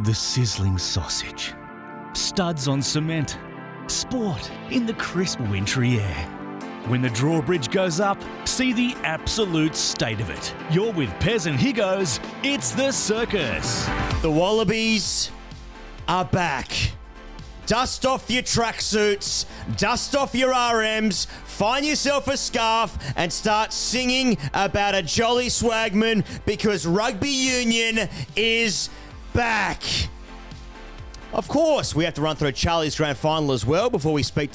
the sizzling sausage, studs on cement, sport in the crisp wintry air. When the drawbridge goes up, see the absolute state of it. You're with Pez and Higgos, it's the circus. The Wallabies are back. Dust off your tracksuits, dust off your RMs, find yourself a scarf and start singing about a jolly swagman because rugby union is back. Of course, we have to run through Charlie's grand final as well before we speak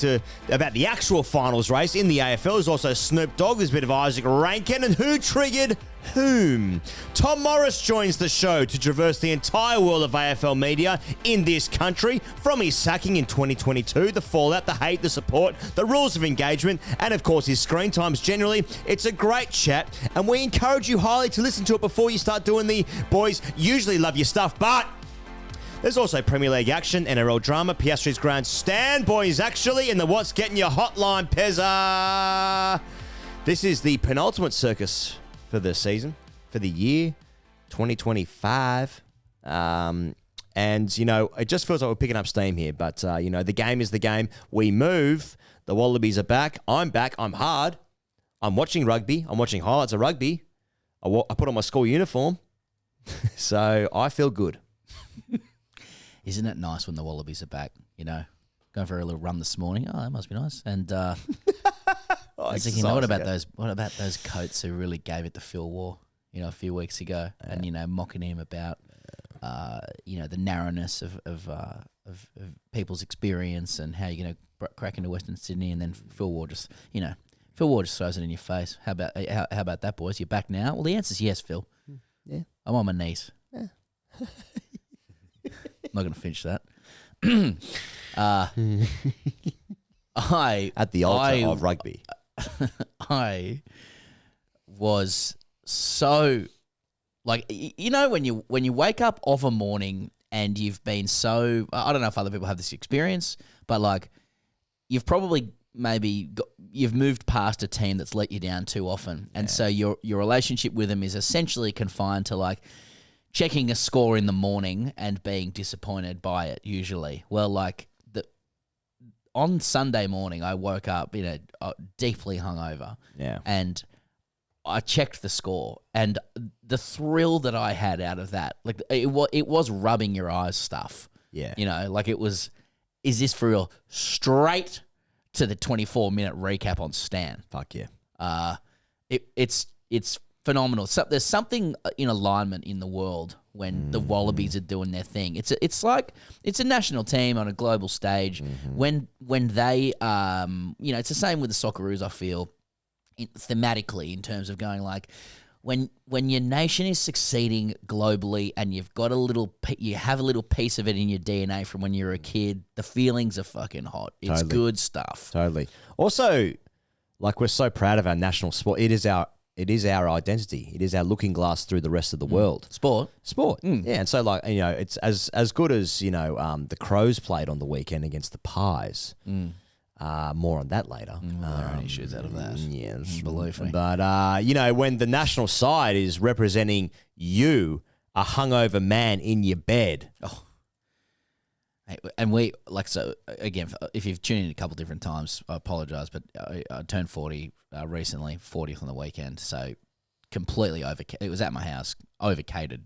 about the actual finals race in the AFL. There's also Snoop Dogg, there's a bit of Isaac Rankin, and who triggered whom? Tom Morris joins the show to traverse the entire world of AFL media in this country, from his sacking in 2022, the fallout, the hate, the support, the rules of engagement, and of course his screen times generally. It's a great chat, and we encourage you highly to listen to it before you start doing the boys usually love your stuff, but there's also Premier League action, NRL drama, Piastri's grandstand, boys actually, and the What's Getting Your Hotline, Pezza. This is the penultimate circus for the season, for the year 2025. And, you know, it just feels like we're picking up steam here. But, you know, the game is the game. We move. The Wallabies are back. I'm back. I'm hard. I'm watching rugby. I'm watching highlights of rugby. I put on my school uniform. So I feel good. Isn't it nice when the Wallabies are back? You know, going for a little run this morning. Oh, that must be nice. And I was thinking, what about those coats who really gave it to Phil Waugh, you know, a few weeks ago, and you know, mocking him about, you know, the narrowness of people's experience and how you're going to crack into Western Sydney, and then Phil Waugh just throws it in your face. How about that, boys? You're back now. Well, the answer's yes, Phil. Yeah, I'm on my knees. Yeah. I'm not going to finish that. At the altar of rugby. I was so, like, you know, when you wake up of a morning and you've been so, I don't know if other people have this experience, but like you've probably you've moved past a team that's let you down too often, and so your relationship with them is essentially confined to like checking a score in the morning and being disappointed by it usually. Well, like on Sunday morning, I woke up, you know, deeply hungover. Yeah. And I checked the score, and the thrill that I had out of that, like it was rubbing your eyes stuff. Yeah. You know, like it was, is this for real? Straight to the 24-minute recap on Stan. Fuck yeah. It's phenomenal. So there's something in alignment in the world when the Wallabies are doing their thing. It's like it's a national team on a global stage. When they you know, it's the same with the Socceroos. I feel thematically in terms of going like when your nation is succeeding globally and you've got you have a little piece of it in your DNA from when you were a kid. The feelings are fucking hot. It's good stuff. Totally. Also, like, we're so proud of our national sport. It is our identity. It is our looking glass through the rest of the world. Sport. Yeah, and so, like, you know, it's as good as, you know, the Crows played on the weekend against the Pies. More on that later. There are only issues out of that. Yes. Believe me. But, you know, when the national side is representing you, a hungover man in your bed. Oh. And we, like, so, again, if you've tuned in a couple different times, I apologise, but I turned 40 recently, 40th on the weekend, so completely it was at my house, overcated.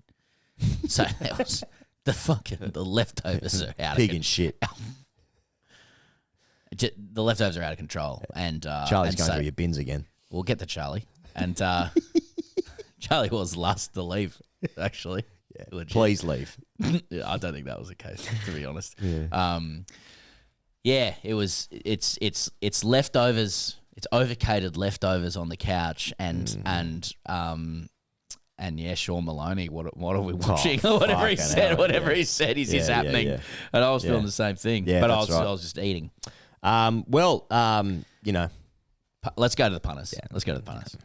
So that was the leftovers are out Pig of and shit. The leftovers are out of control. And Charlie's going through your bins again. We'll get to Charlie. And Charlie was last to leave, actually. Yeah, please leave. Yeah, I don't think that was the case, to be honest. Yeah. It's leftovers. It's overcated leftovers on the couch, and yeah, Sean Maloney. What are we watching? Whatever he said is happening. Yeah. And I was feeling the same thing. Yeah, but I was just eating. You know, let's go to the punters. Yeah, let's go to the punters.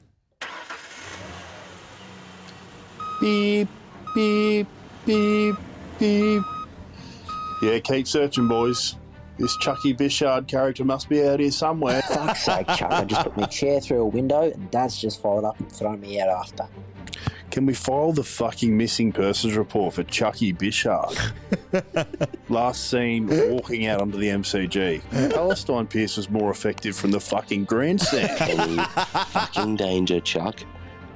Beep, beep, beep, beep. Yeah, keep searching, boys. This Chucky Bishard character must be out here somewhere. Fuck's sake, Chuck. I just put my chair through a window and Dad's just followed up and thrown me out after. Can we file the fucking missing persons report for Chucky Bishard? Last seen walking out onto the MCG. Palestine Pierce was more effective from the fucking grandstand. Any fucking danger, Chuck,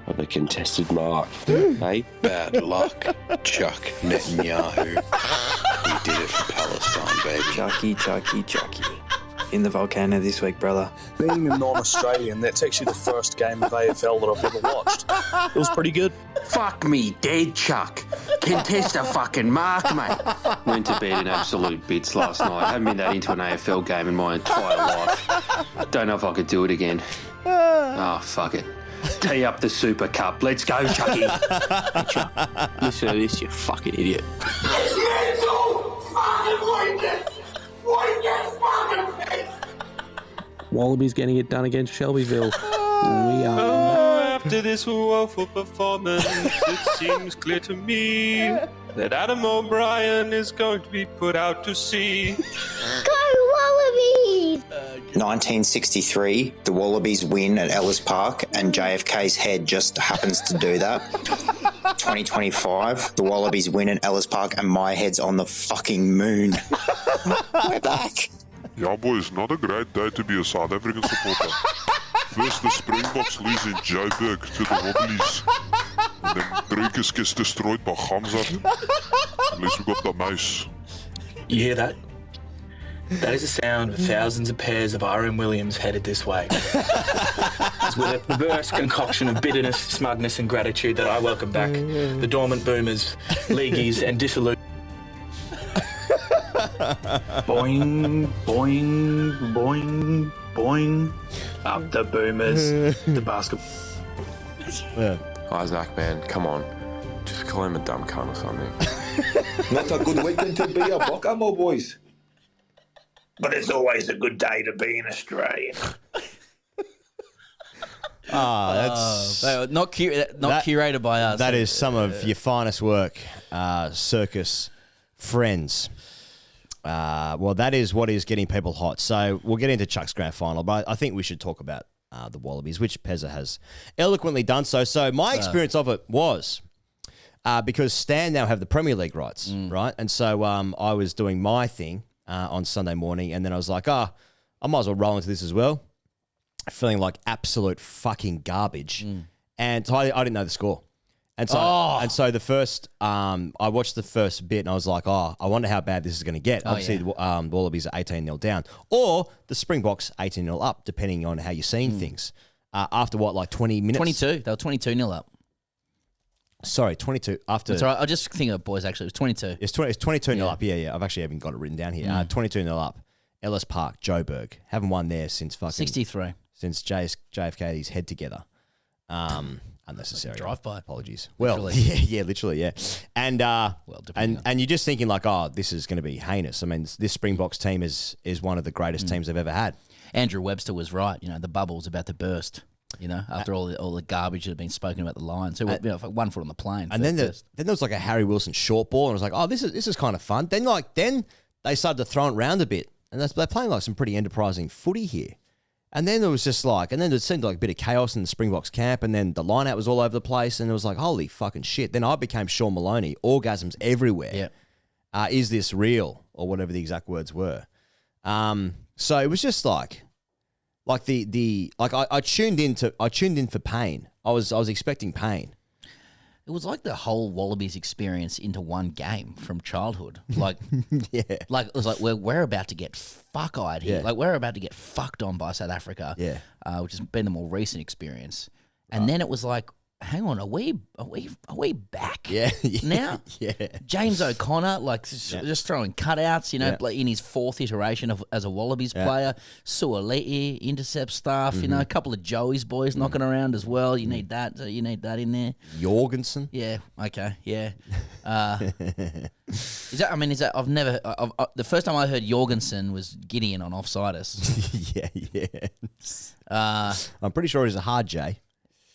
of a contested mark, eh? Bad luck, Chuck Netanyahu. We did it for Palestine, baby. Chucky. In the volcano this week, brother. Being a non-Australian, that's actually the first game of AFL that I've ever watched. It was pretty good. Fuck me dead, Chuck. Contest a fucking mark, mate. Went to bed in absolute bits last night. Haven't been that into an AFL game in my entire life. Don't know if I could do it again. Oh, fuck it. Tee up the Super Cup. Let's go, Chucky. Listen to this, you fucking idiot. Wallabies getting it done against Shelbyville. We are. After this woeful performance, it seems clear to me that Adam O'Brien is going to be put out to sea. Go Wallabies! 1963, the Wallabies win at Ellis Park, and JFK's head just happens to do that. 2025, the Wallabies win at Ellis Park, and my head's on the fucking moon. We're back. Yeah, boys, not a great day to be a South African supporter. First, the Springboks lose in Joburg to the Wallabies. And then Drake gets destroyed by Gamzat. At least we got the mouse. You hear that? That is the sound of thousands of pairs of R.M. Williams headed this way. It's with a perverse concoction of bitterness, smugness and gratitude that I welcome back the dormant boomers, leagueies and dissolute. Boing, boing, boing, boing. Up the boomers, the basketball. Yeah. Isaac, man, come on. Just call him a dumb cunt or something. Not a good weekend to be a Bocamo, boys. But it's always a good day to be an Australian. That's not curated by us. That is some of your finest work, circus friends. Well, that is what is getting people hot. So we'll get into Chuck's grand final, but I think we should talk about the Wallabies, which Pezza has eloquently done so. So my experience of it was because Stan now have the Premier League rights, right? And so I was doing my thing on Sunday morning, and then I was like, I might as well roll into this as well. Feeling like absolute fucking garbage. And so I didn't know the score. And so the first, I watched the first bit and I was like, I wonder how bad this is going to get. Obviously, the Wallabies are 18-0 down. Or the Springboks 18-0 up, depending on how you're seeing things. After what, like 20 minutes? 22. They were 22-0 up. Sorry, 22 after. That's all right. I just think of boys, actually. It was 22. It's 22-0 up. Yeah. I've actually even got it written down here. 22-0 up. Ellis Park, Joburg. Haven't won there since fucking... 63. Since JFK had his head together. Unnecessary. Drive-by. Apologies. Literally. Well, literally, yeah. And and you're just thinking like, this is going to be heinous. I mean, this Springboks team is one of the greatest teams they've ever had. Andrew Webster was right. You know, the bubble's about to burst. You know, after all the garbage that had been spoken about the Lions, who were 1 foot on the plane. And then there was like a Harry Wilson short ball, and I was like, this is kind of fun. Then they started to throw it around a bit, and they're playing like some pretty enterprising footy here. And then it was just like, and then it seemed like a bit of chaos in the Springboks camp, and then the line-out was all over the place, and it was like, holy fucking shit. Then I became Sean Maloney, orgasms everywhere. Yeah. Is this real? Or whatever the exact words were. So it was just I tuned in for pain. I was expecting pain. It was like the whole Wallabies experience into one game from childhood. Like, yeah. Like it was like we're about to get fuck-eyed here. Yeah. Like we're about to get fucked on by South Africa. Yeah. Which has been the more recent experience. And then it was like, hang on, are we back? Yeah. Now? Yeah. James O'Connor, just throwing cutouts, you know, like in his fourth iteration as a Wallabies player. Suoliti, intercept stuff, you know, a couple of Joey's boys knocking around as well. You need that. So you need that in there. Jorgensen. Yeah. Okay. Yeah. Is that? I've never. The first time I heard Jorgensen was Gideon on Offsiders. Yeah. I'm pretty sure he's a hard J.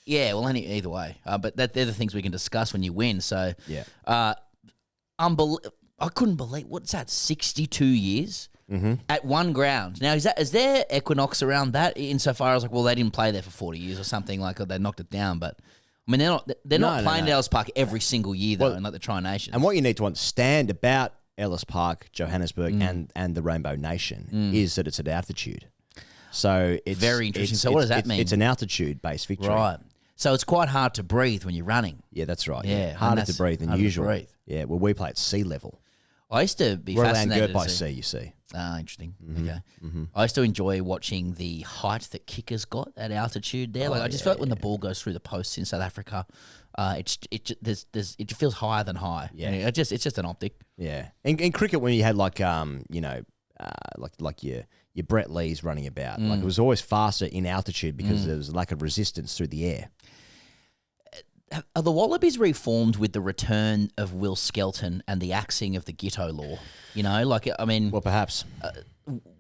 Yeah, well, either way. But they're the things we can discuss when you win. So, yeah. I couldn't believe, what's that, 62 years at one ground. Now, is there equinox around that insofar as like, well, they didn't play there for 40 years or something, like they knocked it down. But I mean, they're not playing no. at Ellis Park every single year though, in like the Tri-Nations. And what you need to understand about Ellis Park, Johannesburg, and the Rainbow Nation is that it's at altitude. So it's very interesting. So what does that mean? It's an altitude-based victory. Right. So it's quite hard to breathe when you're running. Yeah, that's right. Yeah, harder to breathe than harder to usual. breathe. Yeah, well, we play at sea level. I used to be We're fascinated. girt by sea, you see. Ah, interesting. Okay. I used to enjoy watching the height that kickers got at altitude there. Like I just felt when the ball goes through the posts in South Africa, it feels higher than high. Yeah. It's just an optic. Yeah. In cricket, when you had like your Brett Lees running about, like it was always faster in altitude because there was a lack of resistance through the air. Are the Wallabies reformed with the return of Will Skelton and the axing of the Gitto law? You know, like, I mean... Well, perhaps.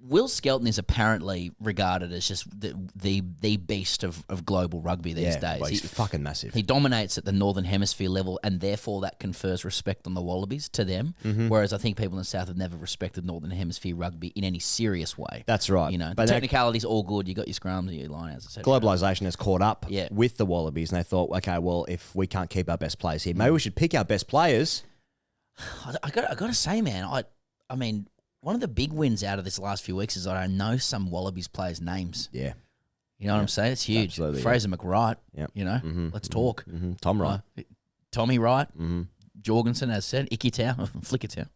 Will Skelton is apparently regarded as just the beast of global rugby these days. Well, he's fucking massive. He dominates at the Northern Hemisphere level, and therefore that confers respect on the Wallabies to them, whereas I think people in the South have never respected Northern Hemisphere rugby in any serious way. That's right. You know, But the technicality's all good. You got your scrums and your lineouts, etc. Globalisation has caught up with the Wallabies, and they thought, okay, well, if we can't keep our best players here, maybe we should pick our best players. I got to say, man, I mean, one of the big wins out of this last few weeks is that I know some Wallabies players' names. Yeah. You know what I'm saying? It's huge. Absolutely, Fraser McWright, Yep. you know, let's talk. Tom Wright. Tommy Wright, Jorgensen, as said, Icky Tau, Flicker Tau.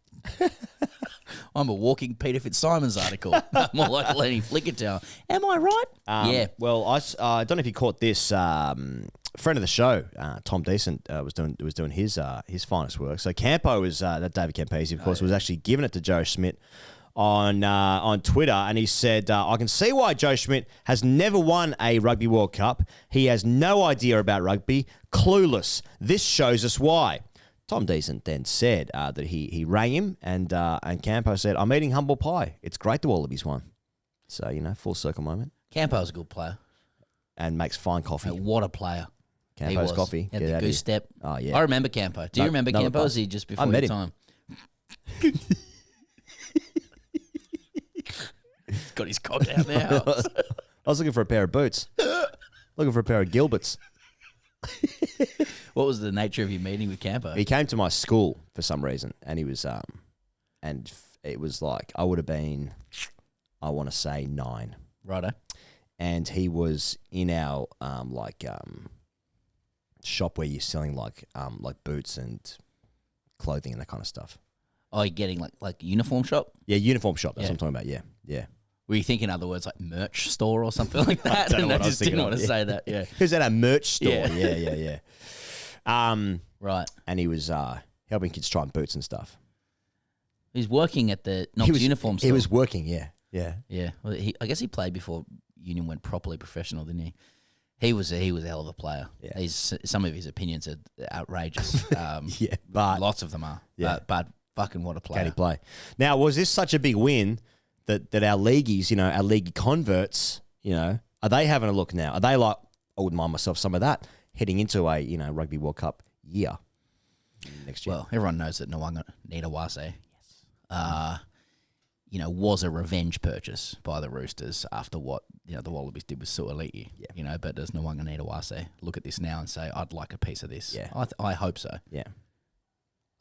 I'm a walking Peter Fitzsimons article. More like Lenny Flicker Tau. Am I right? Yeah. Well, I don't know if you caught this. Friend of the show, Tom Decent, was doing his finest work. So Campo was that David Campese, of course, was actually giving it to Joe Schmidt on Twitter, and he said, "I can see why Joe Schmidt has never won a Rugby World Cup. He has no idea about rugby, clueless. This shows us why." Tom Decent then said that he rang him, and Campo said, "I'm eating humble pie. It's great the Wallabies won." So, you know, full circle moment. Campo's a good player. And makes fine coffee. What a player. Campo's coffee. He had the goose step. Oh, yeah. I remember Campo. Do you remember Campo? Or was he just before your time? Got his cock out now. I was looking for a pair of boots. Looking for a pair of Gilberts. What was the nature of your meeting with Campo? He came to my school for some reason, and he was and it was like I would have been, I want to say 9. Righto. And he was in our shop where you're selling like boots and clothing and that kind of stuff. Oh, you're getting like uniform shop? Yeah, uniform shop. That's what I'm talking about. Yeah, yeah. Were you thinking other words like merch store or something like that? I don't know And what I I was just didn't thinking want of, to say that. Yeah. He was at a merch store. Yeah. Yeah. Right. And he was helping kids try on boots and stuff. He's working at the uniform store. He was working. Yeah. Yeah. Well, I guess he played before Union went properly professional, didn't he? He was a hell of a player. Yeah. Some of his opinions are outrageous. Yeah, but lots of them are. Yeah. But fucking what a player. Can he play? Now, was this such a big win that our leagueies, our league converts, are they having a look now? Are they like, I wouldn't mind myself some of that heading into a Rugby World Cup year next year? Well, everyone knows that Nwanga Nitawase was a revenge purchase by the Roosters after what the Wallabies did with Suoliti. Yeah. But does Nwanga Nitawase look at this now and say, I'd like a piece of this? Yeah. I hope so. Yeah.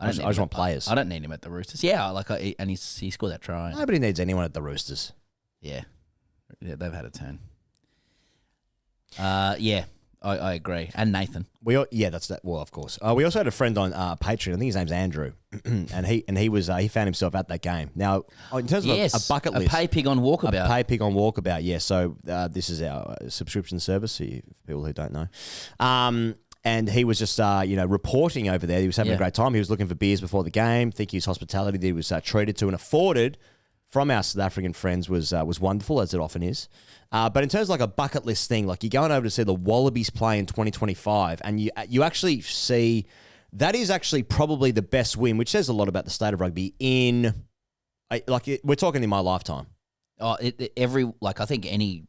I just want players. I don't need him at the Roosters. Yeah, and he scored that try. Nobody needs anyone at the Roosters. Yeah, they've had a turn. Yeah, I agree. And Nathan. That's that. Well, of course. We also had a friend on Patreon. I think his name's Andrew, and he found himself at that game. Now, in terms of a bucket list, a pay pig on walkabout. A pay pig on walkabout. Yeah. So this is our subscription service for people who don't know. And he was just, reporting over there. He was having a great time. He was looking for beers before the game. Think his hospitality that he was treated to and afforded from our South African friends was wonderful, as it often is. But in terms of like a bucket list thing, like you're going over to see the Wallabies play in 2025, and you actually see that is actually probably the best win, which says a lot about the state of rugby we're talking in my lifetime. Oh, I think any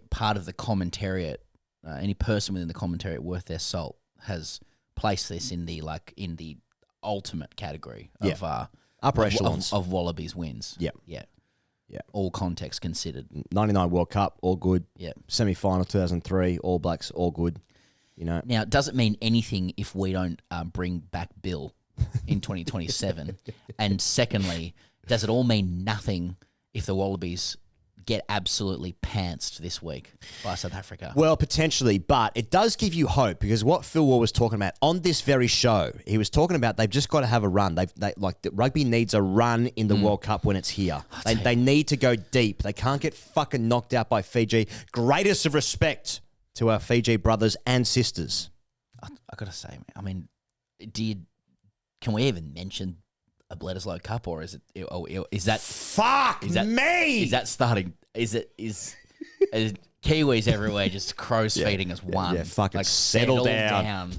part of the commentariat. Any person within the commentariat worth their salt has placed this in the ultimate category of upper echelons of Wallabies wins. Yeah. Yeah. All context considered. 99 World Cup, all good. Yeah. Semi-final 2003, All Blacks, all good. You know. Now, it doesn't mean anything if we don't bring back Bill in 2027. And secondly, does it all mean nothing if the Wallabies get absolutely pantsed this week by South Africa? Well, potentially, but it does give you hope because what Phil Wall was talking about on this very show, he was talking about they've just got to have a run. They like the rugby needs a run in the World Cup when it's here. They need to go deep. They can't get fucking knocked out by Fiji. Greatest of respect to our Fiji brothers and sisters. I got to say, I mean, can we even mention a Bledisloe Cup, or is that fuck me? Is that starting? Is Kiwis everywhere just crow's feeding us one? Yeah, fucking settle down.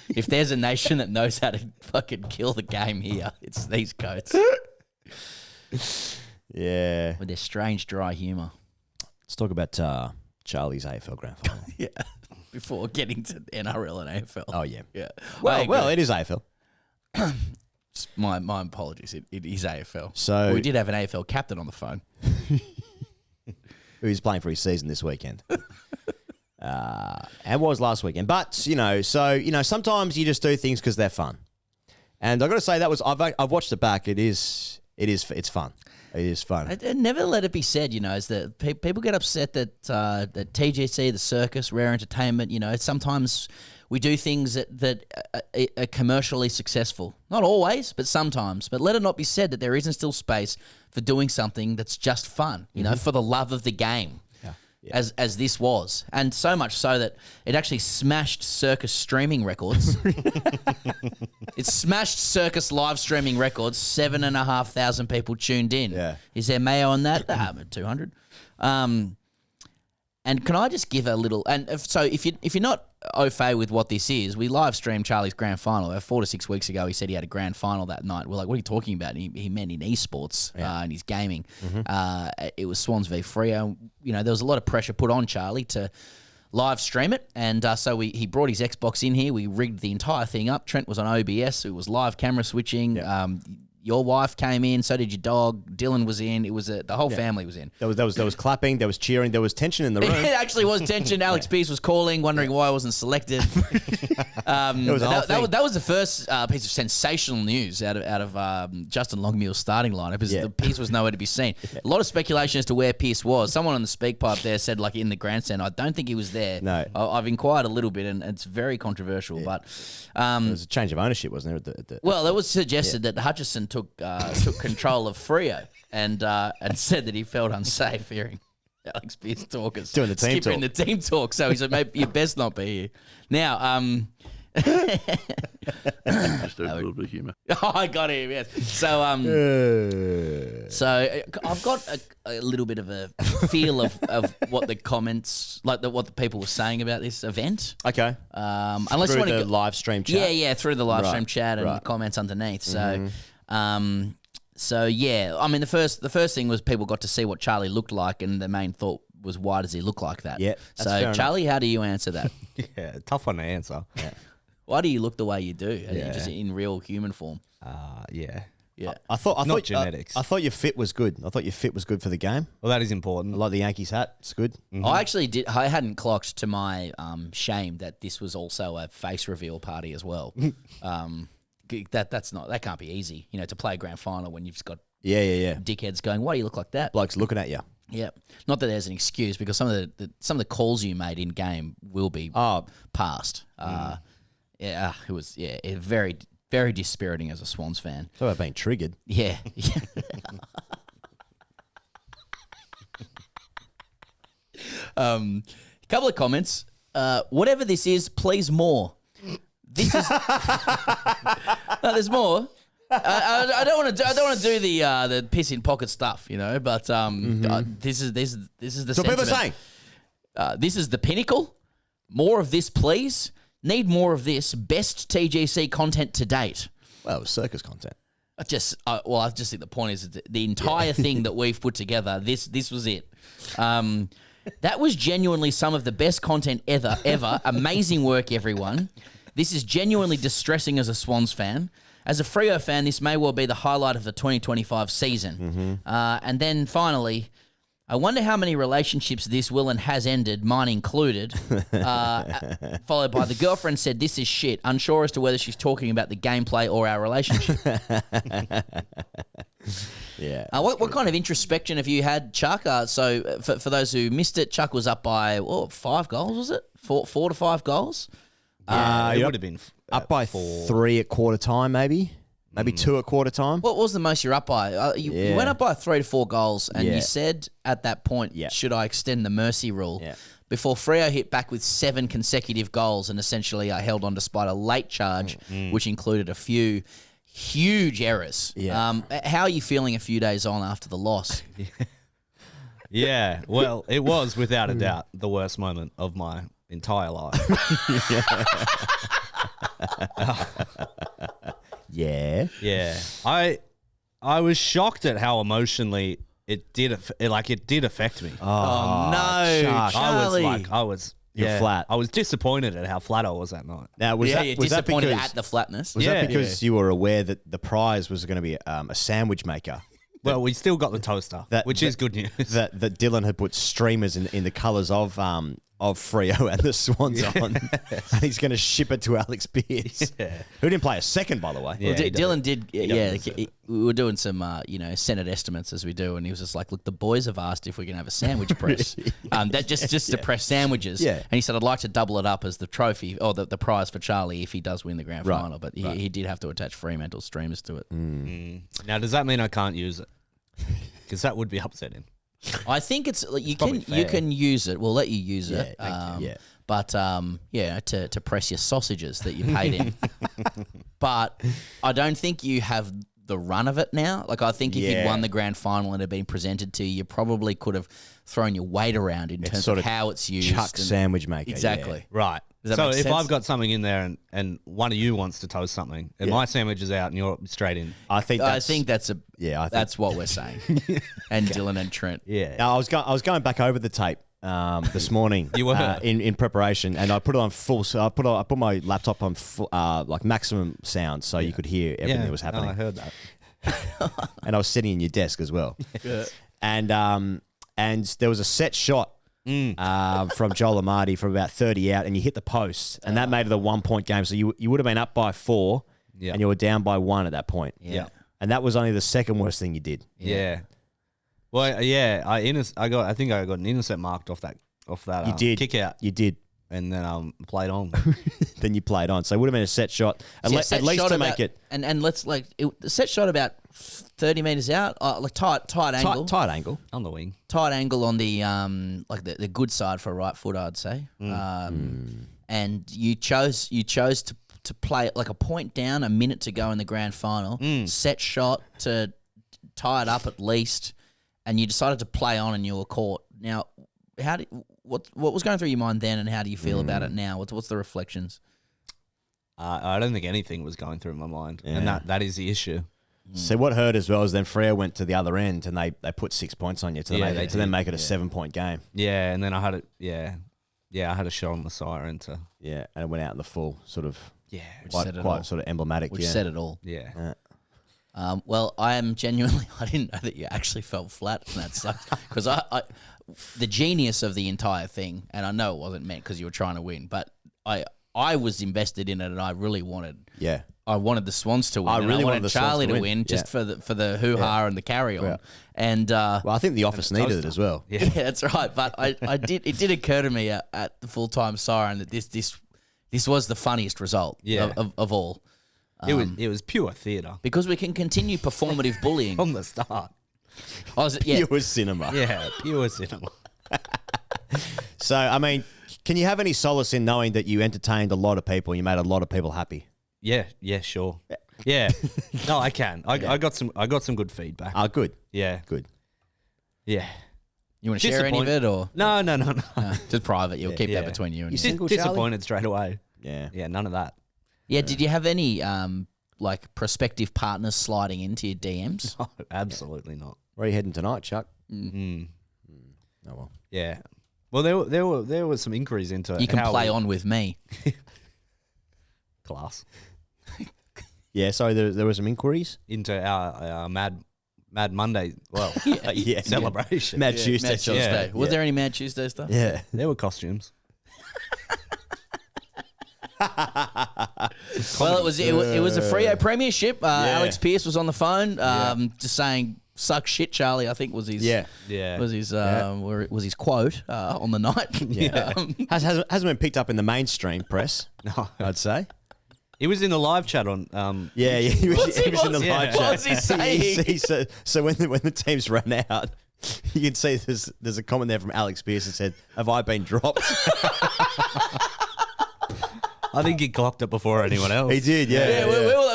If there's a nation that knows how to fucking kill the game here, it's these goats. Yeah, with their strange dry humour. Let's talk about Charlie's AFL grand final. Yeah, before getting to NRL and AFL. Oh yeah, yeah. Well, it is AFL. My apologies. It is AFL. So we did have an AFL captain on the phone. Who's playing for his season this weekend. And was last weekend. But, sometimes you just do things because they're fun. And I've got to say, I've watched it back. It's fun. It is fun. I never let it be said, is that people get upset that TGC, the circus, Rare Entertainment, sometimes we do things that are commercially successful. Not always, but sometimes. But let it not be said that there isn't still space for doing something that's just fun, for the love of the game, as this was. And so much so that it actually smashed circus streaming records. It smashed circus live streaming records. 7,500 people tuned in. Yeah. Is there mayo on that? 200. And can I just give a little? And so if you're not au fait with what this is, we live streamed Charlie's grand final. 4 to 6 weeks ago, he said he had a grand final that night. We're like, what are you talking about? And he meant in esports and his gaming. It was Swans v Freo. There was a lot of pressure put on Charlie to live stream it, and so he brought his Xbox in here. We rigged the entire thing up. Trent was on OBS. It was live camera switching. Your wife came in, so did your dog. Dylan was in. It was the whole family was in. There was clapping, there was cheering, there was tension in the room. It actually was tension. Alex Pearce was calling, wondering why I wasn't selected. That was the first piece of sensational news out of Justin Longmuir's starting lineup, because the Pearce was nowhere to be seen. A lot of speculation as to where Pearce was. Someone on the speak pipe there said, like, in the grandstand, I don't think he was there. No. I've inquired a little bit, and it's very controversial. But there was a change of ownership, wasn't there? Well, it was suggested that Hutchison took control of Freo and said that he felt unsafe hearing Alex Pearce talkers doing the team skipping talk. the team talk. So he said, maybe you best not be here. Now, just a little bit of humour. Oh, I got him. Yes. So I've got a little bit of a feel of what the comments, what the people were saying about this event. Okay. Unless through you want the to live stream chat. Yeah, through the live stream chat and the comments underneath. So. So yeah, I mean the first thing was people got to see what Charlie looked like, and the main thought was, why does he look like that? Yeah. So Charlie, how do you answer that? Yeah, tough one to answer. Yeah. Why do you look the way you do? Just in real human form. Yeah. Yeah. I thought Not genetics. I thought your fit was good. I thought your fit was good for the game. Well, that is important. I like the Yankees hat. It's good. I actually did. I hadn't clocked, to my shame, that this was also a face reveal party as well. That can't be easy, to play a grand final when you've just got dickheads going, why do you look like that? Blokes looking at you. Yeah, not that there's an excuse, because some of the calls you made in game will be passed. It was very, very dispiriting as a Swans fan. So about being triggered. Yeah. Couple of comments. Whatever this is, please more. This is no, there's more. I don't want to do the piss in pocket stuff, But this is the. So people are saying, this is the pinnacle. More of this, please. Need more of this. Best TGC content to date. Well, it was circus content. I just think the point is that the entire thing that we've put together. This was it. That was genuinely some of the best content ever. Amazing work, everyone. This is genuinely distressing as a Swans fan. As a Freo fan, this may well be the highlight of the 2025 season. And then finally, I wonder how many relationships this will and has ended, mine included. Followed by the girlfriend said, "This is shit." Unsure as to whether she's talking about the gameplay or our relationship. Yeah. What kind of introspection have you had, Chuck? So for those who missed it, Chuck was up by 5 goals, was it? 4 to 5 goals? It would have been up by 3 at quarter time, maybe 2 at quarter time. What was the most you're up by? You went up by 3 to 4 goals, and you said at that point, should I extend the mercy rule? Yeah. Before Freo hit back with 7 consecutive goals, and essentially I held on despite a late charge, which included a few huge errors. Yeah. How are you feeling a few days on after the loss? Yeah, well, it was without a doubt the worst moment of my entire life. Yeah. Yeah. I was shocked at how emotionally it did affect me. Oh, no, Chuck. You're flat. I was disappointed at how flat I was that night. Now, was you're that disappointed because, at the flatness. was that because you were aware that the prize was going to be a sandwich maker? Well, we still got the toaster, which is good news. That Dylan had put streamers in the colours of Freo and the Swans on, and he's going to ship it to Alex Beers, who didn't play a second, by the way. Well, Dylan did. We were doing some, Senate estimates as we do, and he was just like, "Look, the boys have asked if we can have a sandwich press, that just to press sandwiches." Yeah. And he said, "I'd like to double it up as the trophy or the prize for Charlie if he does win the grand final." But he did have to attach Fremantle streamers to it. Now, does that mean I can't use it? Because that would be upsetting. I think it's you can use it. We'll let you use it. But to press your sausages that you paid in. But I don't think you have the run of it now. Like, I think if you'd won the grand final and it had been presented to you, you probably could have thrown your weight around in terms of how it's used. Chuck sandwich maker. Exactly. Yeah. Right. Does that So make if sense? I've got something in there and one of you wants to toast something, and my sandwich is out and you're straight in. I think that's that's what we're saying. And Dylan and Trent. Yeah. Now, I was going back over the tape this morning. You were in preparation, and I put it on full. So I put my laptop on full, like maximum sound, so you could hear everything that was happening. No, I heard that. And I was sitting in your desk as well. And there was a set shot from Joel Amadi from about 30 out, and you hit the post, and that made it a 1 point game. So you would have been up by 4, and you were down by 1 at that point. Yeah. And that was only the second worst thing you did. Yeah. Well, yeah, I think I got an intercept marked off that You did. kick out. You did. And then played on. Then you played on. So it would have been a set shot, at least to make it. And let's the set shot about 30 metres out, like tight angle. Tight angle. On the wing. Tight angle on the the good side for a right foot, I'd say. And you chose to play like a point down, a minute to go in the grand final. Set shot to tie it up at least, and you decided to play on, and you were caught. Now, what was going through your mind then, and how do you feel about it now? What's the reflections? I don't think anything was going through my mind, and that is the issue. So what hurt as well is then Freo went to the other end, and they put 6 points on you to then make it a 7 point game. Yeah, and then I had it. Yeah, I had a shot on the siren to. Yeah, and it went out in the full, sort of. Yeah, quite sort of emblematic. Which said it all. Yeah. Well, I am genuinely. I didn't know that you actually felt flat, and that sucks because the genius of the entire thing, and I know it wasn't meant because you were trying to win, but I was invested in it, and I really wanted. Yeah. I wanted the Swans to win. I really wanted wanted the Swans Charlie to to win. win just for the hoo ha and the carry on. Yeah. And well, I think the office needed it as well. Yeah, that's right. But I did. It did occur to me at the full time siren that this was the funniest result of all. It was pure theatre because we can continue performative bullying from the start. Pure cinema. Yeah, pure cinema. So, I mean, can you have any solace in knowing that you entertained a lot of people, you made a lot of people happy? Yeah, sure. Yeah. No, I can. I got some good feedback. Oh, good. Yeah. Good. Yeah. You want to share any of it or? No. Just private. You'll keep that between you and you. Single disappointed straight away. Yeah. Yeah, none of that. Yeah, did you have any like prospective partners sliding into your DMs? No, absolutely not. Where are you heading tonight, Chuck? Oh well. Yeah. Well, there were some inquiries into. You can play on with me. Class. Yeah, sorry, there were some inquiries into our Mad Monday, celebration. Mad Tuesday. Mad Tuesday. Was there any Mad Tuesday stuff? Yeah. There were costumes. Well, it was a Freo premiership. Alex Pearce was on the phone, just saying "suck shit, Charlie." I think was his was his quote on the night. Yeah. Hasn't been picked up in the mainstream press. No, I'd say. He was in the live chat on. He was in the live chat. What was he saying? So when the teams ran out, you can see there's a comment there from Alex Pearce that said, "Have I been dropped?" I think he clocked it before anyone else. He did, yeah.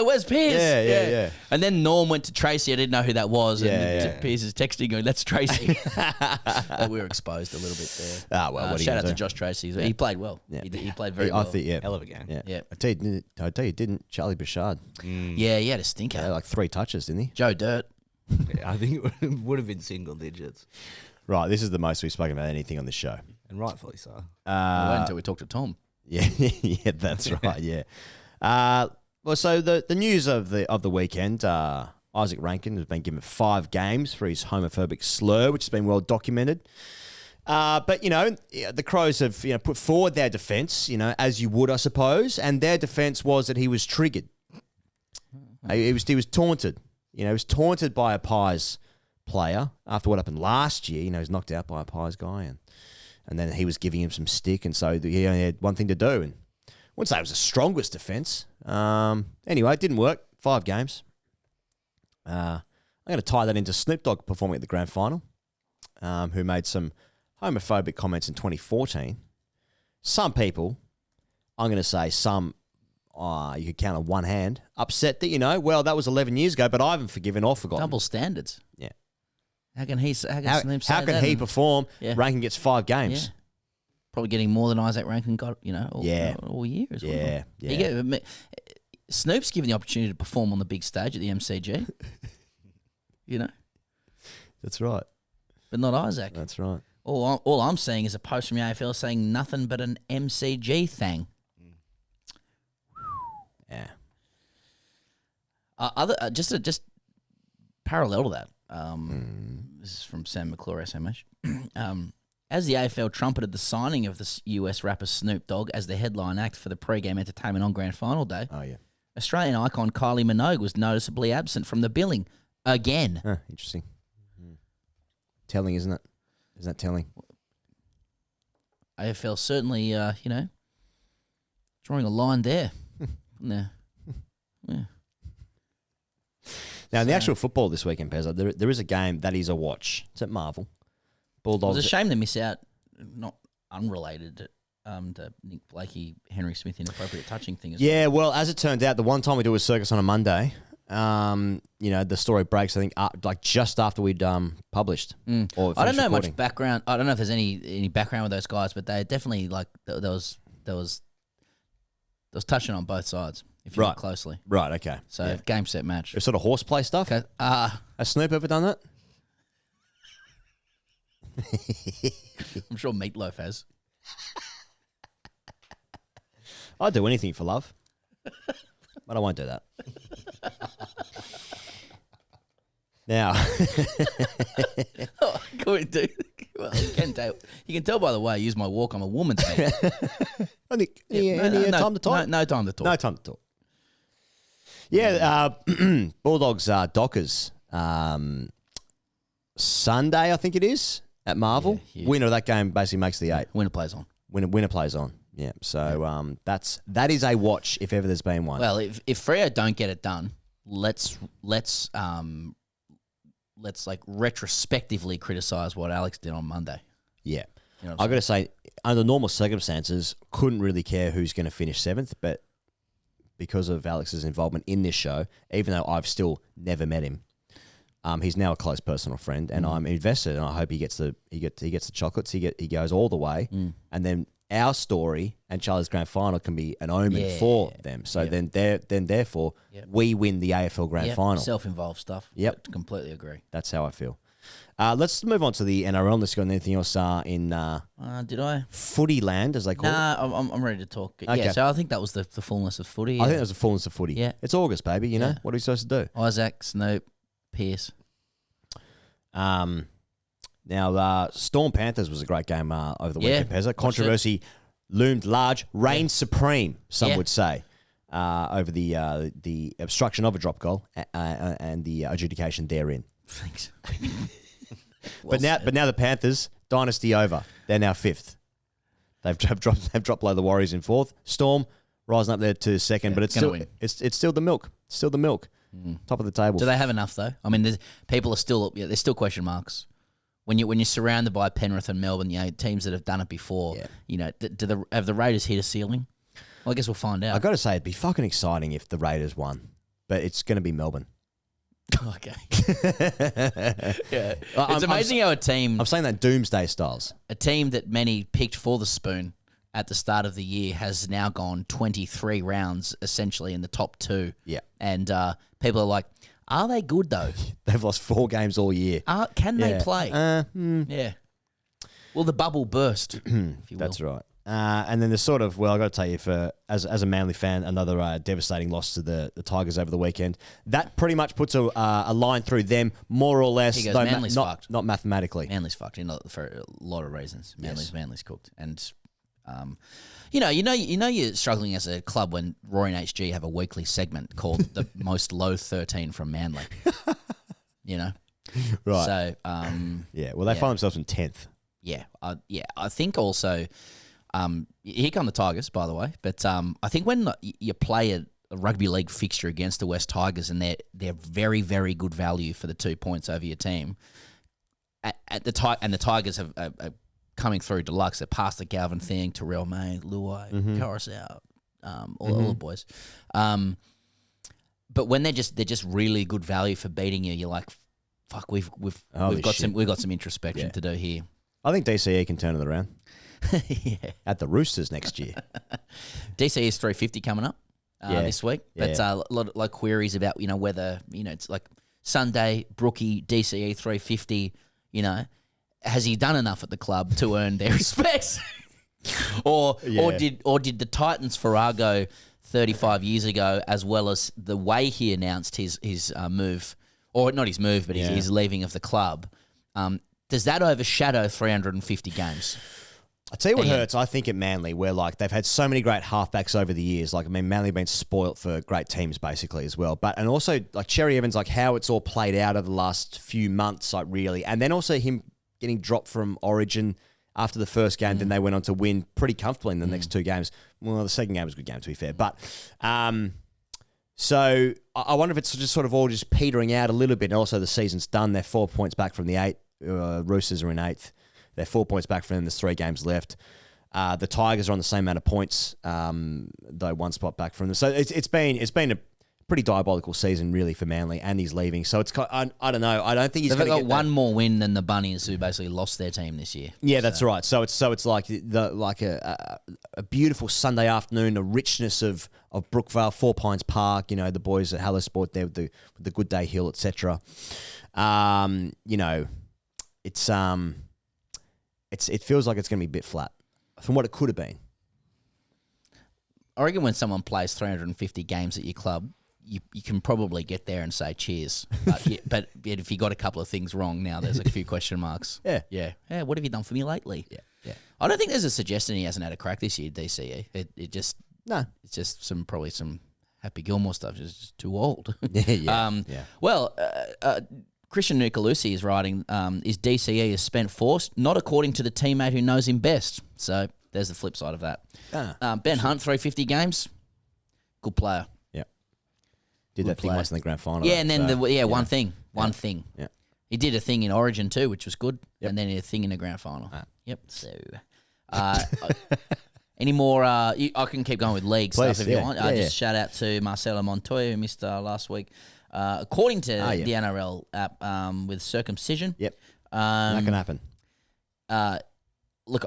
Where's Pearce? Yeah. And then Norm went to Tracy. I didn't know who that was. And Pearce is texting going, "That's Tracy." We were exposed a little bit there. What shout out to Josh Tracy. He played well. Yeah. He played very well. I think, hell of a game. Yeah. I tell you, didn't Charlie Bouchard? Yeah, he had a stinker. Yeah, like 3 touches, didn't he? Joe Dirt. I think it would have been single digits. Right, this is the most we've spoken about anything on this show. And rightfully so. Wait until we talk to Tom. Yeah, that's right. Yeah. Well, so the news of the weekend, Isaac Rankin has been given 5 games for his homophobic slur, which has been well documented. But the Crows have put forward their defence, as you would, I suppose, and their defence was that he was triggered. He was taunted. He was taunted by a Pies player after what happened last year. He was knocked out by a Pies guy, and then he was giving him some stick, and so he only had one thing to do. And I wouldn't say it was the strongest defence. Anyway, it didn't work. 5 games. I'm going to tie that into Snoop Dogg performing at the grand final, who made some homophobic comments in 2014. Some people, I'm going to say some, you could count on one hand, upset that, well, that was 11 years ago, but I haven't forgiven or forgotten. Double standards. Yeah. How can Snoop say how can that? he perform? Yeah. Rankin gets 5 games. Yeah. Probably getting more than Isaac Rankin got, all year as well. Yeah. Snoop's given the opportunity to perform on the big stage at the MCG. That's right. But not Isaac. That's right. All I'm seeing is a post from the AFL saying nothing but an MCG thing. Yeah. Just parallel to that. This is from Sam McClure, SMH. As the AFL trumpeted the signing of the US rapper Snoop Dogg as the headline act for the pre-game entertainment on Grand Final Day, Australian icon Kylie Minogue was noticeably absent from the billing again. Interesting. Telling, isn't it? Isn't that telling? AFL certainly, drawing a line there. Yeah. Now, in the actual football this weekend, Pez, there is a game that is a watch. It's at Marvel. Bulldogs. It's a shame to miss out, not unrelated to Nick Blakey, Henry Smith inappropriate touching thing. Well, as it turned out, the one time we do a circus on a Monday, the story breaks, I think, just after we'd published. Or I don't know recording. much background. I don't know if there's any background with those guys, but they definitely, there was touching on both sides. If you look closely. Right, okay. So game, set, match. It's sort of horseplay stuff? Okay. Has Snoop ever done that? I'm sure Meatloaf has. I'd do anything for love. But I won't do that. Now. Well, you can tell by the way I use my walk, I'm a woman's man. Any time to talk? No time to talk. No time to talk. Yeah, Bulldogs Dockers. Sunday, I think it is, at Marvel. Yeah. Winner of that game basically makes the 8. Winner plays on. Winner plays on. Yeah. So that is a watch if ever there's been one. Well, if Freo don't get it done, let's retrospectively criticize what Alex did on Monday. Yeah. I got to say, under normal circumstances, couldn't really care who's going to finish 7th, but because of Alex's involvement in this show, even though I've still never met him, he's now a close personal friend, and I'm invested, and I hope he gets the chocolates. He goes all the way, and then our story and Charlie's grand final can be an omen for them. So therefore we win the AFL grand final. Self-involved stuff. Yep, completely agree. That's how I feel. Let's move on to the NRL. Unless you got anything else in did I? Footy land, as they call it? Nah, I'm ready to talk. Okay. Yeah, so I think that was the fullness of footy. I think that was the fullness of footy. Yeah. It's August, baby. You know, what are we supposed to do? Isaac, Snoop, Pierce. Now, Storm Panthers was a great game over the weekend, Pezza. watched Controversy loomed large, reigned supreme, some Yeah. would say, over the obstruction of a drop goal and the adjudication therein. Thanks. But now the Panthers, dynasty over. They're now 5th. They've dropped below the Warriors in 4th. Storm rising up there to 2nd, but it's still win. it's still the milk. Still the milk. Top of the table. Do they have enough though? I mean, people are still there's still question marks. When you're surrounded by Penrith and Melbourne, teams that have done it before. Yeah. Have the Raiders hit a ceiling? Well, I guess we'll find out. I got to say, it'd be fucking exciting if the Raiders won, but it's going to be Melbourne. Okay. Yeah. It's amazing how a team... I'm saying that doomsday styles. A team that many picked for the spoon at the start of the year has now gone 23 rounds, essentially, in the top 2. Yeah. And people are like, are they good, though? They've lost 4 games all year. Can they play? Yeah. Will the bubble burst, if you will? That's right. And then the sort of, I've got to tell you, as a Manly fan, another devastating loss to the Tigers over the weekend. That pretty much puts a line through them, more or less. He goes, though Manly's fucked. Not mathematically. Manly's fucked, for a lot of reasons. Manly's cooked. And, you're struggling as a club when Roy and HG have a weekly segment called The Most Low 13 from Manly. Right. So, they find themselves in 10th. Yeah. I think also... here come the Tigers, by the way. But I think when you play a rugby league fixture against the West Tigers and they're very, very good value for the 2 points over your team, and the Tigers have coming through deluxe. They're past the Galvin thing, Terrell May, Luai, Coruscant, all the boys. But when they're just really good value for beating you, you're like, fuck, we've got some introspection to do here. I think DCE can turn it around. At the Roosters next year. DCE is 350 coming up this week. But a lot of queries about, whether, it's like Sunday, Brookie, DCE 350, has he done enough at the club to earn their respect? or did the Titans Farrago 35 years ago, as well as the way he announced his move, or not his move, but his leaving of the club, does that overshadow 350 games? I tell you what hurts, I think, at Manly, where they've had so many great halfbacks over the years. Manly have been spoilt for great teams basically as well. And also Cherry Evans, how it's all played out over the last few months, really. And then also him getting dropped from Origin after the first game, then they went on to win pretty comfortably in the next 2 games. Well, the second game was a good game, to be fair. But so I wonder if it's just sort of all just petering out a little bit. And also the season's done. They're 4 points back from the 8. Roosters are in 8th. They're 4 points back from them. There's 3 games left. The Tigers are on the same amount of points, though 1 spot back from them. So it's been a pretty diabolical season, really, for Manly, and he's leaving. So it's I don't know. I don't think he's They've going to got one more win than the Bunnies, who basically lost their team this year. Yeah, that's right. So it's like a beautiful Sunday afternoon, a richness of Brookvale, 4 Pines Park. The boys at Hello Sport there with the Good Day Hill, etc. It feels like it's going to be a bit flat from what it could have been. I reckon when someone plays 350 games at your club, you can probably get there and say cheers. But if you got a couple of things wrong now, there's a few question marks. Yeah. What have you done for me lately? Yeah. I don't think there's a suggestion he hasn't had a crack this year, DCE. It's just some Happy Gilmore stuff. It's just too old. Well, Christian Nukalusi is writing, is DCE a spent force? Not according to the teammate who knows him best. So there's the flip side of that. Ben Hunt, 350 games. Good player. Yeah. Did that thing once in the grand final. Yeah, and then one thing. Yeah. He did a thing in Origin too, which was good. Yep. And then a thing in the grand final. Yep. So, any more? I can keep going with league stuff if you want. Just shout out to Marcelo Montoya, who missed last week. According to the NRL app, with circumcision. Yep. That can happen. Look,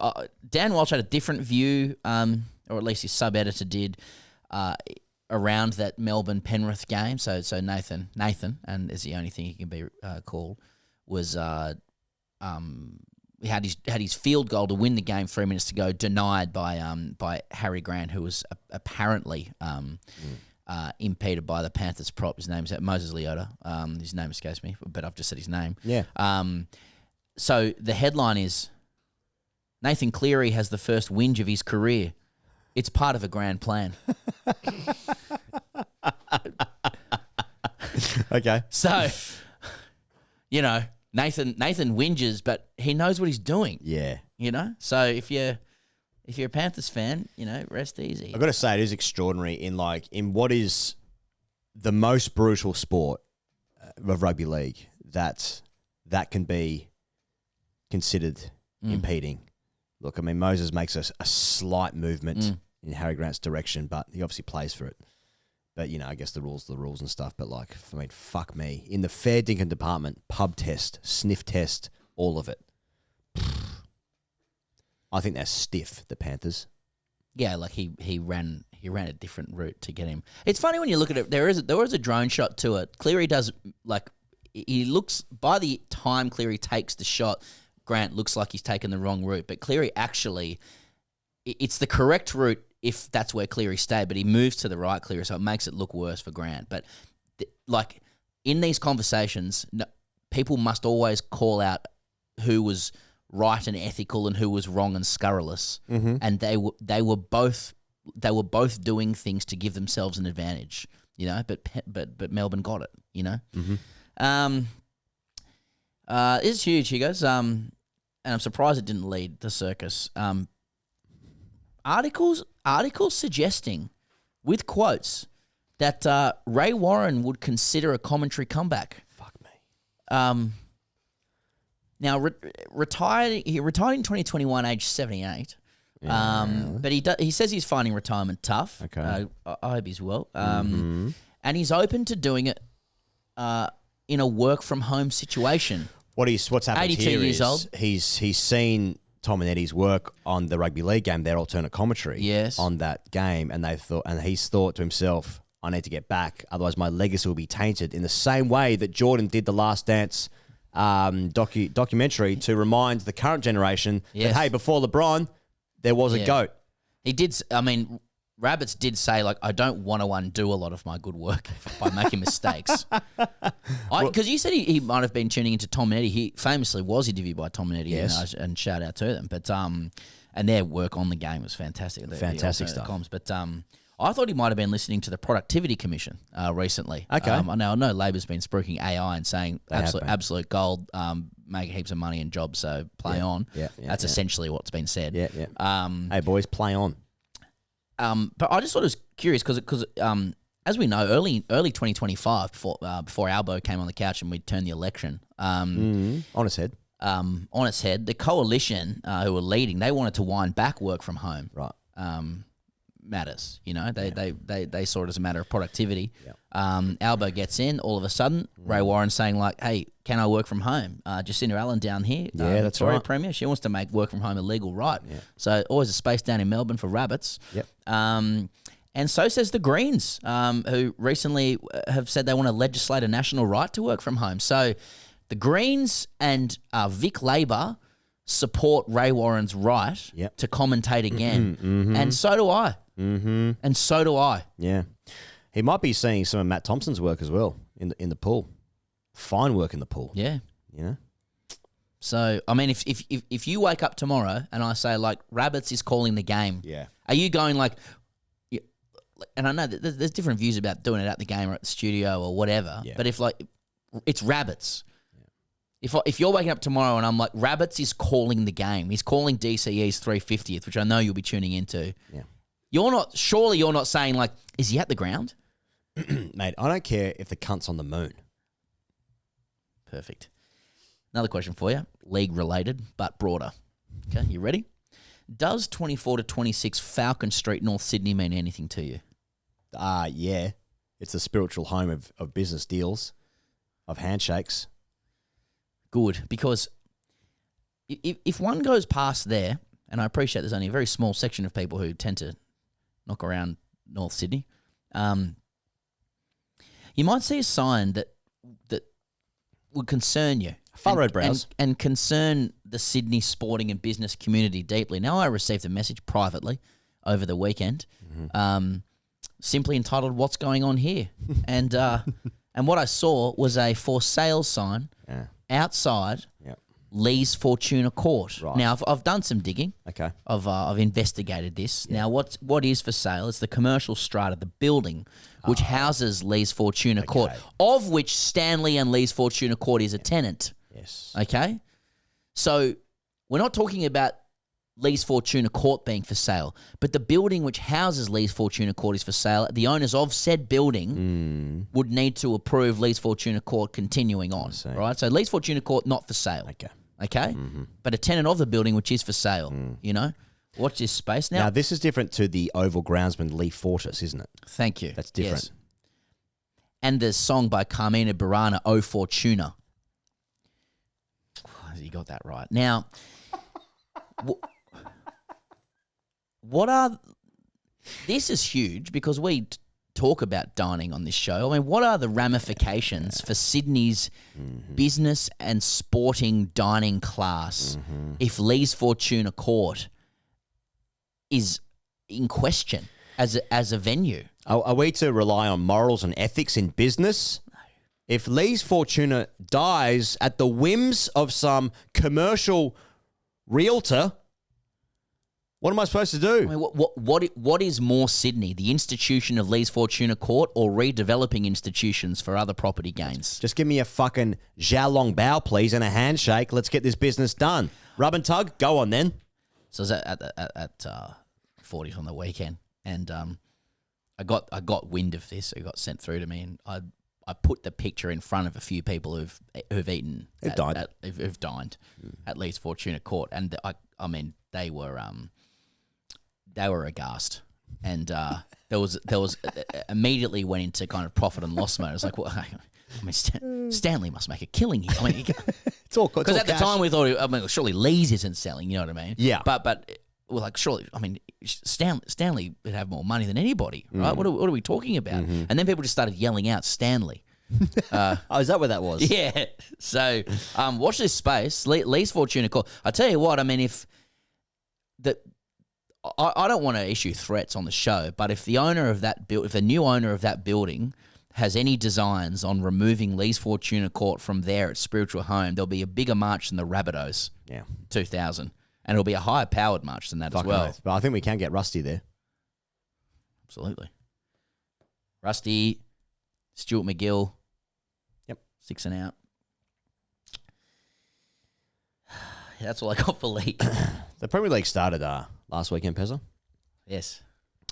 Dan Walsh had a different view, or at least his sub-editor did, around that Melbourne-Penrith game. So Nathan, and is the only thing he can be called, was he had his field goal to win the game 3 minutes to go, denied by Harry Grant, who was apparently impeded by the Panthers prop. His name's Moses Leota. His name escapes me, but I've just said his name. Yeah. So the headline is, Nathan Cleary has the first whinge of his career. It's part of a grand plan. Okay. So, Nathan whinges, but he knows what he's doing. Yeah. So if you're a Panthers fan, rest easy. I've got to say, it is extraordinary in what is the most brutal sport of rugby league that can be considered impeding. Look, I mean, Moses makes a slight movement in Harry Grant's direction, but he obviously plays for it. But, I guess the rules are the rules and stuff. But, fuck me. In the fair dinkum department, pub test, sniff test, all of it. I think they're stiff, the Panthers. Yeah, he ran a different route to get him. It's funny when you look at it. There was a drone shot to it. Cleary does he looks, by the time Cleary takes the shot, Grant looks like he's taken the wrong route. But Cleary actually, it's the correct route if that's where Cleary stayed. But he moves to the right, Cleary, so it makes it look worse for Grant. But in these conversations, people must always call out who was right and ethical and who was wrong and scurrilous. Mm-hmm. And they were both doing things to give themselves an advantage, but Melbourne got it, Mm-hmm. It's huge, he goes, and I'm surprised it didn't lead the circus. Articles suggesting, with quotes, that Ray Warren would consider a commentary comeback. Fuck me. Now, he retired in 2021, age 78. But he says he's finding retirement tough. Okay. I hope he's well. And he's open to doing it in a work from home situation. What's happened 82 here years is old. he's seen Tom and Eddie's work on the rugby league game, their alternate commentary on that game, and he's thought to himself, I need to get back, otherwise my legacy will be tainted, in the same way that Jordan did the Last Dance documentary to remind the current generation that, hey, before LeBron, there was a GOAT. He did. I mean, Rabbits did say, I don't want to undo a lot of my good work by making mistakes. Because you said he might have been tuning into Tom and Eddie. He famously was interviewed by Tom and Eddie, and shout out to them. But and their work on the game was fantastic. Fantastic stuff. Comms. But I thought he might have been listening to the Productivity Commission recently. Okay. I know Labor's been spruiking AI and saying absolute gold, make heaps of money and jobs, so play on. That's essentially what's been said. Hey, boys, play on. But I just thought it was curious because as we know, early 2025, before Albo came on the couch and we turned the election on its head. The coalition who were leading, they wanted to wind back work from home. Right. Matters, they saw it as a matter of productivity. Albo gets in, all of a sudden, Ray Warren saying hey, can I work from home? Jacinda Allen down here, that's Victoria right. Premier, she wants to make work from home illegal, right? So always a space down in Melbourne for Rabbits. And so says the Greens, who recently have said they want to legislate a national right to work from home. So the Greens and Vic Labor support Ray Warren's right to commentate again. And so do I. And so do I. Yeah. He might be seeing some of Matt Thompson's work as well in the pool. Fine work in the pool. Yeah. So, I mean, if you wake up tomorrow and I say, Rabbits is calling the game, are you going and I know that there's different views about doing it at the game or at the studio or whatever, but if it's Rabbits. If you're waking up tomorrow and I'm Rabbits is calling the game, he's calling DCE's 350th, which I know you'll be tuning into. You're not saying is he at the ground? Mate, I don't care if the cunt's on the moon. Perfect. Another question for you, league related but broader. Okay, you ready? Does 24 to 26 Falcon Street, North Sydney mean anything to you? Yeah. It's the spiritual home of business deals, of handshakes. Good, because if one goes past there, and I appreciate there's only a very small section of people who tend to knock around North Sydney, you might see a sign that would concern you. Furrowed brows. And concern the Sydney sporting and business community deeply. Now, I received a message privately over the weekend, simply entitled, "What's Going On Here?" and what I saw was a for sale sign outside Lee's Fortuna Court. Right. Now, I've done some digging. Okay. I've investigated this. Now, what is for sale? It's the commercial strata, the building which houses Lee's Fortuna Court, of which Stanley and Lee's Fortuna Court is a tenant. Yes. Okay? So we're not talking about Lee's Fortuna Court being for sale, but the building which houses Lee's Fortuna Court is for sale. The owners of said building would need to approve Lee's Fortuna Court continuing on, right? So Lee's Fortuna Court, not for sale. Okay? But a tenant of the building which is for sale, you know? Watch this space. Now, this is different to the Oval groundsman Lee Fortis, isn't it? Thank you. That's different. Yes. And the song by Carmina Burana, "O Fortuna." You got that right. Now, what are... This is huge because we talk about dining on this show. I mean, what are the ramifications for Sydney's business and sporting dining class if Lee's Fortuna Court is in question as a venue? Are we to rely on morals and ethics in business? No. If Lee's Fortuna dies at the whims of some commercial realtor, what am I supposed to do? I mean, what is more Sydney, the institution of Lee's Fortuna Court or redeveloping institutions for other property gains? Just give me a fucking Zhao Long Bao, please, and a handshake. Let's get this business done. Rub and tug, go on then. So I was at 40 on the weekend, and I got wind of this. It got sent through to me, and I put the picture in front of a few people who've eaten, who've dined at Lee's Fortuna Court, and I mean they were aghast, and there was immediately went into kind of profit and loss mode. I was like, well, I mean, Stanley must make a killing here. I mean, it's all because at the time we thought, I mean, surely Lee's isn't selling. You know what I mean? Yeah. But we're like, surely, I mean, Stanley would have more money than anybody, right? What are we talking about? And then people just started yelling out Stanley. Oh, is that what that was? Yeah. So watch this space. Lee's Fortuna Court. I tell you what, I mean, I don't want to issue threats on the show, but if the owner of that if the new owner of that building has any designs on removing Lee's Fortuna Court from there at Spiritual Home, there'll be a bigger march than the Rabbitohs. Yeah. 2000. And it'll be a higher powered march than that as well. But I think we can get Rusty there. Absolutely. Rusty, Stuart McGill. Yep. 6 and out. That's all I got for league. The Premier League started last weekend, Pezza. Yes.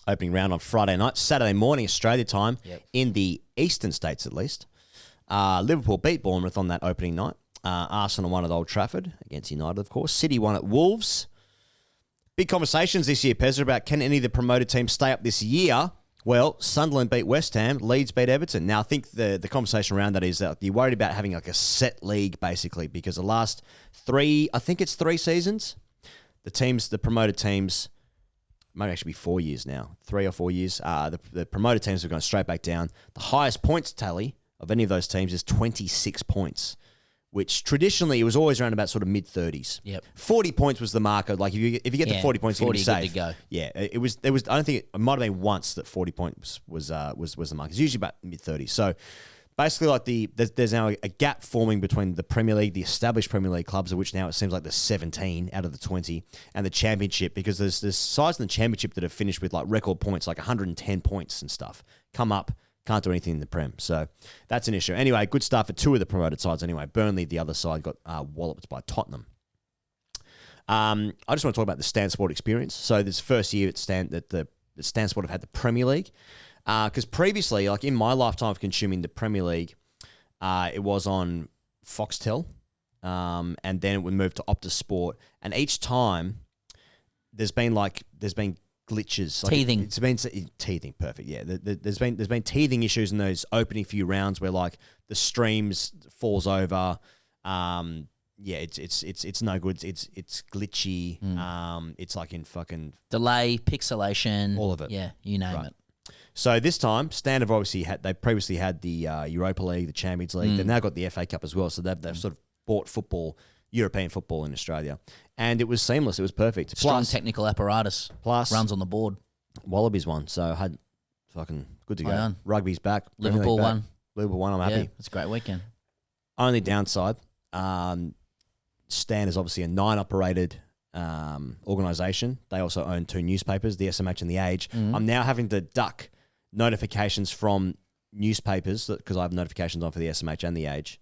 Opening round on Friday night, Saturday morning Australia time, in the eastern states at least. Liverpool beat Bournemouth on that opening night. Arsenal won at Old Trafford against United, of course. City won at Wolves. Big conversations this year, Pezza, about can any of the promoted teams stay up this year? Well, Sunderland beat West Ham, Leeds beat Everton. Now, I think the conversation around that is that you're worried about having like a set league, basically, because the last 3 seasons, the promoted teams, might actually be 4 years now, 3 or 4 years, the promoted teams have gone straight back down. The highest points tally of any of those teams is 26 points, which traditionally it was always around about sort of mid-30s. Yep. 40 points was the marker. Like if you get to 40 points, you're going to be safe. Good to go. Yeah, it was. There was. I don't think it might have been once that 40 points was the mark. It's usually about mid-30s. So basically, like there's now a gap forming between the Premier League, the established Premier League clubs, of which now it seems like there's 17 out of the 20, and the Championship, because there's sides in the Championship that have finished with like record points, like 110 points and stuff, come up. Can't do anything in the Prem. So that's an issue. Anyway, good start for 2 of the promoted sides anyway. Burnley, the other side, got walloped by Tottenham. I just want to talk about the Stan Sport experience. So this first year that the Stan Sport have had the Premier League. Because previously, like in my lifetime of consuming the Premier League, it was on Foxtel. And then it would move to Optus Sport. And each time, there's been glitches. Like teething. It's been teething. Perfect. Yeah. There's been teething issues in those opening few rounds where like the streams falls over. Yeah, it's no good. It's glitchy. It's like in fucking delay, pixelation, all of it. Yeah, you name it. So this time, Stan have obviously they previously had the Europa League, the Champions League. They've now got the FA Cup as well. So they've sort of bought football, European football in Australia. And it was seamless. It was perfect. Strong technical apparatus. Plus runs on the board. Wallabies won. So I had fucking good to go. On. Rugby's back. Liverpool won. Liverpool won. I'm happy. Yeah, it's a great weekend. Only downside, Stan is obviously a 9-operated organisation. They also own 2 newspapers, the SMH and the Age. I'm now having to duck notifications from newspapers because I have notifications on for the SMH and the Age.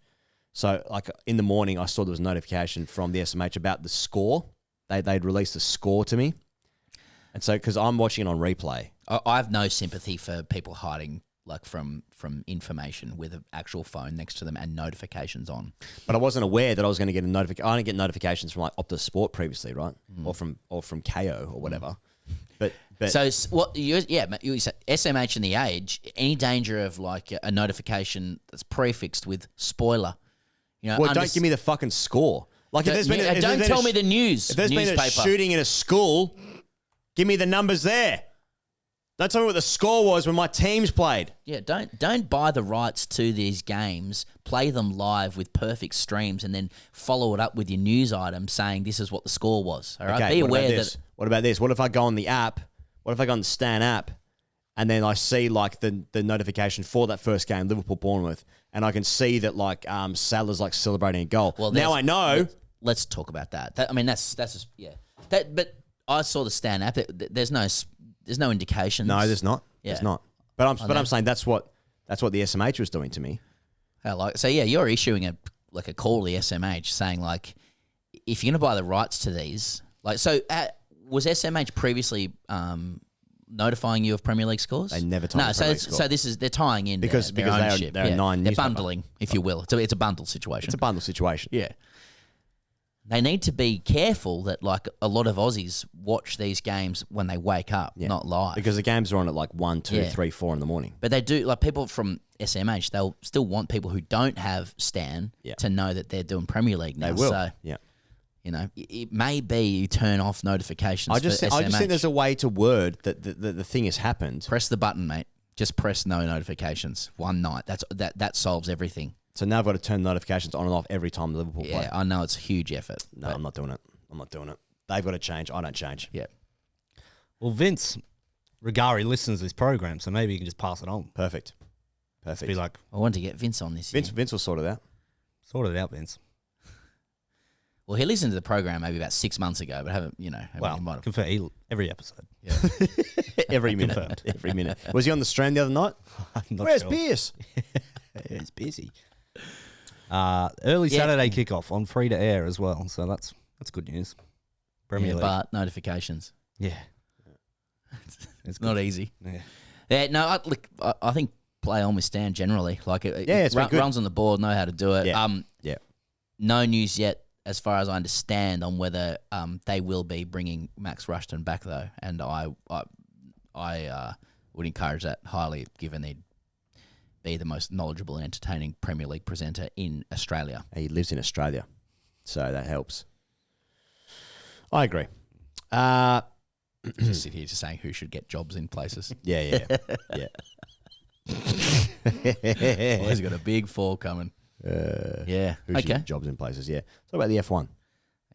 So, like in the morning, I saw there was a notification from the SMH about the score. They'd released the score to me, and so because I'm watching it on replay, I have no sympathy for people hiding like from information with an actual phone next to them and notifications on. But I wasn't aware that I was going to get a notification. I didn't get notifications from like Optus Sport previously, right? Or from KO or whatever. But so what? You said SMH and the Age. Any danger of like a notification that's prefixed with spoiler? You know, well, don't give me the fucking score. Like if there's been don't tell me the news. If there's been a shooting in a school, give me the numbers there. Don't tell me what the score was when my teams played. Yeah, don't buy the rights to these games, play them live with perfect streams, and then follow it up with your news item saying this is what the score was. All right, be aware that. What about this? What if I go on the app? What if I go on the Stan app, and then I see like the notification for that first game, Liverpool Bournemouth, and I can see that like Salah's like celebrating a goal. Well, now I know. Let's talk about that. I mean, that's just, yeah. But I saw the Stan app. There's no indications. No, there's not. Yeah. There's not. But I'm saying that's what the SMH was doing to me. So yeah, you're issuing a call to the SMH saying like, if you're gonna buy the rights to these, like, so was SMH previously notifying you of Premier League scores? They never told me. So they're tying in because their ownership. they're 9 They're bundling, if you will. It's a bundle situation. It's a bundle situation. Yeah. They need to be careful that like a lot of Aussies watch these games when they wake up, not live. Because the games are on at like 1, 2, 3, 4 in the morning. But they do, like people from SMH, they'll still want people who don't have Stan to know that they're doing Premier League now. They will. So, you know, it may be you turn off notifications for SMH. I just think there's a way to word that the thing has happened. Press the button, mate. Just press no notifications one night. That solves everything. So now I've got to turn notifications on and off every time Liverpool play. Yeah, I know it's a huge effort. No, I'm not doing it. They've got to change. I don't change. Yeah. Well, Vince Regari listens to this program, so maybe you can just pass it on. Perfect. Be like, I wanted to get Vince on this. Vince will sort it out. Sort it out, Vince. Well, he listened to the program maybe about 6 months ago, but haven't, confirm every episode. Yeah. Every minute. Confirmed. Every minute. Was he on the stream the other night? Where's Pierce? He's busy. Early Saturday kickoff on free to air as well, so that's good news. Premier League. But notifications. Yeah. It's not easy. Yeah. No, I think play on with Stan generally. Like it's runs on the board, know how to do it. Yeah. No news yet, as far as I understand, on whether they will be bringing Max Rushton back though, and I would encourage that highly, given they'd be the most knowledgeable and entertaining Premier League presenter in Australia. He lives in Australia, so that helps. I agree. Just sit here just saying who should get jobs in places. Yeah. Well, he's got a big fall coming. Yeah. Who should get jobs in places? Yeah. Talk about the F1.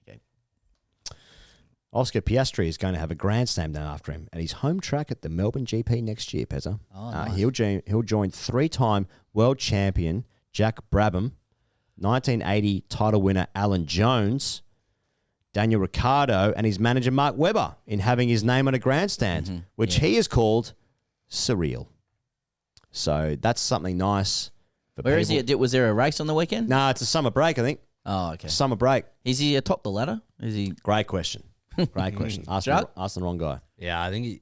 Okay. Oscar Piastri is going to have a grandstand named after him at his home track at the Melbourne GP next year, Pezza. Oh, nice. He'll join 3-time world champion Jack Brabham, 1980 title winner Alan Jones, Daniel Ricciardo, and his manager Mark Webber in having his name on a grandstand, which he has called surreal. So that's something nice. Where is he? Was there a race on the weekend? No, it's a summer break, I think. Oh, okay. Summer break. Is he atop the ladder? Is he? Great question. Great question. Ask the wrong guy. Yeah, I think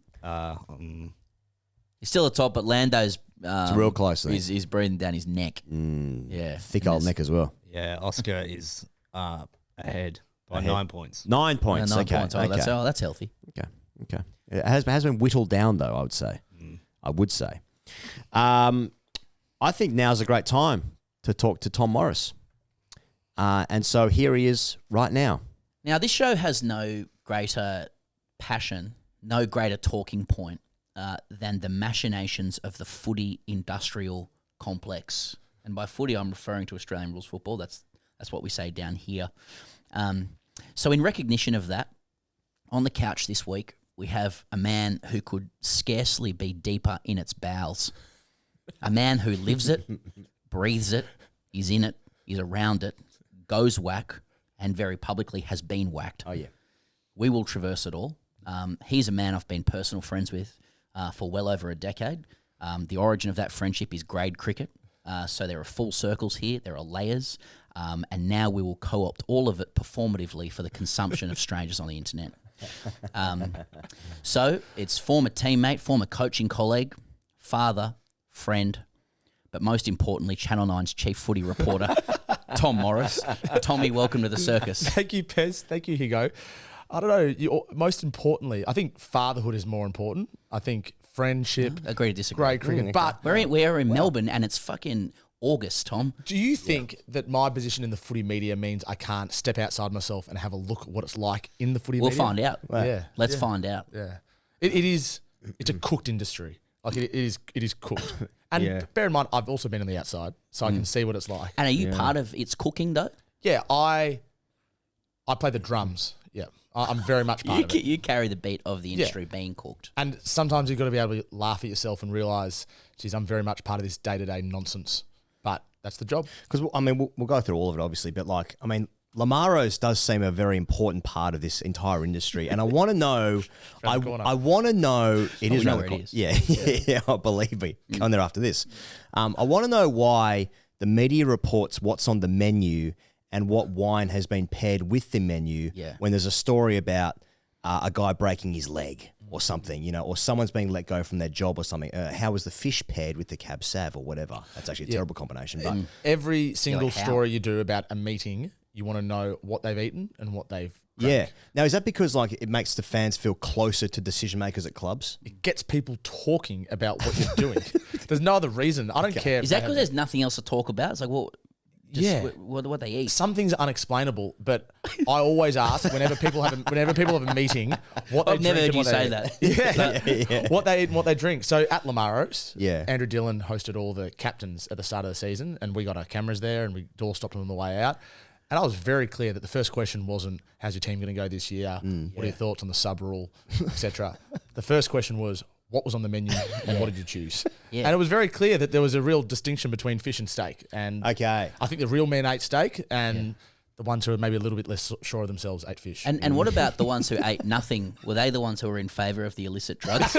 he's still atop, but Lando's it's real close. He's breathing down his neck. Yeah, thick old neck as well. Yeah, Oscar is ahead by 9 points. 9 points. 9 okay. points. Oh, that's healthy. Okay. It has been whittled down though. I would say. I think now's a great time to talk to Tom Morris. And so here he is right now. Now, this show has no greater passion, no greater talking point than the machinations of the footy industrial complex. And by footy, I'm referring to Australian rules football. That's what we say down here. So in recognition of that, on the couch this week, we have a man who could scarcely be deeper in its bowels. A man who lives it, breathes it, is in it, is around it, goes whack, and very publicly has been whacked. Oh, yeah. We will traverse it all. He's a man I've been personal friends with for well over a decade. The origin of that friendship is grade cricket. So there are full circles here, there are layers, and now we will co-opt all of it performatively for the consumption of strangers on the internet. So it's former teammate, former coaching colleague, father, friend, but most importantly, Channel 9's chief footy reporter, Tom Morris. Tommy, welcome to the circus. Thank you, Pez. Thank you, Higo. I don't know. Most importantly, I think fatherhood is more important. I think friendship. Agree to disagree. Great cricket. But we're in Melbourne and it's fucking August, Tom. Do you think that my position in the footy media means I can't step outside myself and have a look at what it's like in the footy media? We'll find out. Yeah. Let's find out. Yeah. It's a cooked industry. Like it is cooked. And bear in mind, I've also been on the outside, so I can see what it's like. And are you part of its cooking though? Yeah, I play the drums. Yeah, I'm very much part of it. You carry the beat of the industry being cooked. And sometimes you've got to be able to laugh at yourself and realise, geez, I'm very much part of this day-to-day nonsense. But that's the job. Because, I mean, we'll go through all of it, obviously, but, like, I mean, Lamaros does seem a very important part of this entire industry. And I want to know, I want to know, it is around the corner. Yeah, believe me, going there after this. I want to know why the media reports what's on the menu and what wine has been paired with the menu when there's a story about a guy breaking his leg or something, you know, or someone's being let go from their job or something. How was the fish paired with the Cab Sav or whatever? That's actually a terrible combination. But every single story you do about a meeting, you want to know what they've eaten and what they've drank. Yeah. Now, is that because like it makes the fans feel closer to decision makers at clubs? It gets people talking about what you're doing. There's no other reason. I don't care. Is that because there's nothing else to talk about? It's like, well, what they eat. Some things are unexplainable, but I always ask whenever people have a meeting what they drink. I've never heard you say that. What they eat and what they drink. So at Lamaros, Yeah. Andrew Dillon hosted all the captains at the start of the season, and we got our cameras there, and we door stopped them on the way out. And I was very clear that the first question wasn't, how's your team going to go this year? What are your thoughts on the sub rule, etc. The first question was, what was on the menu and what did you choose? Yeah. And it was very clear that there was a real distinction between fish and steak. And I think the real men ate steak, and the ones who are maybe a little bit less sure of themselves ate fish. And what about the ones who ate nothing? Were they the ones who were in favour of the illicit drugs?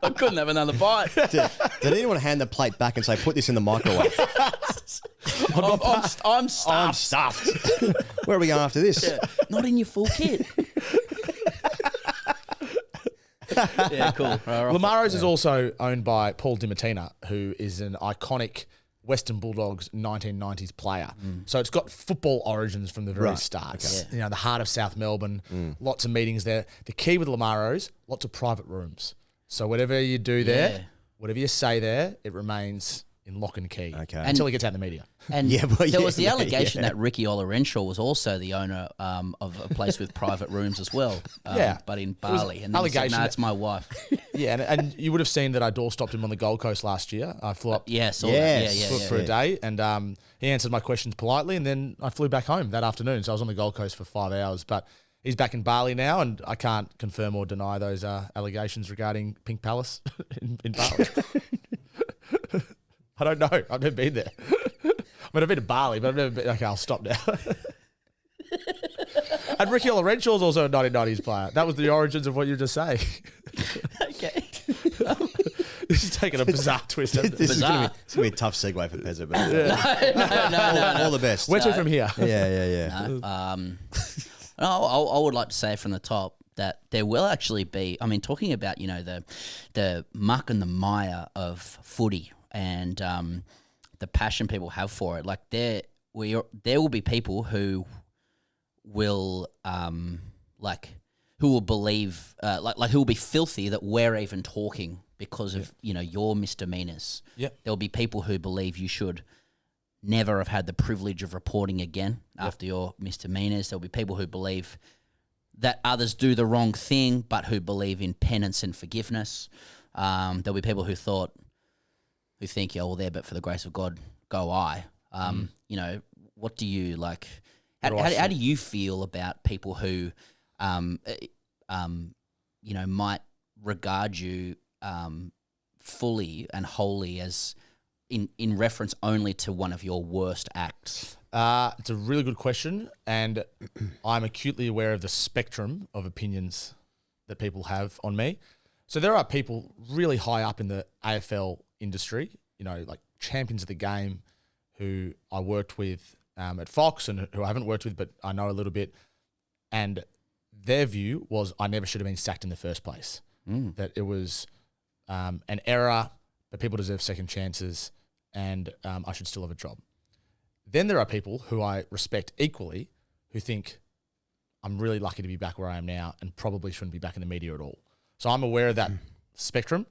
I couldn't have another bite. Did anyone hand the plate back and say, put this in the microwave? I'm stuffed. I'm stuffed. Where are we going after this? Yeah. Not in your full kit. Yeah, cool. Lamaros is also owned by Paul Dimatina, who is an iconic Western Bulldogs 1990s player. So it's got football origins from the very start. Okay. You know, the heart of South Melbourne, lots of meetings there. The key with Lamaros, lots of private rooms. So whatever you do there, whatever you say there, it remains in lock and key until it gets out in the media. And there was the allegation that Ricky Olorenshaw was also the owner of a place with private rooms as well, but in Bali. And then he said, no, it's my wife. And you would have seen that I door stopped him on the Gold Coast last year. I flew up flew for a day, and he answered my questions politely, and then I flew back home that afternoon. So I was on the Gold Coast for 5 hours, but he's back in Bali now, and I can't confirm or deny those allegations regarding Pink Palace in Bali. I don't know. I've never been there. I mean, I've been to Bali, but I've never been. Okay, I'll stop now. And Ricky Olorenshaw is also a 1990s player. That was the origins of what you were just saying. Okay. This is taking a bizarre twist. This is going to be a tough segue for Pezza. But No. All the best. Where to from here? Yeah. No, I would like to say from the top that there will actually be, I mean, talking about, you know, the muck and the mire of footy and the passion people have for it, like there will be people who will who will believe who will be filthy that we're even talking because of your misdemeanors. There will be people who believe you should never have had the privilege of reporting again after your misdemeanors. There'll be people who believe that others do the wrong thing, but who believe in penance and forgiveness. There'll be people who think, yeah, well, there, but for the grace of God, go I. You know, what do you like? How do you feel about people who, you know, might regard you fully and wholly as in reference only to one of your worst acts? It's a really good question, and I'm acutely aware of the spectrum of opinions that people have on me. So there are people really high up in the AFL industry, you know, like champions of the game, who I worked with at Fox and who I haven't worked with, but I know a little bit. And their view was I never should have been sacked in the first place. That it was an error, that people deserve second chances, and I should still have a job. Then there are people who I respect equally who think I'm really lucky to be back where I am now and probably shouldn't be back in the media at all. So I'm aware of that spectrum,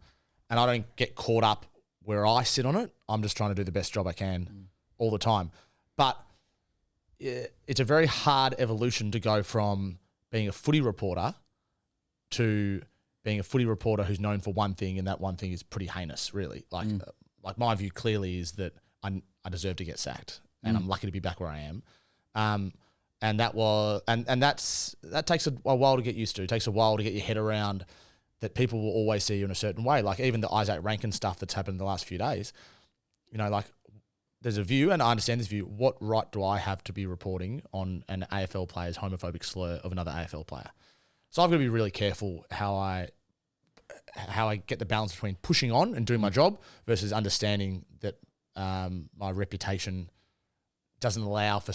and I don't get caught up where I sit on it. I'm just trying to do the best job I can all the time. But it's a very hard evolution to go from being a footy reporter to being a footy reporter who's known for one thing, and that one thing is pretty heinous, really. Like my view clearly is that I deserve to get sacked, and I'm lucky to be back where I am. And that takes a while to get used to. It takes a while to get your head around that people will always see you in a certain way. Like even the Isaac Rankin stuff that's happened in the last few days, you know, like there's a view, and I understand this view. What right do I have to be reporting on an AFL player's homophobic slur of another AFL player? So I've got to be really careful how I get the balance between pushing on and doing my job versus understanding that my reputation doesn't allow for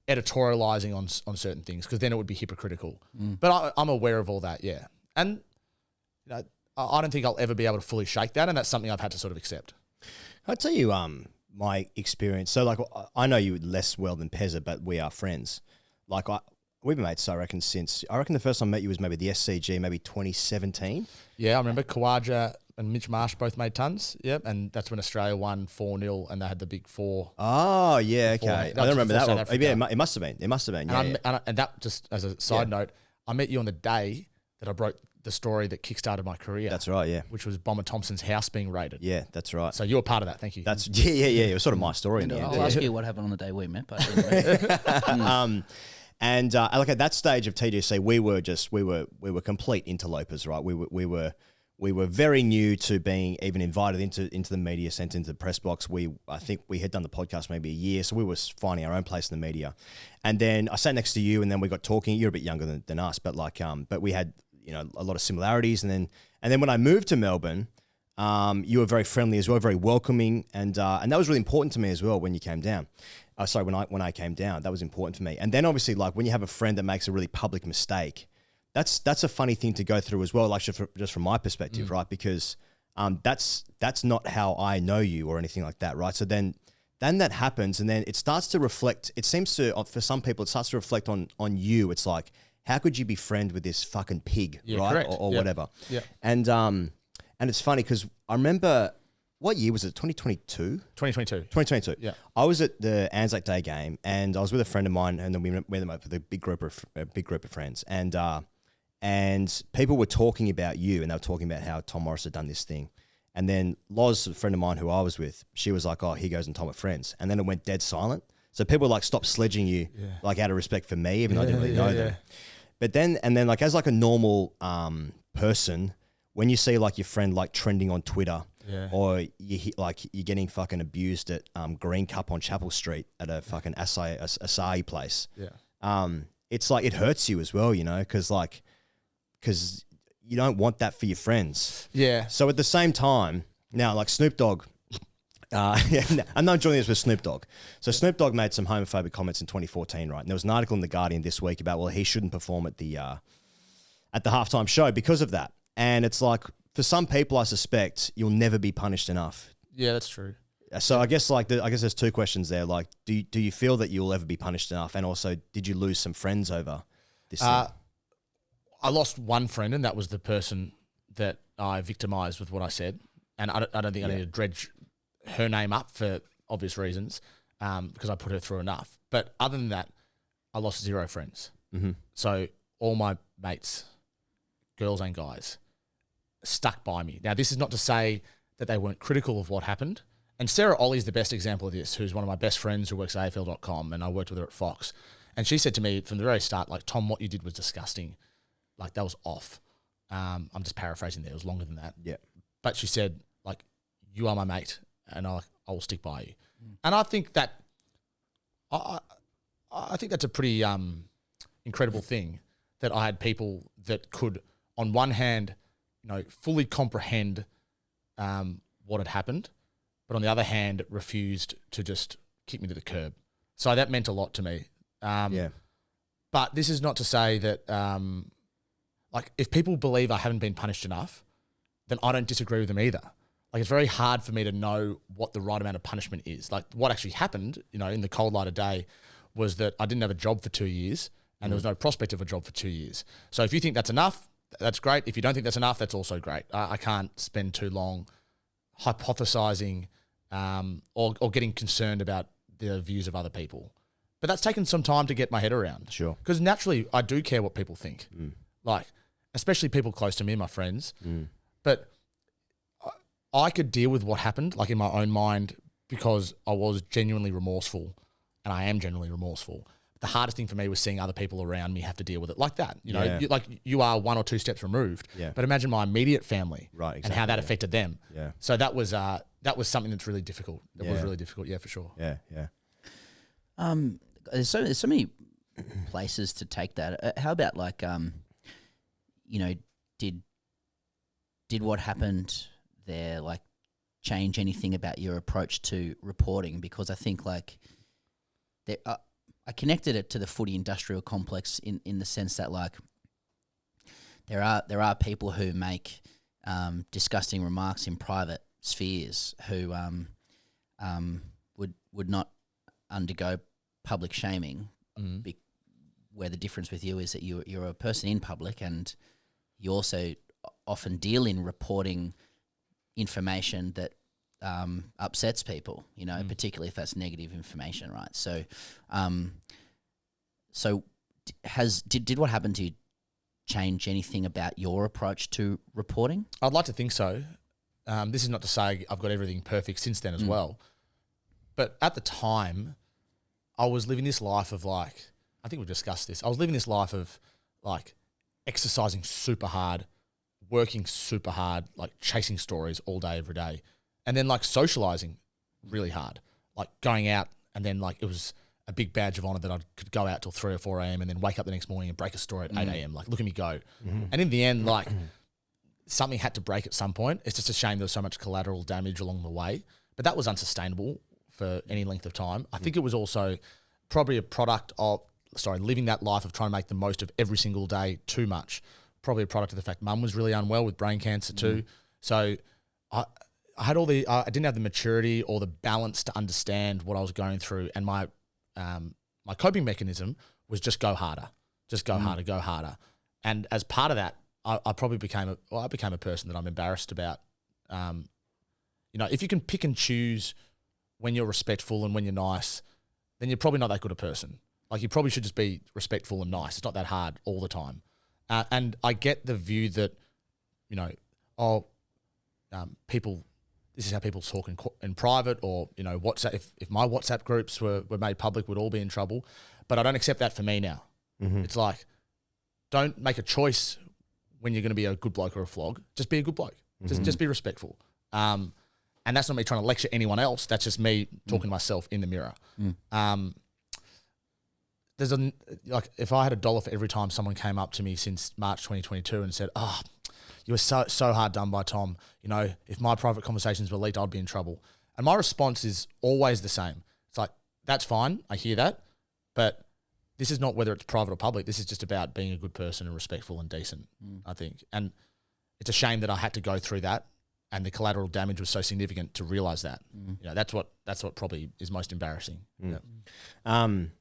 editorializing on certain things, because then it would be hypocritical. But I'm aware of all that, yeah. And you know, I don't think I'll ever be able to fully shake that, and that's something I've had to sort of accept. I'll tell you my experience. So, like, I know you less well than Pezza, but we are friends. Like, we've been mates, I reckon the first time I met you was maybe the SCG, maybe 2017. Yeah, I remember Kawaja and Mitch Marsh both made tons. Yep, and that's when Australia won 4-0, and they had the big four. Oh, yeah, okay. I don't remember that one. Yeah, it must have been. It must have been. Yeah, and that, just as a side note, I met you on the day that I broke the story that kickstarted my career. That's right, yeah. Which was Bomber Thompson's house being raided. Yeah, that's right. So you were part of that. Thank you. That's yeah. It was sort of my story in the end. I'll ask you what happened on the day we met. But anyway. And like at that stage of TGC, we were complete interlopers, right? We were very new to being even invited into the media, sent into the press box. I think we had done the podcast maybe a year, so we were finding our own place in the media. And then I sat next to you, and then we got talking. You're a bit younger than us, but but we had, you know, a lot of similarities. And then when I moved to Melbourne, you were very friendly as well, very welcoming, and that was really important to me as well when you came down. When I came down, that was important for me. And then obviously, like when you have a friend that makes a really public mistake, that's a funny thing to go through as well, like just from my perspective, right? Because that's not how I know you or anything like that, right? So then that happens, and then it starts to reflect. It seems to, for some people, it starts to reflect on you. It's like, how could you be friend with this fucking pig, right? Or whatever. Yeah. And it's funny because I remember, what year was it? 2022? 2022. Yeah. I was at the Anzac Day game, and I was with a friend of mine, and then we went up with a big group of friends, and people were talking about you, and they were talking about how Tom Morris had done this thing. And then Loz, a friend of mine who I was with, she was like, "Oh, he goes and Tom are friends." And then it went dead silent. So people like stopped sledging you, like out of respect for me, even though I didn't really know them. But then like as like a normal person, when you see like your friend like trending on Twitter, or you're getting fucking abused at Green Cup on Chapel Street at a fucking acai place, it's like it hurts you as well, you know, because you don't want that for your friends. Yeah. So at the same time, now like Snoop Dogg, I'm not joining this with Snoop Dogg. So Snoop Dogg made some homophobic comments in 2014, right? And there was an article in The Guardian this week about, well, he shouldn't perform at the halftime show because of that. And it's like, for some people, I suspect you'll never be punished enough. Yeah, that's true. So I guess there's two questions there. Like, do you feel that you'll ever be punished enough? And also, did you lose some friends over this thing? I lost one friend, and that was the person that I victimized with what I said. And I don't think I need to dredge her name up for obvious reasons, because I put her through enough. But other than that, I lost 0 friends. So all my mates, girls and guys, stuck by me. Now, this is not to say that they weren't critical of what happened. And Sarah Ollie is the best example of this, who's one of my best friends who works at AFL.com, and I worked with her at Fox. And she said to me from the very start, like, Tom, what you did was disgusting. Like, that was off. I'm just paraphrasing there. It was longer than that. Yeah. But she said, like, you are my mate, and I will stick by you. And I think that I think that's a pretty incredible thing, that I had people that could, on one hand, fully comprehend what had happened, but on the other hand, refused to just kick me to the curb. So that meant a lot to me. But this is not to say that, if people believe I haven't been punished enough, then I don't disagree with them either. Like, it's very hard for me to know what the right amount of punishment is. Like, what actually happened, in the cold light of day, was that I didn't have a job for 2 years, and there was no prospect of a job for 2 years. So if you think that's enough, that's great. If you don't think that's enough, that's also great. I can't spend too long hypothesizing or getting concerned about the views of other people. But that's taken some time to get my head around. Sure. Because naturally, I do care what people think. Like, especially people close to me, my friends. But I could deal with what happened, like, in my own mind, because I was genuinely remorseful, and I am genuinely remorseful. The hardest thing for me was seeing other people around me have to deal with it like that. You are 1 or 2 steps removed. Yeah. But imagine my immediate family, right, exactly, and how that affected them. Yeah. So that was something that's really difficult. It was really difficult, for sure. Yeah, yeah. There's so many places to take that. How about did what happened there change anything about your approach to reporting? Because I think I connected it to the footy industrial complex in the sense that there are people who make disgusting remarks in private spheres who would not undergo public shaming, where the difference with you is that you're a person in public, and you also often deal in reporting information that upsets people, particularly if that's negative information, right? So, did what happened to you change anything about your approach to reporting? I'd like to think so. This is not to say I've got everything perfect since then as well, but at the time, I was living this life of I think we've discussed this. I was living this life of exercising super hard, working super hard, chasing stories all day, every day. And then socializing really hard, going out, and then it was a big badge of honor that I could go out till 3 or 4 a.m. and then wake up the next morning and break a story at 8 a.m. Look at me go. And in the end, something had to break at some point. It's just a shame there was so much collateral damage along the way, but that was unsustainable for any length of time. I think it was also probably a product of, living that life of trying to make the most of every single day too much. Probably a product of the fact Mum was really unwell with brain cancer too. So I didn't have the maturity or the balance to understand what I was going through, and my coping mechanism was just go harder, go harder. And as part of that, I probably became a person that I'm embarrassed about. If you can pick and choose when you're respectful and when you're nice, then you're probably not that good a person. You probably should just be respectful and nice. It's not that hard all the time. And I get the view that, people, this is how people talk in private, or, WhatsApp. If my WhatsApp groups were made public, we'd all be in trouble. But I don't accept that for me now. It's don't make a choice when you're going to be a good bloke or a flog. Just be a good bloke. Just be respectful. And that's not me trying to lecture anyone else. That's just me talking to myself in the mirror. There's if I had $1 for every time someone came up to me since March 2022 and said, "Oh, you were so hard done by Tom. If my private conversations were leaked, I'd be in trouble." And my response is always the same. It's that's fine. I hear that, but this is not whether it's private or public. This is just about being a good person and respectful and decent, I think. And it's a shame that I had to go through that, and the collateral damage was so significant to realize that. That's what probably is most embarrassing. I'm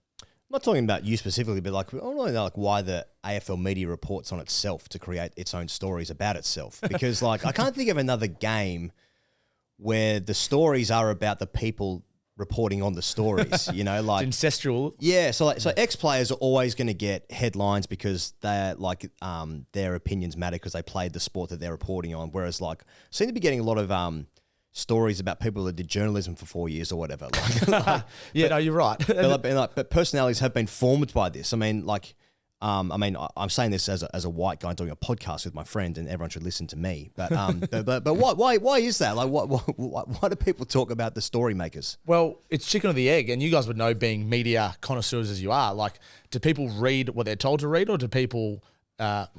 not talking about you specifically, but I don't know why the AFL media reports on itself to create its own stories about itself. Because I can't think of another game where the stories are about the people reporting on the stories. You know, like it's incestual. Yeah, so ex-players are always going to get headlines because they're like their opinions matter because they played the sport that they're reporting on. Whereas like seem to be getting a lot of stories about people that did journalism for 4 years or whatever. No, you're right. But personalities have been formed by this. I mean, like. I'm saying this as a white guy doing a podcast with my friend, and everyone should listen to me. But but why is that? Like, why do people talk about the story makers? Well, it's chicken or the egg, and you guys would know, being media connoisseurs as you are. Like, do people read what they're told to read, or do people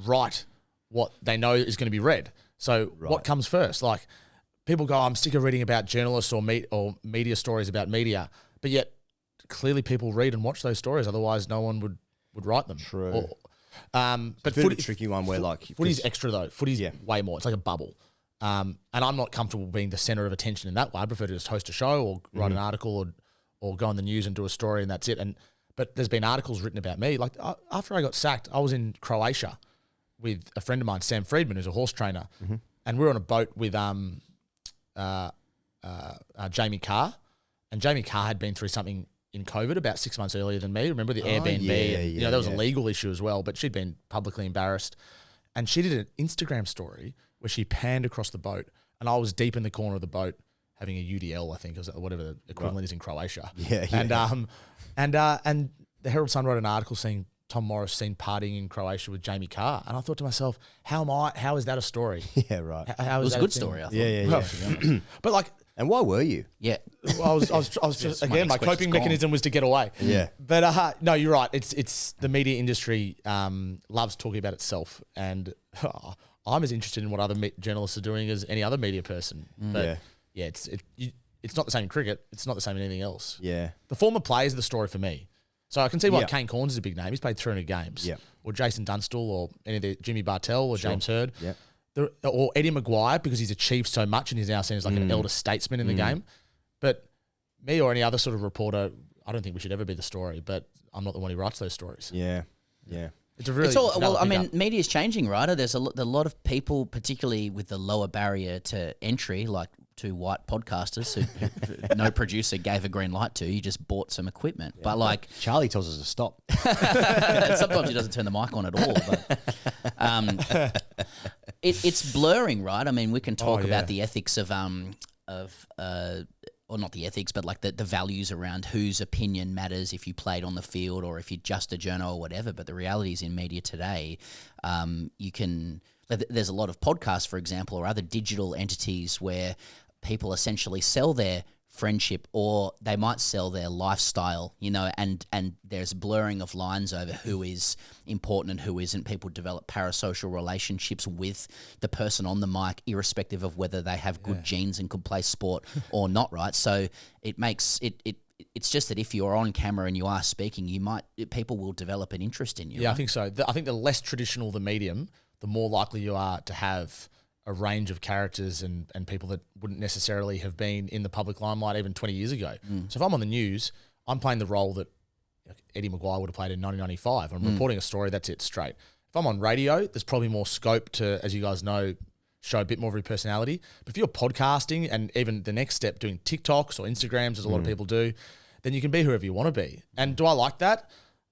write what they know is going to be read? So, what comes first? Like, people go, "I'm sick of reading about journalists or media stories about media," but yet clearly people read and watch those stories. Otherwise, no one would write them. True. But footy, a tricky one where like footy's extra though. Footy's way more. It's like a bubble. And I'm not comfortable being the center of attention in that way. I prefer to just host a show or write an article or go on the news and do a story, and that's it. But there's been articles written about me. Like after I got sacked, I was in Croatia with a friend of mine, Sam Friedman, who's a horse trainer, and we were on a boat with Jamie Carr, and Jamie Carr had been through something in COVID about 6 months earlier than me. Remember the Airbnb? There was a legal issue as well, but she'd been publicly embarrassed. And she did an Instagram story where she panned across the boat, and I was deep in the corner of the boat having a UDL, I think, or whatever the equivalent is in Croatia. And the Herald Sun wrote an article saying Tom Morris seen partying in Croatia with Jamie Carr. And I thought to myself, how is that a story? Yeah, right. How it was is a that good story, I thought. Yeah. But like, and why were you? Yeah. Well, I was just, again, my coping mechanism was to get away. Yeah. But no, you're right. It's the media industry loves talking about itself, and I'm as interested in what other journalists are doing as any other media person. But it's not the same in cricket. It's not the same in anything else. Yeah. The former players are the story for me. So I can see why Kane Cornes is a big name. He's played 300 games. Yeah. Or Jason Dunstall, or any of the Jimmy Bartell or James Hird. Yeah. Or Eddie Maguire, because he's achieved so much and he's now seen as like an elder statesman in the game. But me or any other sort of reporter, I don't think we should ever be the story, but I'm not the one who writes those stories. Yeah. It's a really media is changing, right? There's a lot of people, particularly with the lower barrier to entry, like two white podcasters who no producer gave a green light to. You just bought some equipment, but like Charlie tells us to stop. Sometimes he doesn't turn the mic on at all. But it's blurring, right? I mean, we can talk about the ethics of or not the ethics, but like the values around whose opinion matters if you played on the field or if you're just a journo or whatever. But the reality is, in media today, there's a lot of podcasts, for example, or other digital entities where people essentially sell their friendship, or they might sell their lifestyle, and there's blurring of lines over who is important and who isn't. People develop parasocial relationships with the person on the mic, irrespective of whether they have good genes and could play sport or not, right? So it makes it's just that if you're on camera and you are speaking, people will develop an interest in you. Yeah, right? I think so. I think the less traditional the medium, the more likely you are to have a range of characters and people that wouldn't necessarily have been in the public limelight even 20 years ago. So if I'm on the news, I'm playing the role that Eddie Maguire would have played in 1995. I'm reporting a story, that's it, straight. If I'm on radio, there's probably more scope to, as you guys know, show a bit more of your personality. But if you're podcasting and even the next step, doing TikToks or Instagrams, as a lot of people do, then you can be whoever you want to be. And do I like that?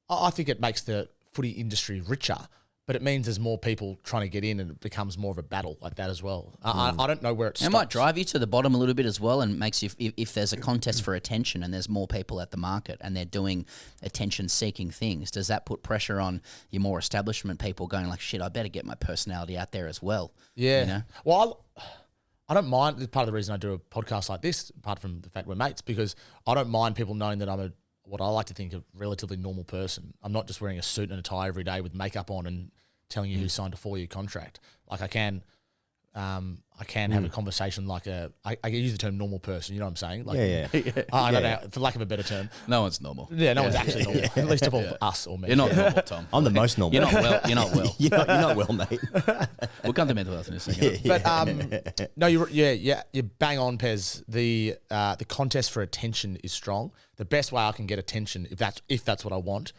I think it makes the footy industry richer. But it means there's more people trying to get in, and it becomes more of a battle like that as well. I don't know where it stops. It might drive you to the bottom a little bit as well, and makes you, if there's a contest for attention and there's more people at the market and they're doing attention-seeking things, does that put pressure on your more establishment people going like, shit, I better get my personality out there as well? Yeah. Well, I don't mind. Part of the reason I do a podcast like this, apart from the fact we're mates, because I don't mind people knowing that I'm what I like to think a relatively normal person. I'm not just wearing a suit and a tie every day with makeup on and telling you who signed a 4-year contract. Like I can have a conversation like I use the term normal person, you know what I'm saying? Like, I don't know, for lack of a better term. No one's normal. Yeah, no one's actually normal. At least of all us or me. You're not normal, Tom. I'm the most normal. You're not well. You're not well. You're not well, mate. We'll come to mental health in a second. But no, you bang on, Pez. The contest for attention is strong. The best way I can get attention, if that's what I want,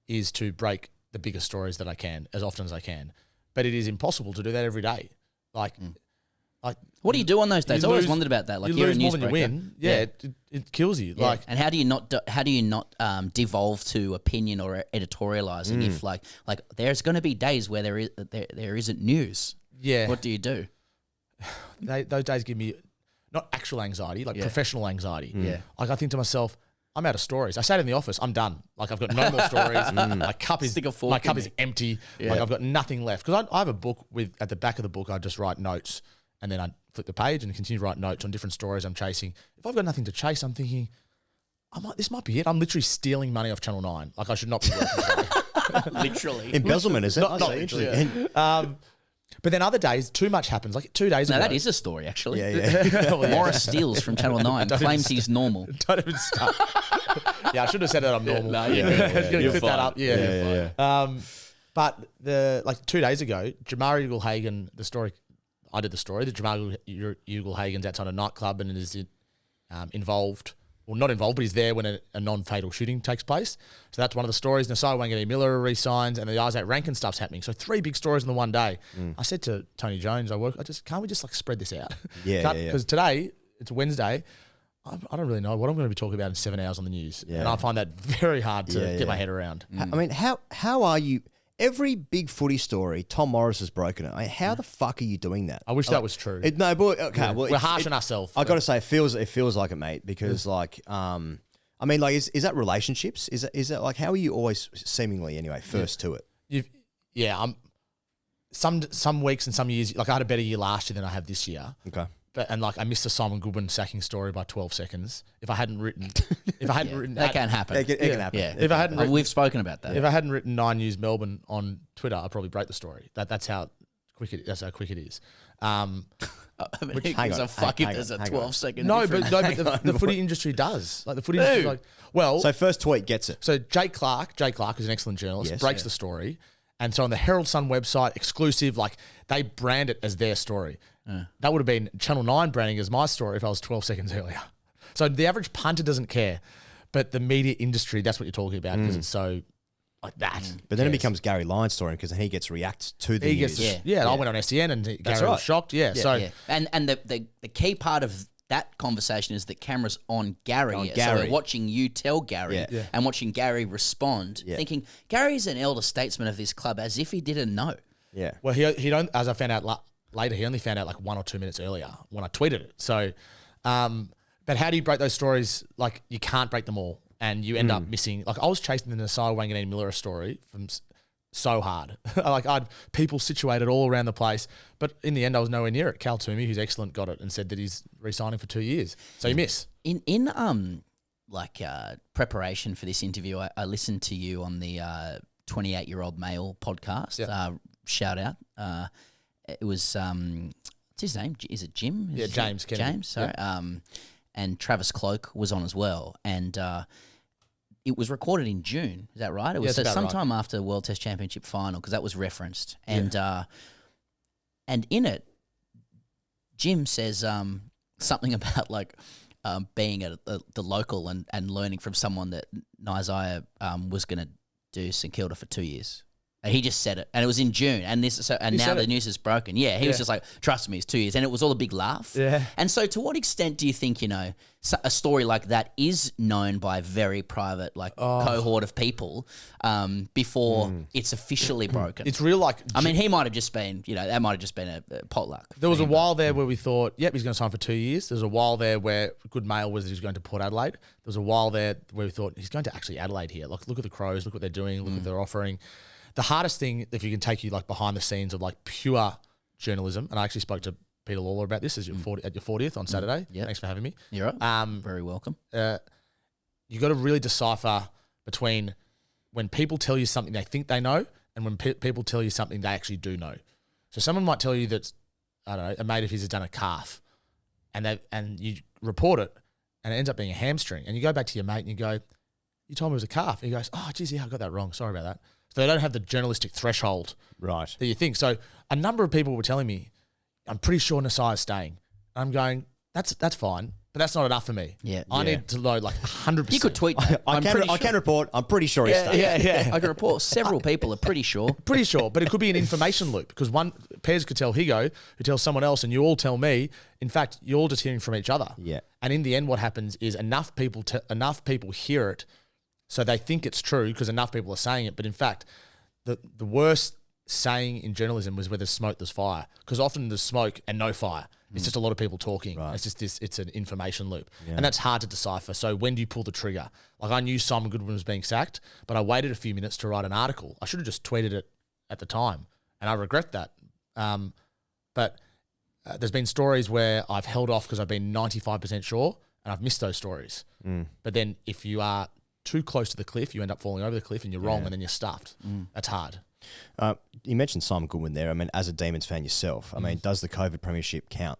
is to break the biggest stories that I can as often as I can. But it is impossible to do that every day. Like Like, what do you do on those days? I always wondered about that. Like, you you're lose a more than you newsbreaker. win. Yeah, it kills you. Yeah. Like, and how do you not devolve to opinion or editorializing if like there's going to be days where there isn't news? Yeah. What do you do? Those days give me not actual anxiety, like professional anxiety. Yeah. Like I think to myself, I'm out of stories. I sat in the office, I'm done. Like I've got no more stories. My cup is empty. Yeah. Like I've got nothing left. Because I have a book at the back of the book, I just write notes and then I flip the page and continue to write notes on different stories I'm chasing. If I've got nothing to chase, I'm thinking, this might be it. I'm literally stealing money off Channel 9. Like I should not be working. Literally. Embezzlement, is it? Not literally. But then other days, too much happens. Like 2 days ago. No, that is a story, actually. Yeah. Well, Morris Steele from Channel 9 claims he's normal. Don't even start. Yeah, I should have said that I'm normal. No, you're clip that up. Yeah. But 2 days ago, Jamari Ugle-Hagan, the story, I did the story. The Jamari Ugle-Hagan's outside a nightclub and is involved. Well, not involved, but he's there when a non-fatal shooting takes place. So that's one of the stories. Nasai Wanganeen-Miller re-signs and the Isaac Rankin stuff's happening. So 3 big stories in the one day. I said to Tony Jones, can't we just like spread this out? Yeah. Because today, it's Wednesday, I don't really know what I'm going to be talking about in 7 hours on the news. Yeah. And I find that very hard to get my head around. I mean, how are you? Every big footy story, Tom Morris has broken it. I mean, how the fuck are you doing that? I wish that was true. No, but okay, Yeah. well, We're harsh on ourselves. I got to say, it feels like it, mate. Because I mean, like, is that relationships? Is that like, how are you always seemingly anyway first to it? I'm some weeks and some years. Like I had a better year last year than I have this year. Okay. But I missed the Simon Goodwin sacking story by 12 seconds. If I hadn't written, that can happen. It can happen. Yeah. If I hadn't, we've spoken about that. If I hadn't written 9 News Melbourne on Twitter, I'd probably break the story. That's how quick it is. I mean, who gives a fuck if there's a 12-second No, difference? but the footy industry does. Like the footy industry, like So first tweet gets it. So Jake Clark, who's an excellent journalist, breaks the story. And so on the Herald Sun website, exclusive, like they brand it as their story. That would have been Channel 9 branding as my story if I was 12 seconds earlier. So the average punter doesn't care. But the media industry, that's what you're talking about because it's so like that. But then it becomes Gary Lyon's story because he gets react to the news. I went on SEN and Gary was shocked. Yeah. And the key part of that conversation is that camera's on Gary. So we're watching you tell Gary and watching Gary respond, thinking Gary's an elder statesman of this club as if he didn't know. Yeah. Well, he don't, as I found out later, he only found out like 1 or 2 minutes earlier when I tweeted it. So, but how do you break those stories? Like you can't break them all and you end up missing. Like I was chasing the Nasai Wanganeen-Miller story from so hard. Like I had people situated all around the place, but in the end I was nowhere near it. Cal Toomey, who's excellent, got it and said that he's re-signing for 2 years. So you miss. In preparation for this interview, I listened to you on the 28-year-old male podcast. Yep. Shout out. It was what's his name? Is it Jim? Yeah, James Kennedy. James. Sorry. Yep. And Travis Cloak was on as well, and it was recorded in June. Is that right? It was sometime after the World Test Championship final because that was referenced, and in it, Jim says something about like being at the local and learning from someone that Isaiah was going to do St Kilda for 2 years. And he just said it, and it was in June, and now the news is broken. Yeah, he was just like, "Trust me, it's 2 years," and it was all a big laugh. Yeah. And so, to what extent do you think a story like that is known by a very private cohort of people before it's officially broken? It's real. Like I mean, he might have just been, that might have just been a potluck. There was a while there where we thought, yep, he's going to sign for 2 years. There was a while there where good mail was that he was going to Port Adelaide. There was a while there where we thought he's going to actually Adelaide here. Like, look at the Crows, look what they're doing, look what they're offering. The hardest thing, if you can take you like behind the scenes of like pure journalism, and I actually spoke to Peter Lawler about this at your 40th on Saturday. Yep. Thanks for having me. You're right. Very welcome. You got to really decipher between when people tell you something they think they know and when people tell you something they actually do know. So someone might tell you that, I don't know, a mate of his has done a calf, and you report it, and it ends up being a hamstring, and you go back to your mate and you go, "You told me it was a calf." And he goes, "Oh, geez, yeah, I got that wrong. Sorry about that." So they don't have the journalistic threshold that you think. So a number of people were telling me, "I'm pretty sure Nasai is staying." I'm going, that's fine, but that's not enough for me. Yeah, I need to know like 100%. You could tweet. I can report. I'm pretty sure he's staying. Yeah. I can report. Several people are pretty sure. Pretty sure, but it could be an information loop because one Pez could tell Higo, who tells someone else, and you all tell me. In fact, you're all just hearing from each other. Yeah. And in the end, what happens is enough people hear it, so they think it's true because enough people are saying it. But in fact, the worst saying in journalism was where there's smoke, there's fire. Because often there's smoke and no fire. It's just a lot of people talking. Right. It's just it's an information loop. Yeah. And that's hard to decipher. So when do you pull the trigger? Like I knew Simon Goodwin was being sacked, but I waited a few minutes to write an article. I should have just tweeted it at the time. And I regret that. But there's been stories where I've held off because I've been 95% sure and I've missed those stories. But then if you are too close to the cliff, you end up falling over the cliff and you're wrong and then you're stuffed. That's hard. You mentioned Simon Goodwin there. I mean, as a Demons fan yourself, I mean, does the COVID premiership count?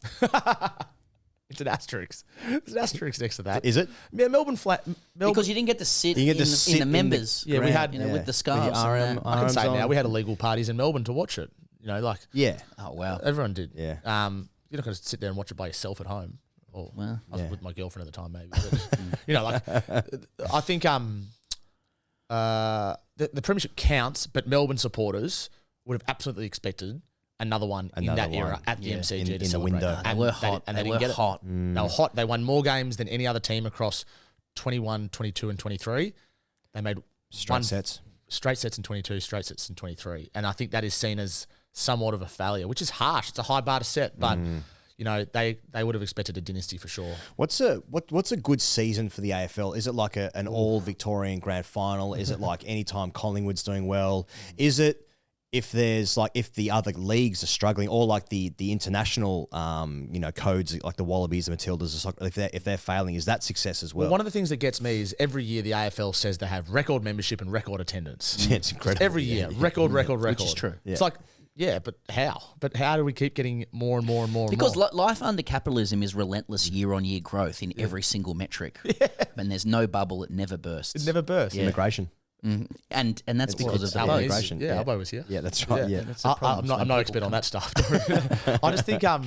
It's an asterisk. There's an asterisk next to that. Is it? Yeah, Melbourne. Because you didn't get to sit in the members. We had with the scarves. I can say now we had illegal parties in Melbourne to watch it. Yeah. Oh wow. Everyone did. Yeah. You're not going to sit there and watch it by yourself at home. Or well, I was with my girlfriend at the time, maybe. But, I think the premiership counts, but Melbourne supporters would have absolutely expected another one in that era at the MCG in the window. And they were hot. And they were didn't get hot. They were hot. They won more games than any other team across 21, 22, and 23. They made straight sets in 22, straight sets in 23. And I think that is seen as somewhat of a failure, which is harsh. It's a high bar to set, but they would have expected a dynasty for sure. What's a good season for the AFL? Is it like an all Victorian grand final? Is it like any time Collingwood's doing well? Is it if the other leagues are struggling, or like the international codes like the Wallabies, the Matildas, if they're failing, is that success as well? One of the things that gets me is every year the AFL says they have record membership and record attendance. Yeah, it's incredible. Just every year, record. Which is true. It's like, yeah, but how? But how do we keep getting more and more and more? Because and more? life under capitalism is relentless year-on-year growth in every single metric. And there's no bubble; it never bursts. It never bursts. Immigration. And that's because of the boat. Immigration. Yeah, Albo was here. Yeah, that's right. Yeah, that's I'm not expert on that stuff. I just think I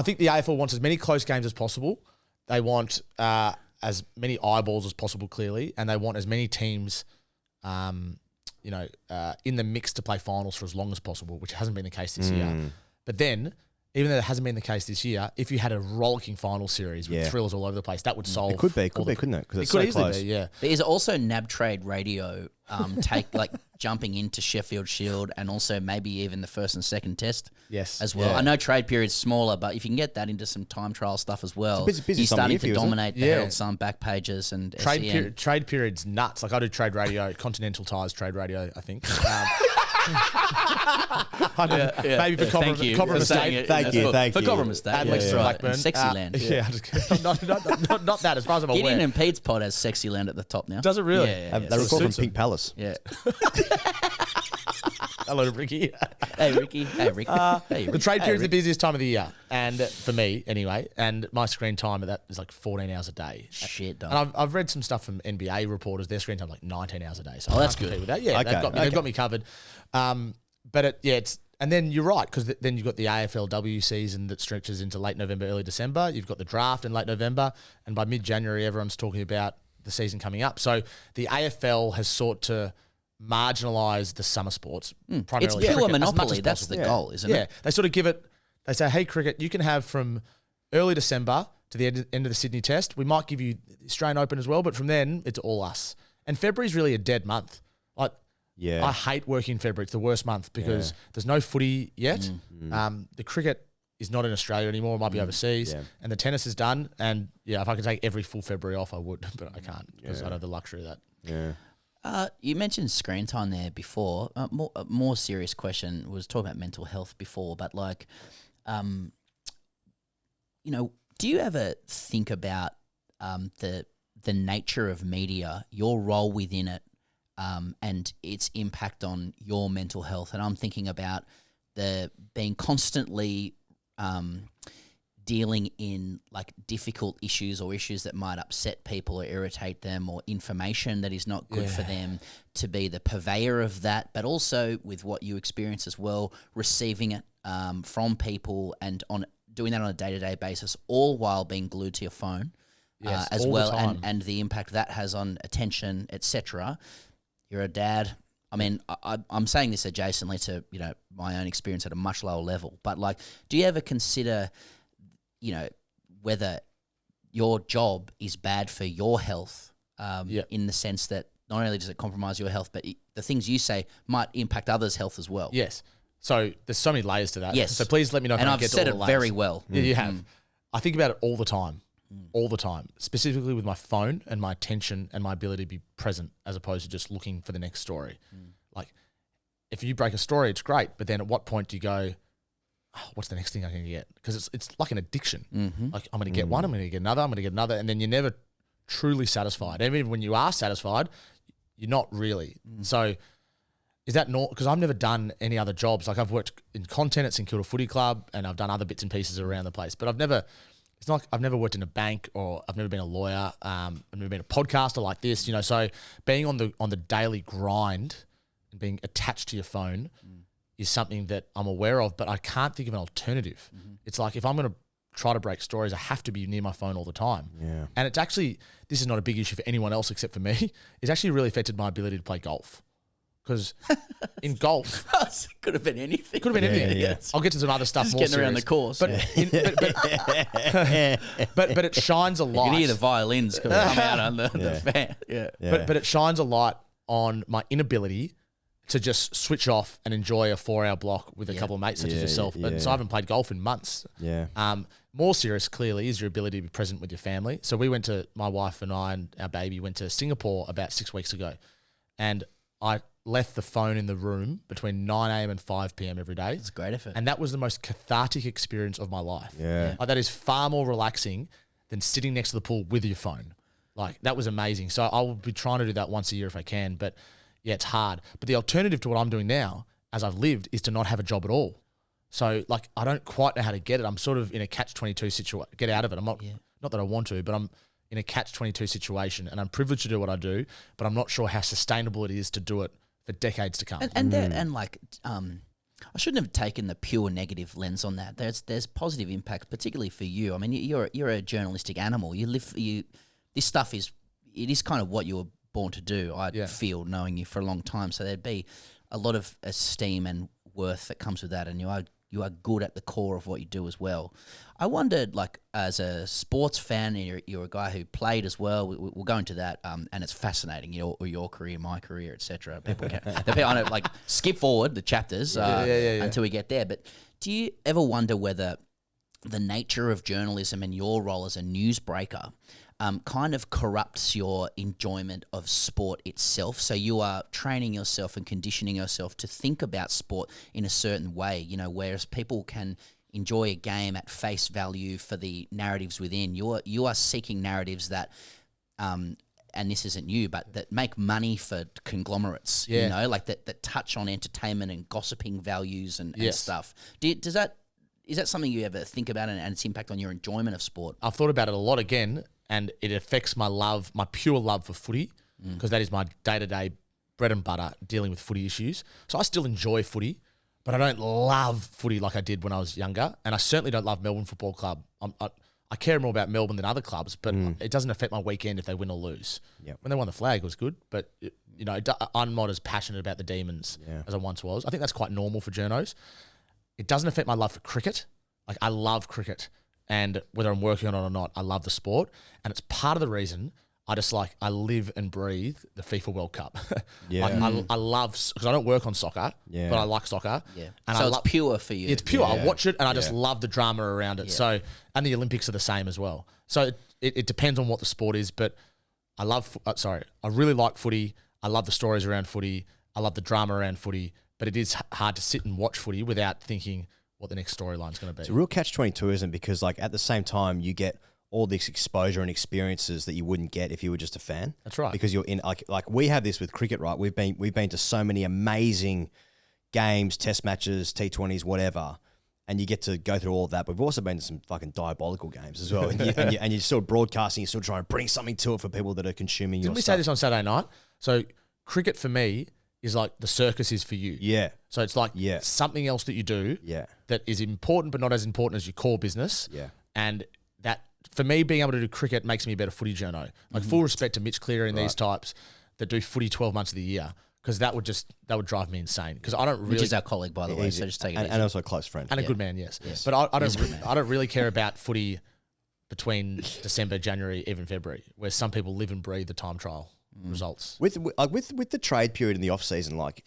think the AFL wants as many close games as possible. They want as many eyeballs as possible, clearly, and they want as many teams, in the mix to play finals for as long as possible, which hasn't been the case this year. But then, even though it hasn't been the case this year, if you had a rollicking final series with thrillers all over the place, that would solve. It could be, couldn't it? Because it could easily be, yeah. There is also NAB Trade Radio jumping into Sheffield Shield, and also maybe even the first and second test as well. Yeah. I know trade period's smaller, but if you can get that into some time trial stuff as well, it's busy you're starting to year, dominate the Herald Sun back pages and SEN. Trade period's nuts. Like I do trade radio, Continental Tires trade radio, I think. Maybe for Cobram Estate. Thank you. For Cobram Estate. And Lex Blackburn. And Sexyland. Not that as far as I'm aware. Gideon and Pete's pod has Sexyland at the top now. Does it really? Yeah. They record from Pink Palace. Yeah. Hello, Ricky. Hey, Ricky. Hey, Ricky. The trade period's the busiest time of the year, and for me anyway. And my screen time at that is like 14 hours a day. Shit, done. And I've read some stuff from NBA reporters. Their screen time's like 19 hours a day. So that's good. With that. Yeah, Okay. they've got me covered. But it's and then you're right, because then you've got the AFLW season that stretches into late November, early December. You've got the draft in late November, and by mid-January, everyone's talking about the season coming up. So the AFL has sought to marginalise the summer sports. Primarily it's pure cricket, monopoly. That's the goal, isn't it? Yeah, they sort of give it. They say, "Hey, cricket, you can have from early December to the end of the Sydney Test. We might give you the Australian Open as well, but from then it's all us." And February's really a dead month. I hate working in February. It's the worst month because there's no footy yet. The cricket is not in Australia anymore. It might be overseas. And the tennis is done. And, if I could take every full February off, I would. But I can't because I don't have the luxury of that. Yeah. You mentioned screen time there before. A more serious question was talking about mental health before. But, do you ever think about the nature of media, your role within it, and its impact on your mental health? And I'm thinking about the being constantly dealing in difficult issues or issues that might upset people or irritate them, or information that is not good for them, to be the purveyor of that, but also with what you experience as well, receiving it from people and doing that on a day-to-day basis, all while being glued to your phone as well, and the impact that has on attention, etc. You're a dad. I mean, I'm saying this adjacently to, my own experience at a much lower level. But, like, do you ever consider, whether your job is bad for your health in the sense that not only does it compromise your health, but the things you say might impact others' health as well? Yes. So there's so many layers to that. Yes. So please let me know if I I've get said to it all the very layers. well. Yeah, you have. I think about it all the time. All the time, specifically with my phone and my attention and my ability to be present as opposed to just looking for the next story. Like, if you break a story, it's great, but then at what point do you go, what's the next thing I can get? Because it's like an addiction. Like, I'm going to get one, I'm going to get another, I'm going to get another, and then you're never truly satisfied. Even when you are satisfied, you're not really. So is that not, because I've never done any other jobs. Like, I've worked in content at St Kilda Footy Club and I've done other bits and pieces around the place, but it's not like I've never worked in a bank or I've never been a lawyer. I've never been a podcaster like this, so being on the daily grind and being attached to your phone is something that I'm aware of, but I can't think of an alternative. It's like, if I'm going to try to break stories, I have to be near my phone all the time. Yeah. And it's actually, this is not a big issue for anyone else except for me. It's actually really affected my ability to play golf. Because in golf, it could have been anything. Could have been anything. Yeah. I'll get to some other stuff Just more getting serious. around the course. But it shines a light. You can hear the violins come out on the fan. Yeah. But it shines a light on my inability to just switch off and enjoy a 4-hour block with a couple of mates such as yourself. And so I haven't played golf in months. Yeah. More serious, clearly, is your ability to be present with your family. So my wife and I and our baby went to Singapore about 6 weeks ago. And I left the phone in the room between 9 a.m. and 5 p.m. every day. It's a great effort. And that was the most cathartic experience of my life. Yeah. Like, that is far more relaxing than sitting next to the pool with your phone. Like, that was amazing. So I will be trying to do that once a year if I can. But yeah, it's hard. But the alternative to what I'm doing now, as I've lived, is to not have a job at all. So, like, I don't quite know how to get it. I'm sort of in a catch-22 situation. Get out of it. I'm not that I want to, but I'm in a catch-22 situation, and I'm privileged to do what I do, but I'm not sure how sustainable it is to do it for decades to come. I shouldn't have taken the pure negative lens on that. There's positive impact, particularly for you. I mean, you're a journalistic animal. This stuff is kind of what you were born to do. I feel, knowing you for a long time, so there'd be a lot of esteem and worth that comes with that, and you are good at the core of what you do as well. I wondered, like, as a sports fan, and you're a guy who played as well. We'll go into that, and it's fascinating. Your career, my career, etc. People can, I know, like, skip forward the chapters until we get there. But do you ever wonder whether the nature of journalism and your role as a newsbreaker kind of corrupts your enjoyment of sport itself? So you are training yourself and conditioning yourself to think about sport in a certain way, whereas people can enjoy a game at face value for the narratives within. You are seeking narratives that, and this isn't you, but that make money for conglomerates, like that touch on entertainment and gossiping values and stuff. Is that something you ever think about and its impact on your enjoyment of sport? I've thought about it a lot again, and it affects my pure love for footy, because that is my day-to-day bread and butter, dealing with footy issues. So I still enjoy footy, but I don't love footy like I did when I was younger, and I certainly don't love Melbourne Football Club. I care more about Melbourne than other clubs, but it doesn't affect my weekend if they win or lose. Yep. When they won the flag, it was good, but I'm not as passionate about the Demons as I once was. I think that's quite normal for journos. It doesn't affect my love for cricket. Like, I love cricket, and whether I'm working on it or not, I love the sport, and it's part of the reason I live and breathe the FIFA World Cup. I love, because I don't work on soccer, but I like soccer. Yeah. And so it's pure for you. It's pure. I watch it and I just love the drama around it. So, and the Olympics are the same as well. So it depends on what the sport is, but I really like footy. I love the stories around footy. I love the drama around footy, but it is hard to sit and watch footy without thinking what the next storyline is going to be. It's a real catch-22, isn't it? Because, like, at the same time, you get all this exposure and experiences that you wouldn't get if you were just a fan. That's right. Because you're in, like we have this with cricket, right? We've been to so many amazing games, test matches, T20s, whatever, and you get to go through all of that. But we've also been to some fucking diabolical games as well. and you're still broadcasting, you're still trying to bring something to it for people that are consuming your Didn't we stuff. say this on Saturday night? So cricket for me is like the circus is for you. Yeah. So it's like something else that you do that is important but not as important as your core business. Yeah. And that, for me, being able to do cricket makes me a better footy journo. Like, full respect to Mitch Cleary and these types that do footy 12 months of the year, because that would drive me insane. Because I don't really, which is our colleague, by the way. So just take it easy. And also a close friend. And a good man, yes. But I don't really care about footy between December, January, even February, where some people live and breathe the time trial results. With the trade period in the off season, like,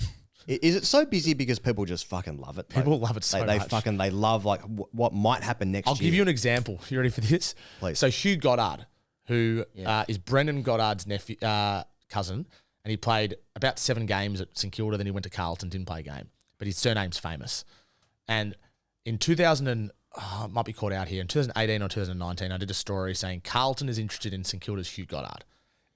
is it so busy because people just fucking love it? People love it so much. They love like what might happen next year. I'll give you an example. You ready for this? Please. So Hugh Goddard, who is Brendan Goddard's nephew, cousin, and he played about 7 games at St Kilda. Then he went to Carlton, didn't play a game, but his surname's famous. And in 2000, might be caught out here, in 2018 or 2019, I did a story saying Carlton is interested in St Kilda's Hugh Goddard.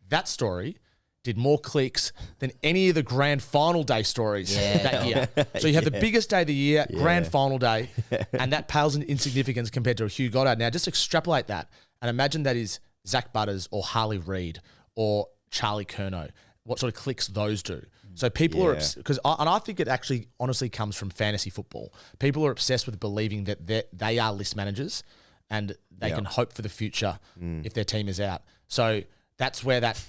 That story did more clicks than any of the grand final day stories that year. So you have the biggest day of the year, grand final day, and that pales in insignificance compared to a Hugh Goddard. Now just extrapolate that and imagine that is Zach Butters or Harley Reid or Charlie Curnow. What sort of clicks those do? So people are, because I think it actually honestly comes from fantasy football. People are obsessed with believing that they are list managers and they can hope for the future if their team is out. So that's where that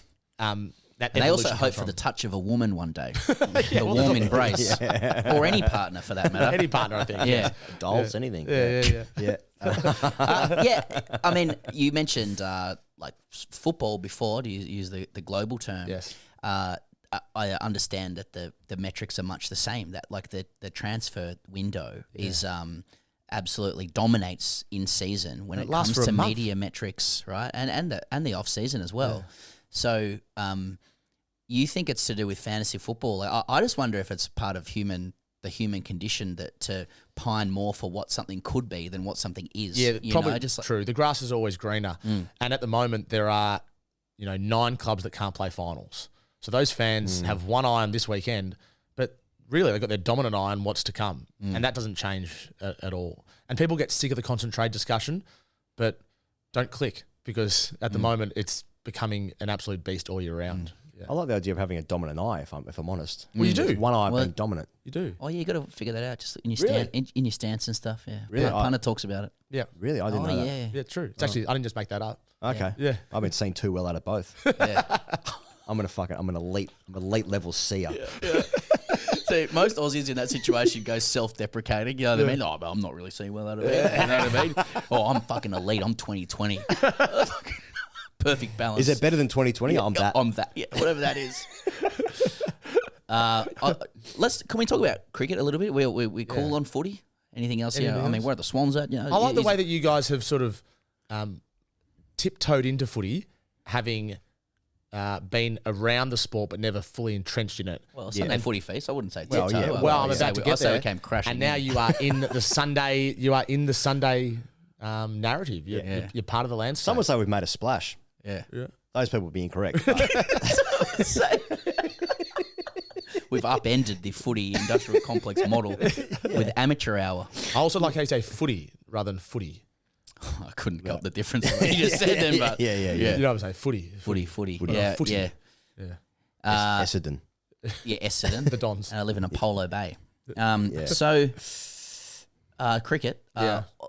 they also hope for the touch of a woman one day, a warm embrace, or any partner for that matter. Any partner, I think. Yeah, dolls, anything. Yeah. I mean, you mentioned like football before. To use the global term. Yes. I understand that the metrics are much the same. That like the transfer window is absolutely dominates in season when it comes to media metrics, right? And the off season as well. Yeah. So you think it's to do with fantasy football? Like, I just wonder if it's part of the human condition that to pine more for what something could be than what something is. Yeah, probably true. The grass is always greener, and at the moment there are 9 clubs that can't play finals. So those fans have one eye on this weekend, but really they've got their dominant eye on what's to come, and that doesn't change at all. And people get sick of the concentrate discussion, but don't click because at the moment it's becoming an absolute beast all year round. Yeah. I like the idea of having a dominant eye. If I'm honest, well, you do one eye being dominant. You do. Oh, yeah, you got to figure that out just in your in your stance and stuff. Yeah, really. Punter talks about it. Yeah, really. I didn't know that. Yeah, true. It's actually I didn't just make that up. Okay. Yeah. I've been seeing too well out of both. Yeah. I'm an elite level seer. Yeah. See, most Aussies in that situation go self-deprecating. You know what I mean? Oh, but I'm not really seeing well out of it. You know what I mean? Oh, I'm fucking elite. I'm 2020. Perfect balance. Is it better than 2020? Yeah, I'm that. I'm that. Yeah, whatever that is. Can we talk about cricket a little bit? We cool on footy. Anything else? I mean, where are the Swans at? I like the way that you guys have sort of tiptoed into footy, having been around the sport but never fully entrenched in it. Well, Sunday footy feast, I wouldn't say tiptoe. I'm about to get there. We came crashing. And now you are in the Sunday. You are in the Sunday narrative. You're part of the landscape. Some would say we've made a splash. Yeah. Those people would be incorrect. We've upended the footy industrial complex model with amateur hour. I also like how you say footy rather than footy. I couldn't cut the difference when you just said them, but yeah. You know what I'm saying? Footy. Yeah, footy. Yeah. Essendon. Yeah, Essendon. The Dons. And I live in Apollo Bay. So, cricket.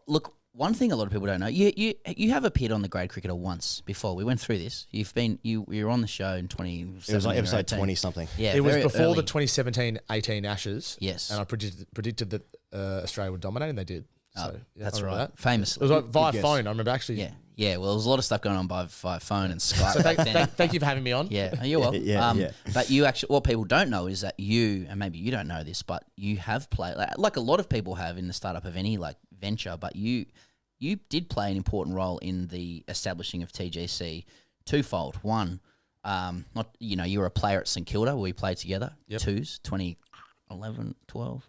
Look, one thing a lot of people don't know, you have appeared on the Grade Cricketer once before. We went through this. You were on the show in 2017. It was like episode 20 something. Yeah, it was before the 2017-18 Ashes. Yes. And I predicted that Australia would dominate, and they did. So, that's right. Famously. It was like via phone. I remember actually. Yeah. Well, there was a lot of stuff going on via phone and Skype. So thank you for having me on. Yeah, you're welcome. But you actually, what people don't know is that you, and maybe you don't know this, but you have played, like a lot of people have in the startup of any like venture, but you did play an important role in the establishing of TGC twofold. One, you were a player at St Kilda where we played together. Yep. 2011, 12.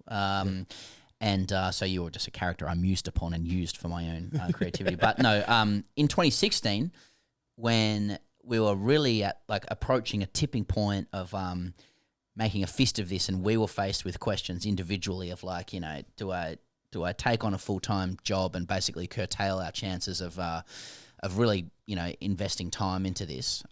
And so you were just a character I mused upon and used for my own creativity. But no, in 2016, when we were really at like approaching a tipping point of making a fist of this, and we were faced with questions individually of like, do I take on a full-time job and basically curtail our chances of really investing time into this?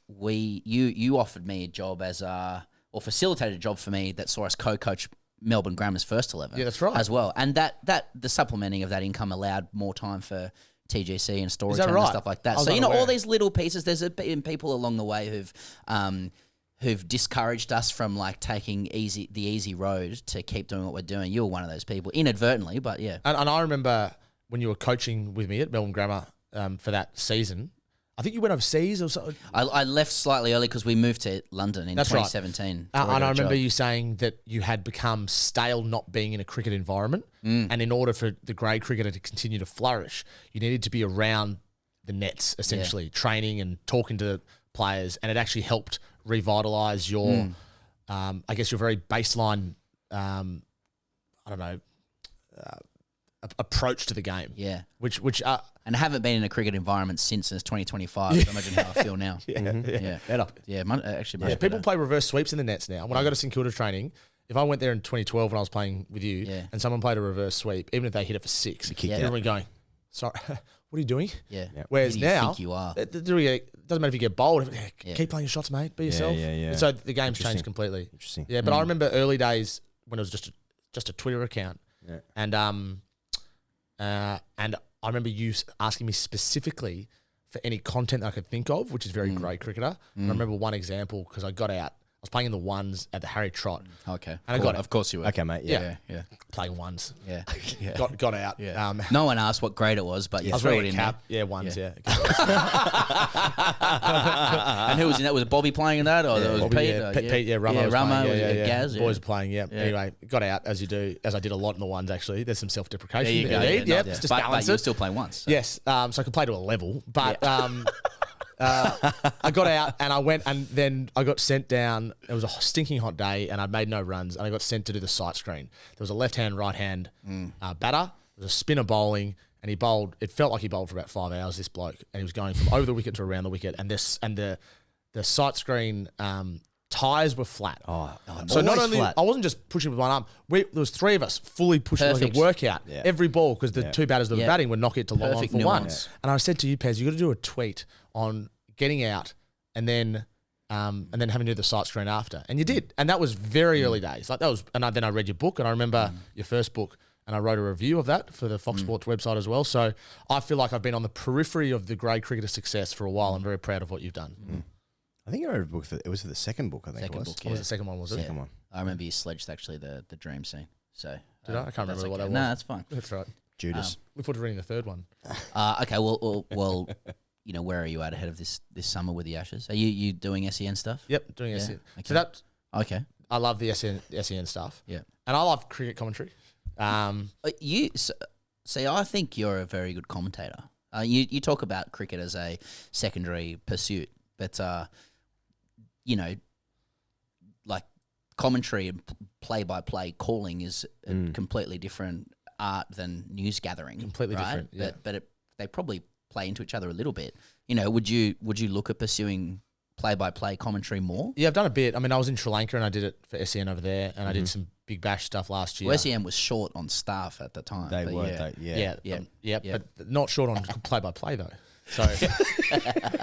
You offered me a job or facilitated a job for me that saw us co-coach Melbourne Grammars first 11. Yeah, that's right. As well. And that the supplementing of that income allowed more time for TGC and storytelling right? and stuff like that. So, all these little pieces, there's been people along the way who've who've discouraged us from like taking the easy road to keep doing what we're doing. You were one of those people, inadvertently, but yeah. And I remember when you were coaching with me at Melbourne Grammar for that season. I think you went overseas or something. I left slightly early because we moved to London in That's 2017. Right. And I remember you saying that you had become stale not being in a cricket environment. And in order for the grade cricketer to continue to flourish, you needed to be around the nets, essentially, training and talking to players. And it actually helped revitalise your, I guess, your very baseline, approach to the game. Yeah. Which and I haven't been in a cricket environment since 2025. So imagine how I feel now. Better. Yeah, actually much people better. play reverse sweeps in the nets now. When I got to St Kilda training, if I went there in 2012 when I was playing with you and someone played a reverse sweep, even if they hit it for 6, everyone going, sorry, what are you doing? Yeah. Whereas Who do you now, think you are? it doesn't matter if you get bowled. Keep playing your shots, mate. Be yourself. Yeah. So the game's changed completely. Interesting. Yeah, but I remember early days when it was just a Twitter account. Yeah. And I remember you asking me specifically for any content that I could think of, which is very grade cricketer. And I remember one example because I got out. I was playing in the ones at the Harry Trot. Okay. And I got out. Of course you were. Okay, mate. Yeah. Playing ones. Yeah. Got out. Yeah. No one asked what grade it was, but you I was threw wearing it a in cap. Yeah, ones, yeah. And who was in that? Was Bobby playing in that? Or was Bobby, Pete? Pete, Ramo was Ramo, playing. was Yeah, Gaz. The boys were playing, yeah. Anyway, got out as you do, as I did a lot in the ones actually. There's some self-deprecation. There you go. Indeed. Yeah, Just but balance you were it. still playing once. So. Yes, so I could play to a level, but I got out and I went and then I got sent down. It was a stinking hot day and I made no runs and I got sent to do the sight screen. There was a left-hand, right-hand batter. There was a spinner bowling and he bowled. It felt like he bowled for about 5 hours, this bloke. And he was going from over the wicket to around the wicket. And the sight screen tires were flat. So not only flat. I wasn't just pushing with one arm. There was 3 of us fully pushing like a workout. Yeah. Every ball because the 2 batters that were batting would knock it to long on Perfect for nuance. 1. And I said to you, Pez, you got to do a tweet on getting out and then having to do the sight screen after. And you did. And that was very early days. Like that was, and then I read your book and I remember your first book and I wrote a review of that for the Fox Sports website as well. So I feel like I've been on the periphery of the grade cricketer success for a while. I'm very proud of what you've done. I think I wrote a book it was for the second book, I think Second it was. book, What was the second one, was it? Second one. I remember you sledged actually the dream scene. So Did I? I can't remember what that was. No, that's fine. That's right. Judas. Look forward to reading the third one. Okay, well, you know, where are you at ahead of this summer with the Ashes? Are you doing SEN stuff? Yep, doing SEN. Okay. So that Okay. I love the SEN stuff. Yeah. And I love cricket commentary. See, I think you're a very good commentator. You talk about cricket as a secondary pursuit, but you know, like commentary and play-by-play calling is a completely different art than news gathering. Completely right? different, yeah. But they probably play into each other a little bit. You know, would you look at pursuing play-by-play commentary more? Yeah, I've done a bit. I mean, I was in Sri Lanka and I did it for SEN over there, and I did some Big Bash stuff last year. Well, SEN was short on staff at the time. They but were, yeah. But not short on play-by-play though.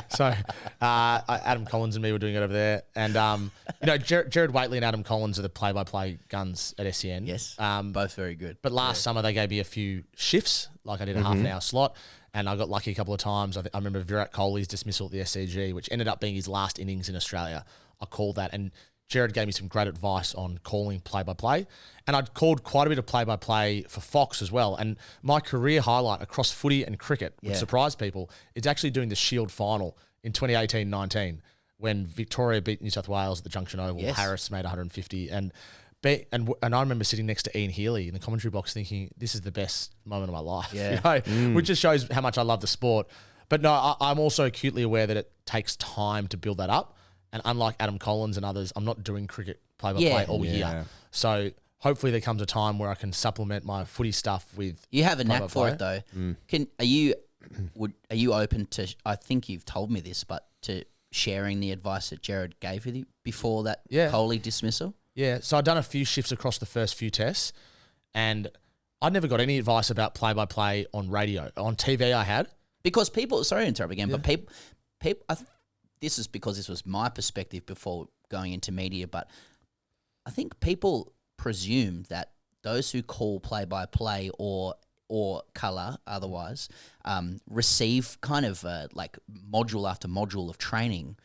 So, Adam Collins and me were doing it over there, and you know, Jared Waitley and Adam Collins are the play-by-play guns at SEN. Yes, both very good. But last summer they gave me a few shifts, like I did a half an hour slot, and I got lucky a couple of times. I remember Virat Kohli's dismissal at the SCG, which ended up being his last innings in Australia. I called that, and Jared gave me some great advice on calling play-by-play. And I'd called quite a bit of play-by-play for Fox as well. And my career highlight across footy and cricket, which surprised people, is actually doing the Shield final in 2018-19 when Victoria beat New South Wales at the Junction Oval. Yes. Harris made 150. And I remember sitting next to Ian Healy in the commentary box thinking, this is the best moment of my life. Yeah. You know? Which just shows how much I love the sport. But no, I'm also acutely aware that it takes time to build that up. And unlike Adam Collins and others, I'm not doing cricket play-by-play all year. So hopefully there comes a time where I can supplement my footy stuff with You have a knack for play-by-play. it though. Are you open to? I think you've told me this, but to sharing the advice that Jared gave you before that Kohli dismissal. Yeah. So I'd done a few shifts across the first few tests, and I never got any advice about play-by-play on radio. On TV, I had because people. Sorry to interrupt again, but people. This is because this was my perspective before going into media, but I think people presume that those who call play-by-play or colour otherwise receive kind of like module after module of training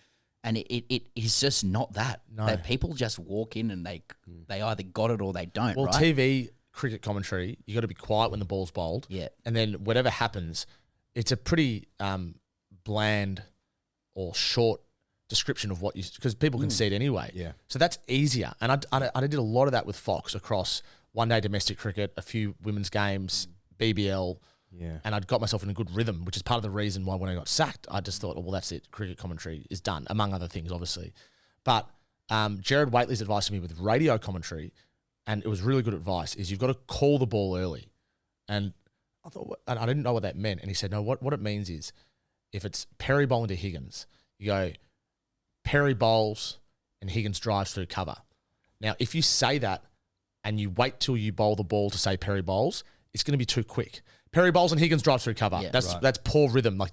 And it is just not that. No. That people just walk in and they either got it or they don't, Well, right? TV cricket commentary, you got to be quiet when the ball's bowled. Yeah. And then whatever happens, it's a pretty bland or short description of what you, because people can see it anyway. Yeah. So that's easier. And I did a lot of that with Fox across one-day domestic cricket, a few women's games, BBL. Yeah. And I'd got myself in a good rhythm, which is part of the reason why when I got sacked, I just thought, well, that's it. Cricket commentary is done, among other things, obviously. But Jared Waitley's advice to me with radio commentary, and it was really good advice, is you've got to call the ball early. And I thought, and I didn't know what that meant. And he said, no, what it means is if it's Perry bowling to Higgins, you go Perry bowls and Higgins drives through cover. Now, if you say that and you wait till you bowl the ball to say Perry bowls, it's going to be too quick. Perry bowls and Higgins drives through cover. Yeah, that's poor rhythm. Like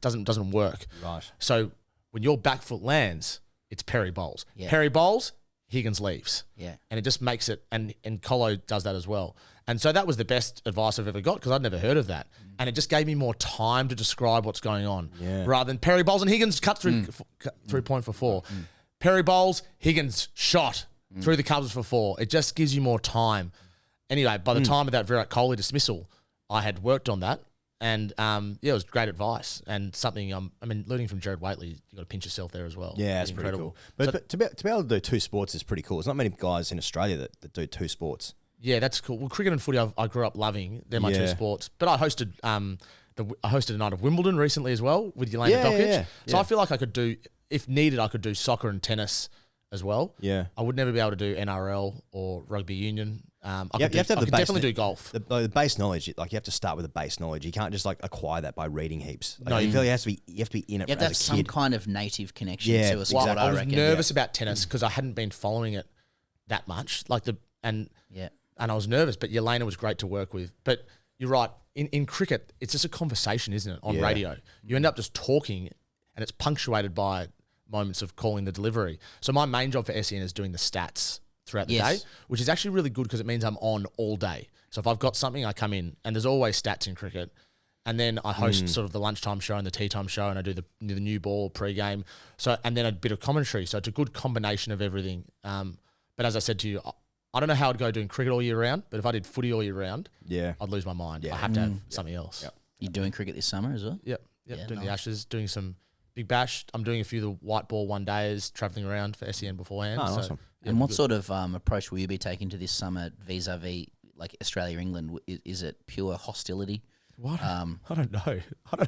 doesn't work. Right. So when your back foot lands, it's Perry bowls. Yeah. Perry bowls, Higgins leaves. Yeah. And it just makes it, and Colo does that as well. And so that was the best advice I've ever got because I'd never heard of that. And it just gave me more time to describe what's going on. Yeah. Rather than Perry bowls and Higgins cut through point for 4. Perry bowls, Higgins shot through the covers for 4. It just gives you more time. Anyway, by the time of that Virat Kohli dismissal, I had worked on that. And it was great advice and something. Learning from Jared Waitley, you got to pinch yourself there as well. Yeah, that's pretty cool. But to be able to do 2 sports is pretty cool. There's not many guys in Australia that do 2 sports. Yeah, that's cool. Well, cricket and footy, I grew up loving. They're my 2 sports. But I hosted I hosted a night of Wimbledon recently as well with Yelena Dokic. So I feel like I could do, if needed, I could do soccer and tennis as well. Yeah. I would never be able to do NRL or rugby union. You have to have the base, definitely do golf. The base knowledge, like you have to start with the base knowledge. You can't just like acquire that by reading heaps. Like, No, you feel you have to be in it You have to have as a some kid. kind of native connection Yeah, to a sport, I I was reckon. nervous about tennis because I hadn't been following it that much. And I was nervous, but Yelena was great to work with. But you're right. In cricket, it's just a conversation, isn't it? On radio, you end up just talking, and it's punctuated by moments of calling the delivery. So my main job for SEN is doing the stats throughout the day, which is actually really good because it means I'm on all day. So if I've got something, I come in, and there's always stats in cricket. And then I host sort of the lunchtime show and the tea time show, and I do the new ball pre-game. So, and then a bit of commentary. So it's a good combination of everything. But as I said to you, I don't know how I'd go doing cricket all year round, but if I did footy all year round, I'd lose my mind. I have to have something else. Yep. You doing cricket this summer as well? Yep. Yeah, Doing the nice. Ashes, doing some Big Bash. I'm doing a few of the white ball one days, travelling around for SEN beforehand. Oh, so, awesome. And what sort of approach will you be taking to this summer vis-a-vis like Australia, England? Is it pure hostility? What? I don't know. I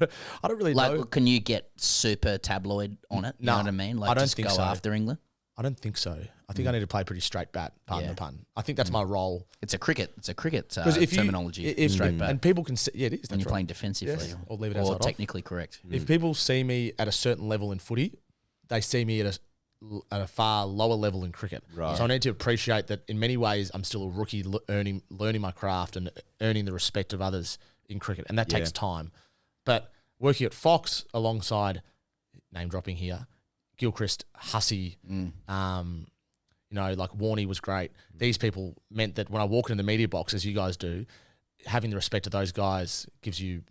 don't really know. Like, can you get super tabloid on it? You know what I mean? Like, I don't just think go so. after England? I don't think so. I think I need to play pretty straight bat, pardon the pun. I think that's my role. It's a cricket If you- terminology. if- straight bat. And people can see, it is. When that's you're right. playing defensively, Yes, or leave it as or I'd off. technically correct. If people see me at a certain level in footy, they see me at a far lower level in cricket. Right. So I need to appreciate that in many ways I'm still a rookie learning my craft and earning the respect of others in cricket, and that takes time. But working at Fox alongside, name dropping here, Gilchrist, Hussey, like Warney was great. These people meant that when I walk into the media box, as you guys do, having the respect of those guys gives you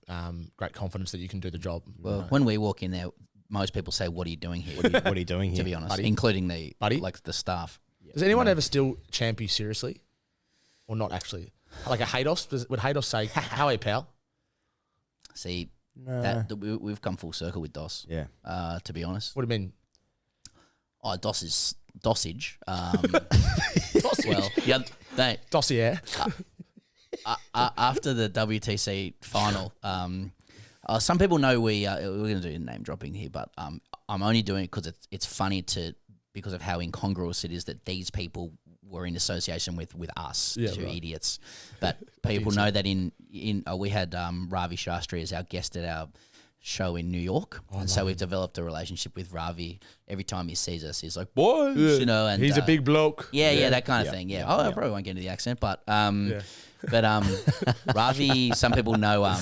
great confidence that you can do the job. Well, when we walk in there, most people say, "What are you doing here?" What are you doing here? To be honest, Buddy? including the Buddy? like the staff. Does anyone ever still champ you seriously, or not actually? Like a Haydos, would Haydos say, "How are you, pal?" See, Nah. we've come full circle with Dos. Yeah. To be honest. What do you mean? Oh, Dos is Dossage. Well, yeah, Dossier. After the WTC final, some people know we're going to do name dropping here, but I'm only doing it because it's funny because of how incongruous it is that these people were in association with us, idiots. But people know that we had Ravi Shastri as our guest at our show in New York, and so we've developed a relationship with Ravi. Every time he sees us, he's like, "Boys," and he's a big bloke. Yeah, that kind of thing. Yeah. I probably won't get into the accent, but Ravi, some people know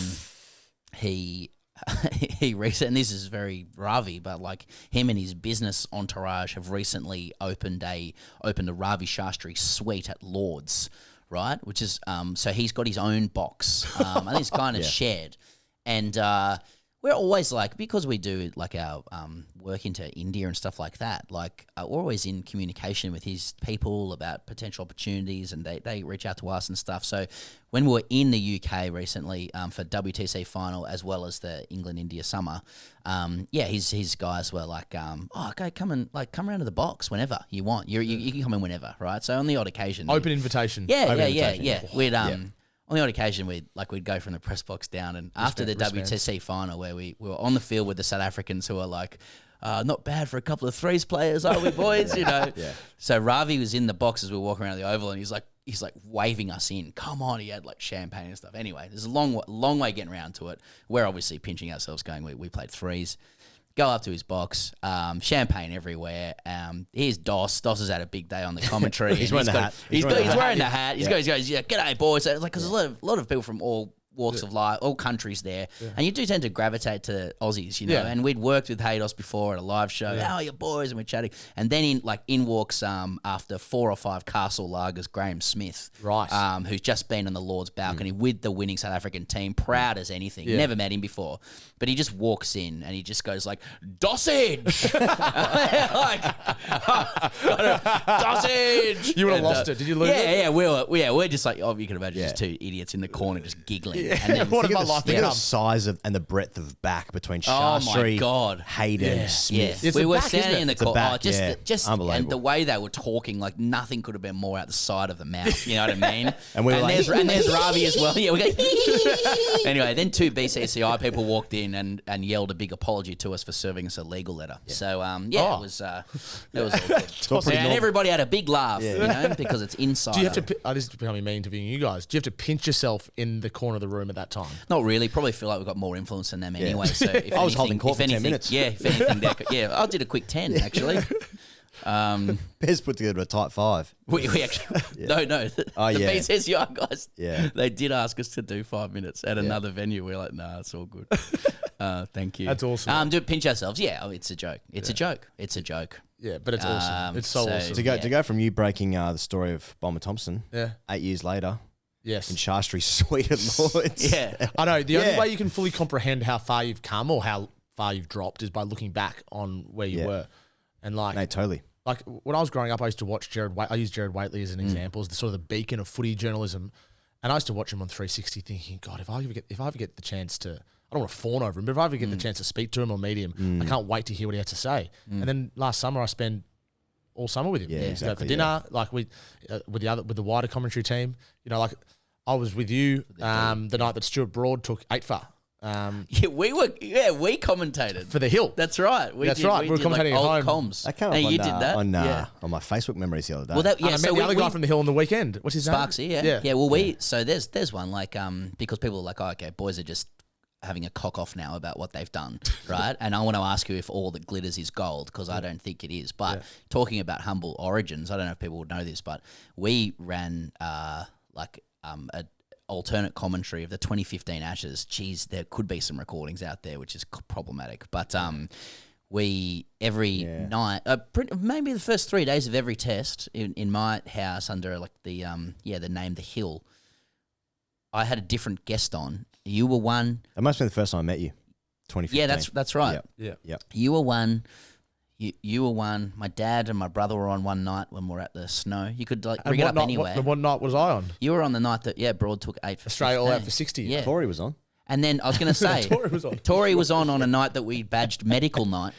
he recently, and this is very Ravi, but like him and his business entourage have recently opened a Ravi Shastri suite at Lord's, right? Which is so he's got his own box. I think it's kind of shared, and we're always like, because we do like our work into India and stuff like that, like we're always in communication with his people about potential opportunities, and they reach out to us and stuff. So when we were in the UK recently for WTC final as well as the England-India summer, his guys were like, okay, come around to the box whenever you want. You can come in whenever, right? So on the odd occasion, open invitation. Yeah. We'd on the odd occasion, we'd go from the press box down, and after the WTC final, where we were on the field with the South Africans, who are like, not bad for a couple of threes players, are we, boys? You know. Yeah. So Ravi was in the box as we were walking around the oval, and he's like waving us in. Come on, he had like champagne and stuff. Anyway, there's a long way getting around to it. We're obviously pinching ourselves, going, we played threes. Go up to his box, champagne everywhere. Here's Doss. Doss has had a big day on the commentary. He's wearing the hat. He's wearing the hat. He goes, g'day, boys. So it's like, because there's a lot of people from all walks of life, all countries there. Yeah. And you do tend to gravitate to Aussies, you know. Yeah. And we'd worked with Haydos before at a live show. Yeah. How are you, boys? And we're chatting. And then in walks, after 4 or 5 Castle Lagers, Graham Smith. Right. Who's just been on the Lord's balcony with the winning South African team, proud as anything. Yeah. Never met him before. But he just walks in and he just goes like, Dossage! Dossage! You would have lost it. Did you lose it? Yeah, we're just like, you can imagine just two idiots in the corner just giggling. Yeah. And then what about the size of and the breadth of back between Shastri, Hayden, Smith. Yeah. We were standing in the corner. Just unbelievable. And the way they were talking, like nothing could have been more out the side of the mouth. You know what I mean? And we were there's Ravi as well. Yeah, we go. Anyway, then 2 BCCI people walked in and yelled a big apology to us for serving us a legal letter. Yeah. So it was all good. And everybody had a big laugh, you know, because it's inside. Do you have to? This is becoming me interviewing you guys. Do you have to pinch yourself in the corner of the room at that time? Not really. Probably feel like we've got more influence than them anyway. So if I was holding court for 10 minutes. Yeah, if anything, I did a quick 10 actually. Bez put together a tight 5. We actually no. The BCCI guys, they did ask us to do 5 minutes at another venue. We're like, nah, it's all good. Thank you. That's awesome. Do pinch ourselves. Yeah, it's a joke. It's a joke. It's a joke. Yeah, but it's awesome. It's so awesome. To go from you breaking the story of Bomber Thompson, 8 years later. Yes. In Shastri Suite at Lords. Yeah. I know. The only way you can fully comprehend how far you've come or how far you've dropped is by looking back on where you were. And like, no, totally. Like when I was growing up, I used to watch I use Jared Waitley as an example, as the sort of the beacon of footy journalism. And I used to watch him on 360 thinking, God, if I ever get the chance to, I don't want to fawn over him, but if I ever get the chance to speak to him or meet him, I can't wait to hear what he has to say. And then last summer I spent all summer with him. Yeah, exactly. Go for dinner, like with the wider commentary team. You know, like I was with you the night that Stuart Broad took 8 for. We commentated for the Hill. That's right. We were commentating at home. comms. That came up you did that on my Facebook memories the other day. Well, I met the other guy from the Hill on the weekend. What's his name? Sparksy. Yeah. Well, so there's one like because people are like, okay, boys are just having a cock off now about what they've done, right? And I want to ask you if all that glitters is gold, because I don't think it is. But talking about humble origins, I don't know if people would know this, but we ran a alternate commentary of the 2015 Ashes. Geez, there could be some recordings out there, which is problematic. But we every night, maybe the first 3 days of every test in my house under like the name The Hill, I had a different guest on. You were one. That must have been the first time I met you, 2015. Yeah, that's right. Yeah. You were one. You were one. My dad and my brother were on one night when we were at the snow. You could bring it up anyway. What night was I on? You were on the night that Broad took 8 for Australia 15. all out for 60. Yeah. Tory was on. And then I was going to say, Tory was on a night that we badged medical night,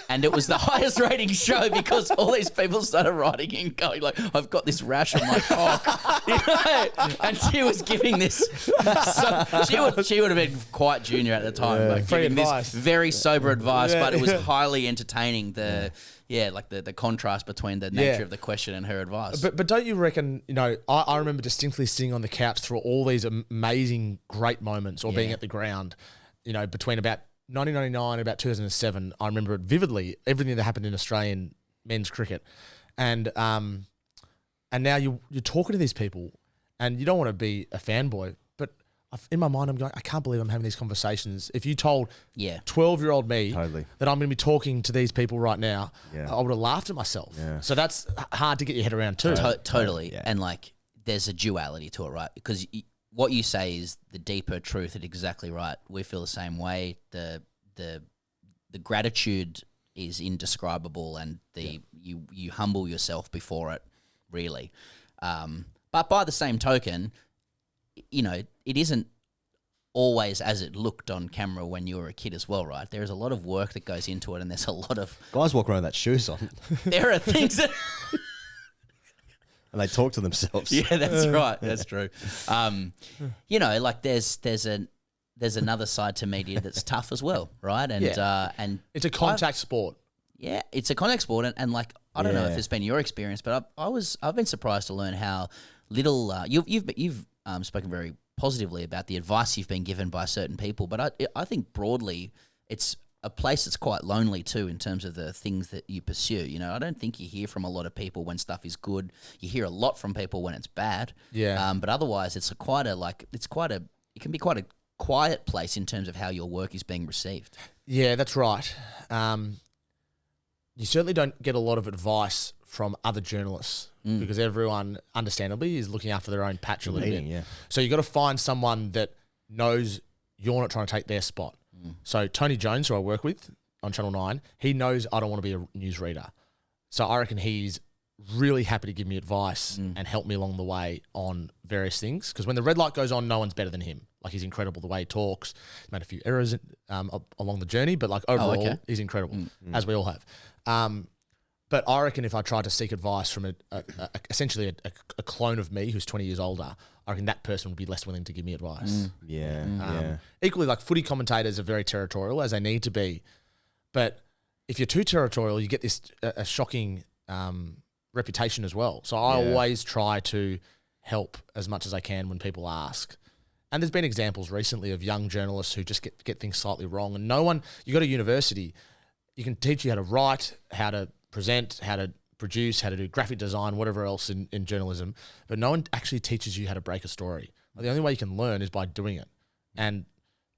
and it was the highest rating show because all these people started writing in going like, I've got this rash on my cock, you know? And she was giving this, she would have been quite junior at the time, like giving this very sober advice, but it was highly entertaining. The contrast between the nature of the question and her advice. But don't you reckon, you know, I remember distinctly sitting on the couch through all these amazing, great moments or being at the ground, you know, between about 1999 and about 2007. I remember it vividly, everything that happened in Australian men's cricket. And now you're talking to these people and you don't want to be a fanboy, but in my mind, I'm going, I can't believe I'm having these conversations. If you told 12-year-old me that I'm going to be talking to these people right now, I would have laughed at myself. Yeah. So that's hard to get your head around too. Totally. Yeah. And like, there's a duality to it, right? Because what you say is the deeper truth. It's exactly right. We feel the same way. The gratitude is indescribable, and you humble yourself before it, really. But by the same token, it isn't always as it looked on camera when you were a kid as well, right? There's a lot of work that goes into it, and there's a lot of guys walk around with that shoes on. There are things that. And they talk to themselves. Yeah, that's right. That's true. Like there's another side to media that's tough as well, right? And and it's a contact sport. Yeah, it's a contact sport, and like I don't know if it's been your experience, but I've been surprised to learn how little you've spoken very positively about the advice you've been given by certain people, but I think broadly it's a place that's quite lonely too in terms of the things that you pursue. I don't think you hear from a lot of people when stuff is good. You hear a lot from people when it's bad. Yeah. But otherwise, it can be quite a quiet place in terms of how your work is being received. Yeah, that's right. You certainly don't get a lot of advice from other journalists because everyone, understandably, is looking after their own patch a little bit. Yeah. So you've got to find someone that knows you're not trying to take their spot. So Tony Jones, who I work with on Channel 9, he knows I don't want to be a newsreader. So I reckon he's really happy to give me advice and help me along the way on various things. Because when the red light goes on, no one's better than him. Like, he's incredible the way he talks. He's made a few errors along the journey, but like overall, he's incredible, as we all have. But I reckon if I tried to seek advice from essentially a clone of me who's 20 years older, I reckon that person would be less willing to give me advice. Equally, like, footy commentators are very territorial, as they need to be. But if you're too territorial, you get this a shocking reputation as well. So I always try to help as much as I can when people ask. And there's been examples recently of young journalists who just get things slightly wrong. And you go to university, you can teach you how to write, how to present, how to produce, how to do graphic design, whatever else in journalism, but no one actually teaches you how to break a story. The only way you can learn is by doing it, and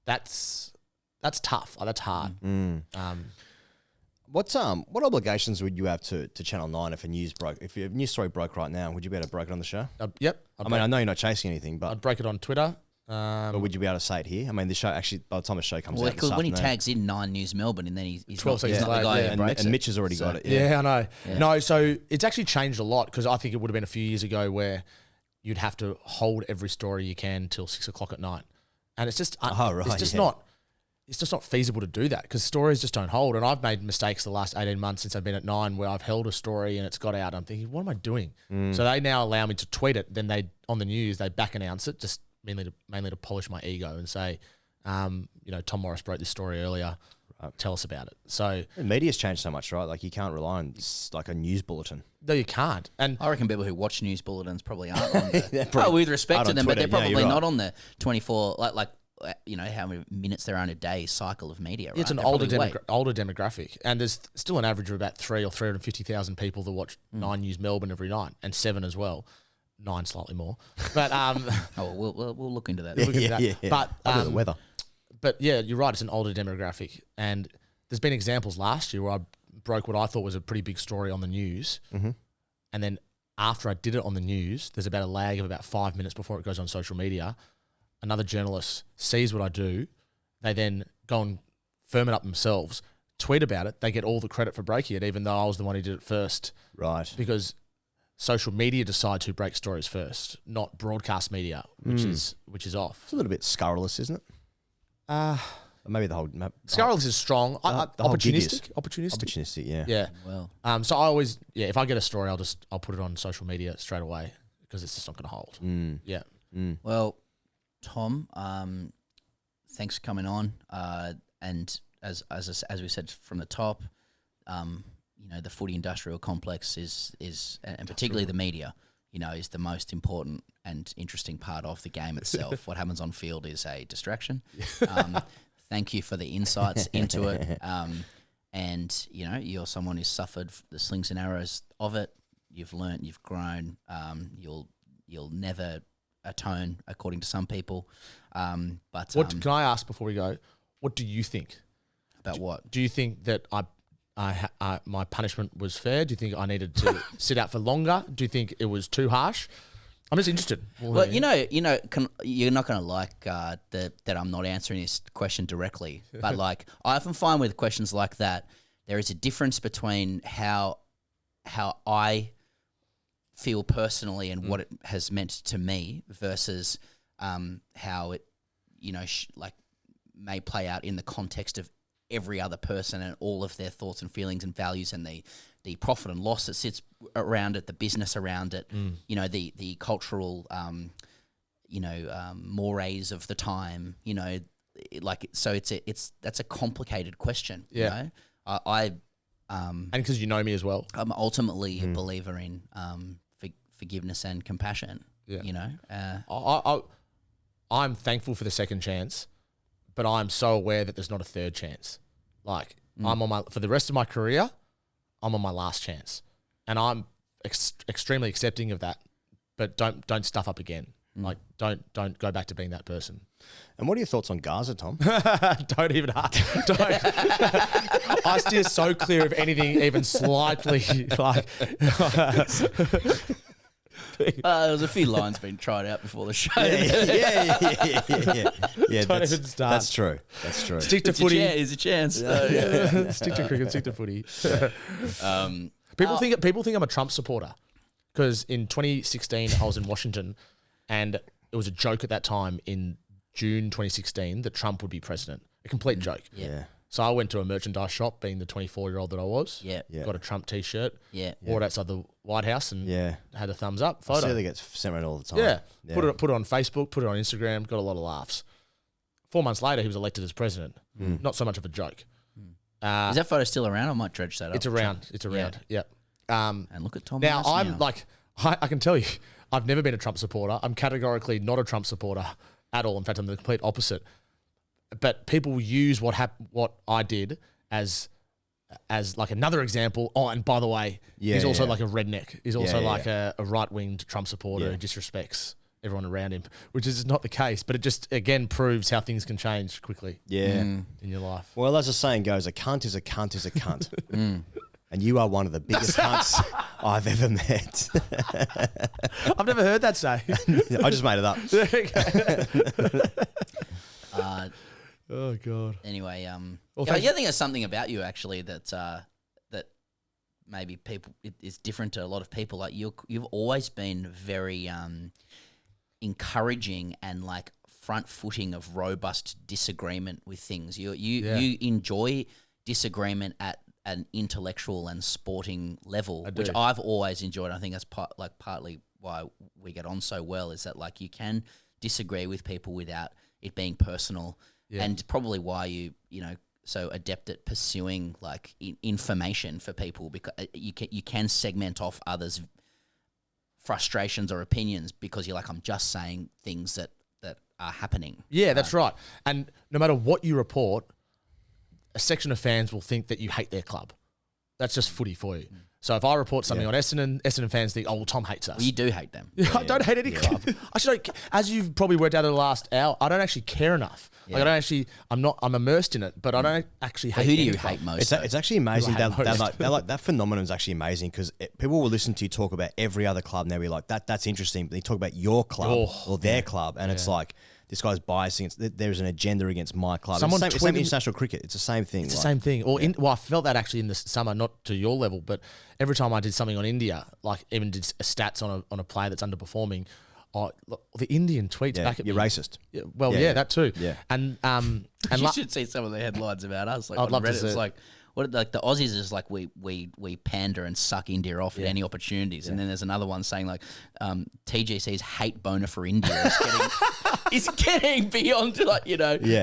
that's tough. That's hard. What obligations would you have to Channel 9 if your news story broke right now? Would you be able to break it on the show? Yep. I know you're not chasing anything, but I'd break it on Twitter. But would you be able to say it here? I mean, the show actually, by the time the show comes out, because when he tags in 9 News Melbourne, and then he's 12 seconds not the guy who breaks and it. Mitch has already got it. Yeah, I know. Yeah. No, so it's actually changed a lot, because I think it would have been a few years ago where you'd have to hold every story you can till 6 o'clock at night, and it's just it's just not feasible to do that, because stories just don't hold. And I've made mistakes the last 18 months since I've been at 9 where I've held a story and it's got out. I'm thinking, what am I doing? So they now allow me to tweet it. Then on the news, they back announce it, just mainly to polish my ego and say, Tom Morris broke this story earlier. Tell us about it. So the media's changed so much, right? Like, you can't rely on like a news bulletin. No, you can't. And I reckon people who watch news bulletins probably aren't on there. With respect to them, Twitter, but they're probably not on the 24 how many minutes there are in a day cycle of media. Right? It's an older demographic, and there's still an average of about 350,000 people that watch 9 News Melbourne every night, and 7 as well. 9 slightly more, but we'll look into that. Yeah. But the weather. But yeah, you're right. It's an older demographic, and there's been examples last year where I broke what I thought was a pretty big story on the news, and then after I did it on the news, there's about a lag of about 5 minutes before it goes on social media. Another journalist sees what I do, they then go and firm it up themselves, tweet about it. They get all the credit for breaking it, even though I was the one who did it first. Right. Because social media decides who breaks stories first, not broadcast media, which is off. It's a little bit scurrilous, isn't it? Maybe the whole scurrilous is strong. Opportunistic. Yeah. Well, so I always if I get a story, I'll put it on social media straight away, because it's just not going to hold. Yeah. Well, Tom, thanks for coming on. And as we said from the top, the footy industrial complex is and particularly the media, is the most important and interesting part of the game itself. What happens on field is a distraction. Thank you for the insights into it. And you're someone who's suffered the slings and arrows of it. You've learnt, you've grown. You'll never atone, according to some people. But can I ask before we go? What do you think about what? Do you think that my punishment was fair? Do you think I needed to sit out for longer? Do you think it was too harsh? I'm just interested. Well, you're not going to like that I'm not answering this question directly, but like I often find with questions like that, there is a difference between how I feel personally and what it has meant to me versus how it, may play out in the context of every other person and all of their thoughts and feelings and values and the profit and loss that sits around it, the business around it, the cultural, mores of the time, so that's a complicated question. Yeah. And because you know me as well. I'm ultimately a believer in forgiveness and compassion. Yeah. I'm thankful for the second chance, but I'm so aware that there's not a third chance. Like for the rest of my career, I'm on my last chance, and I'm extremely accepting of that. But don't stuff up again. Like don't go back to being that person. And what are your thoughts on Gaza, Tom? Don't even don't. I steer so clear of anything even slightly like. There's a few lines being tried out before the show. Yeah. Don't even start. That's true. Stick to footy. Is a chance. Stick to cricket. Stick to footy. People think I'm a Trump supporter because in 2016 I was in Washington, and it was a joke at that time in June 2016 that Trump would be president. A complete joke. Yeah. So I went to a merchandise shop, being the 24-year-old that I was. Yeah. Got a Trump T-shirt. Yeah. Wore it outside the White House and had a thumbs up I photo. see that gets sent around all the time. Yeah. Put it on Facebook, put it on Instagram, got a lot of laughs. 4 months later, he was elected as president. Not so much of a joke. Is that photo still around? I might dredge that up. It's around. It's around. Yep. And look at Tom. Now, Harris I'm like, I can tell you, I've never been a Trump supporter. I'm categorically not a Trump supporter at all. In fact, I'm the complete opposite. But people use what I did as like another example. Oh, and by the way, he's also like a redneck. He's also a right-winged Trump supporter who disrespects everyone around him, which is not the case. But it just, again, proves how things can change quickly in your life. Well, as the saying goes, a cunt is a cunt is a cunt. And you are one of the biggest cunts I've ever met. I've never heard that say. I just made it up. Oh God. Anyway, Well, I think there's something about you actually that that maybe is different to a lot of people. Like you've always been very encouraging and like front-footing of robust disagreement with things. You enjoy disagreement at an intellectual and sporting level, which I've always enjoyed. I think that's partly why we get on so well, is that like you can disagree with people without it being personal. Yeah. And probably why you so adept at pursuing like information for people, because you can segment off others' frustrations or opinions because you're like, I'm just saying things that are happening. Yeah, that's right. And no matter what you report, a section of fans will think that you hate their club. That's just footy for you. So if I report something on Essendon fans think, oh, well, Tom hates us. Well, you do hate them. I don't hate any club. Actually, as you've probably worked out in the last hour, I don't actually care enough. Yeah. Like I'm immersed in it, but I don't actually hate. Who do you hate most? It's actually amazing. That phenomenon is actually amazing because people will listen to you talk about every other club and they'll be like, that's interesting. But they talk about your club or their club, and it's like, this guy's biasing. There's an agenda against my club. It's the same international cricket. It's the same thing. It's the same thing. I felt that actually in the summer, not to your level, but every time I did something on India, like even did stats on a player that's underperforming, the Indian tweets back at me. You're racist. Yeah, that too. Yeah. And you should see some of the headlines about us. Like I'd on love Reddit, to see. it's like, what, like the Aussies is like we pander and suck India off at any opportunities, and then there's another one saying like TGC's hate boner for India is getting beyond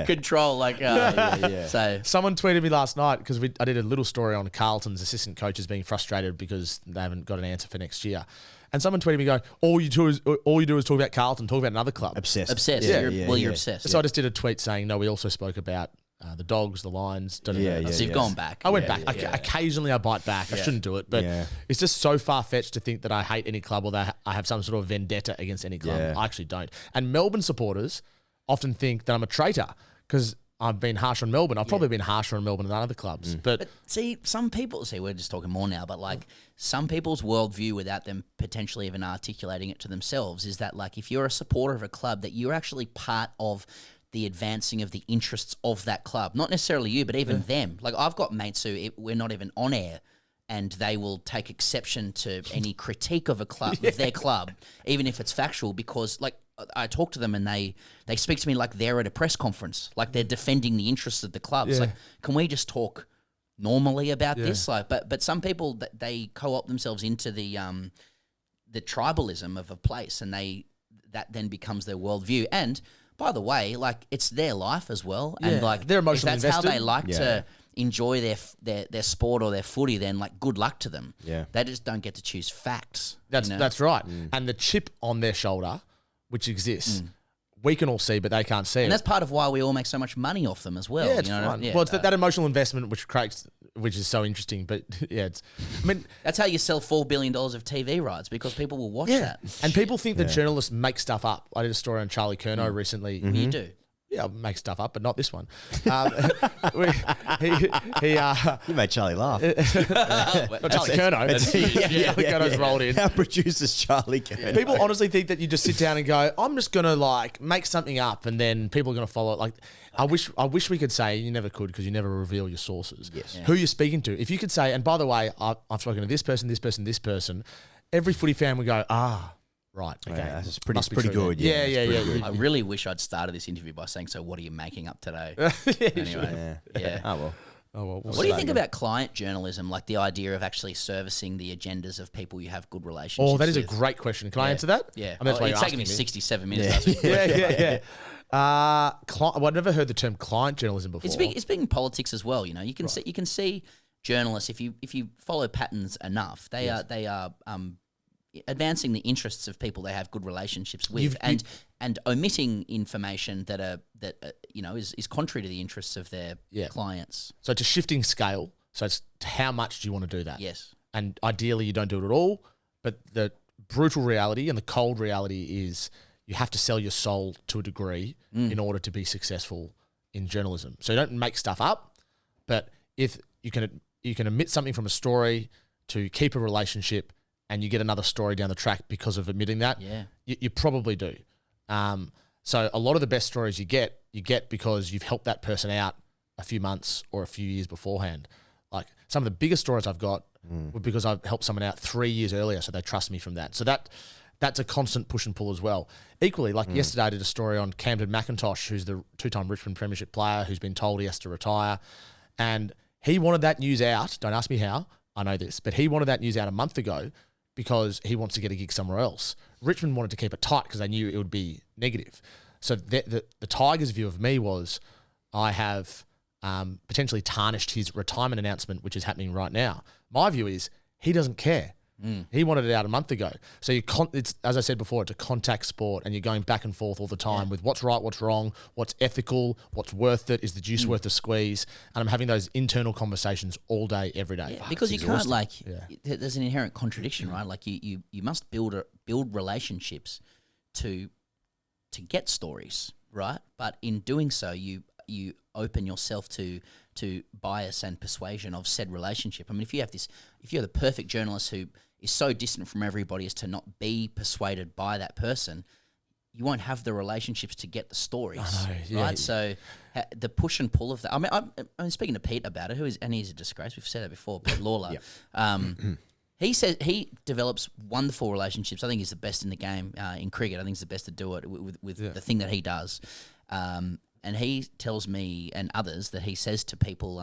control. Like so someone tweeted me last night because I did a little story on Carlton's assistant coaches being frustrated because they haven't got an answer for next year. And someone tweeted me going, all you do is talk about Carlton, talk about another club. Obsessed. You're obsessed. So I just did a tweet saying, no, we also spoke about the Dogs, the Lions. So you've gone back. I went back. Occasionally I bite back. I shouldn't do it. But it's just so far-fetched to think that I hate any club or that I have some sort of vendetta against any club. I actually don't. And Melbourne supporters often think that I'm a traitor because I've been harsh on Melbourne. I've probably been harsher on Melbourne than other clubs. But see, some people, we're just talking more now, but like some people's worldview without them potentially even articulating it to themselves is that like if you're a supporter of a club, that you're actually part of the advancing of the interests of that club. Not necessarily you, but even them. Like I've got mates who we're not even on air and they will take exception to any critique of a club, of their club, even if it's factual, because like I talk to them and they speak to me like they're at a press conference, like they're defending the interests of the club. It's like, can we just talk normally about this? Like, but some people they co-opt themselves into the tribalism of a place, and that then becomes their worldview. And by the way, like it's their life as well, and like they're emotionally if that's invested. how they like to enjoy their sport or their footy, then like good luck to them. Yeah, they just don't get to choose facts. That's right. And the chip on their shoulder, which exists, we can all see, but they can't see it. And that's part of why we all make so much money off them as well. Yeah, it's you know fun. Well, it's that emotional investment which is so interesting. But that's how you sell $4 billion of TV rights, because people will watch that. And people think that journalists make stuff up. I did a story on Charlie Curnow recently. You do. Yeah, I'll make stuff up, but not this one. He you made Charlie laugh. Not Charlie Curnow. Charlie Curnow's rolled in. Our producer's Charlie Curnow. People honestly think that you just sit down and go, I'm just going to like make something up and then people are going to follow it. Like, I wish we could say, you never could because you never reveal your sources. Yes. Who you're speaking to. If you could say, and by the way, I've spoken to this person, this person, this person, every footy fan would go, right. Okay. Yeah, that's pretty good. Yeah. I really wish I'd started this interview by saying, so what are you making up today? Anyway. Yeah. Oh, well. What do you think about client journalism, like the idea of actually servicing the agendas of people you have good relationships with? Oh, that is a great question. Can I answer that? Yeah. I mean, that's why it's you're taken me asking 67 minutes. Yeah. Well, I've never heard the term client journalism before. It's big in politics as well. You know, you can see journalists, if you follow patterns enough, they are advancing the interests of people they have good relationships with, and omitting information that is contrary to the interests of their clients. So it's a shifting scale. So it's how much do you want to do that? Yes. And ideally you don't do it at all, but the brutal reality and the cold reality is you have to sell your soul to a degree in order to be successful in journalism. So you don't make stuff up, but if you can omit something from a story to keep a relationship, and you get another story down the track because of admitting that, you probably do. So a lot of the best stories you get because you've helped that person out a few months or a few years beforehand. Like some of the biggest stories I've got were because I've helped someone out 3 years earlier, so they trust me from that. So that's a constant push and pull as well. Equally, like yesterday I did a story on Camden McIntosh, who's the two-time Richmond Premiership player who's been told he has to retire. And he wanted that news out. Don't ask me how. I know this. But he wanted that news out a month ago because he wants to get a gig somewhere else. Richmond wanted to keep it tight because they knew it would be negative. So the Tigers' view of me was I have potentially tarnished his retirement announcement, which is happening right now. My view is he doesn't care. He wanted it out a month ago. So it's, as I said before, it's a contact sport and you're going back and forth all the time with what's right, what's wrong, what's ethical, what's worth it, is the juice worth the squeeze? And I'm having those internal conversations all day, every day. Yeah, because you can't there's an inherent contradiction, right? Like you must build relationships to get stories, right? But in doing so, you open yourself to bias and persuasion of said relationship. I mean, if you're the perfect journalist who is so distant from everybody as to not be persuaded by that person, you won't have the relationships to get the stories, right? So the push and pull of that. I mean, I'm speaking to Pete about it, and he's a disgrace. We've said that before, Pete Lawler. He says he develops wonderful relationships. I think he's the best in the game in cricket. I think he's the best to do it with the thing that he does. And he tells me and others that he says to people,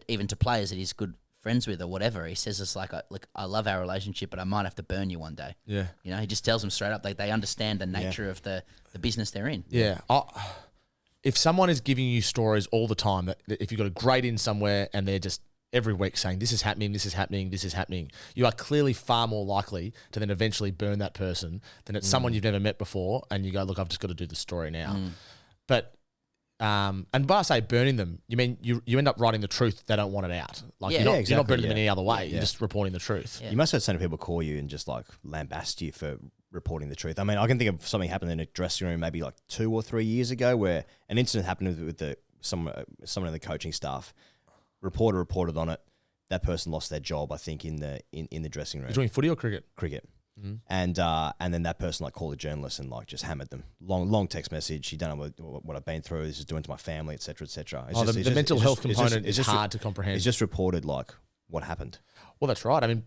even to players that he's good friends with or whatever, he says it's like, look, I love our relationship, but I might have to burn you one day. Yeah. You know, he just tells them straight up. They understand the nature of the business they're in. Yeah. If someone is giving you stories all the time, that if you've got a great in somewhere and they're just every week saying this is happening, this is happening, this is happening, you are clearly far more likely to then eventually burn that person than it's someone you've never met before and you go, look, I've just got to do the story now. But and by I say burning them, you mean you end up writing the truth. They don't want it out. Like you're not burning them in any other way. You're just reporting the truth. You must have seen people call you and just like lambast you for reporting the truth. I mean, I can think of something happened in a dressing room maybe like 2 or 3 years ago where an incident happened with the someone in the coaching staff. Reporter reported on it. That person lost their job, I think, in the dressing room. You're doing footy or cricket? Cricket. Mm-hmm. And then that person like called a journalist and like just hammered them. Long text message. You don't know what I've been through. This is doing to my family, etc., etc. The mental health component is hard to comprehend. It's just reported like what happened. Well, that's right. I mean,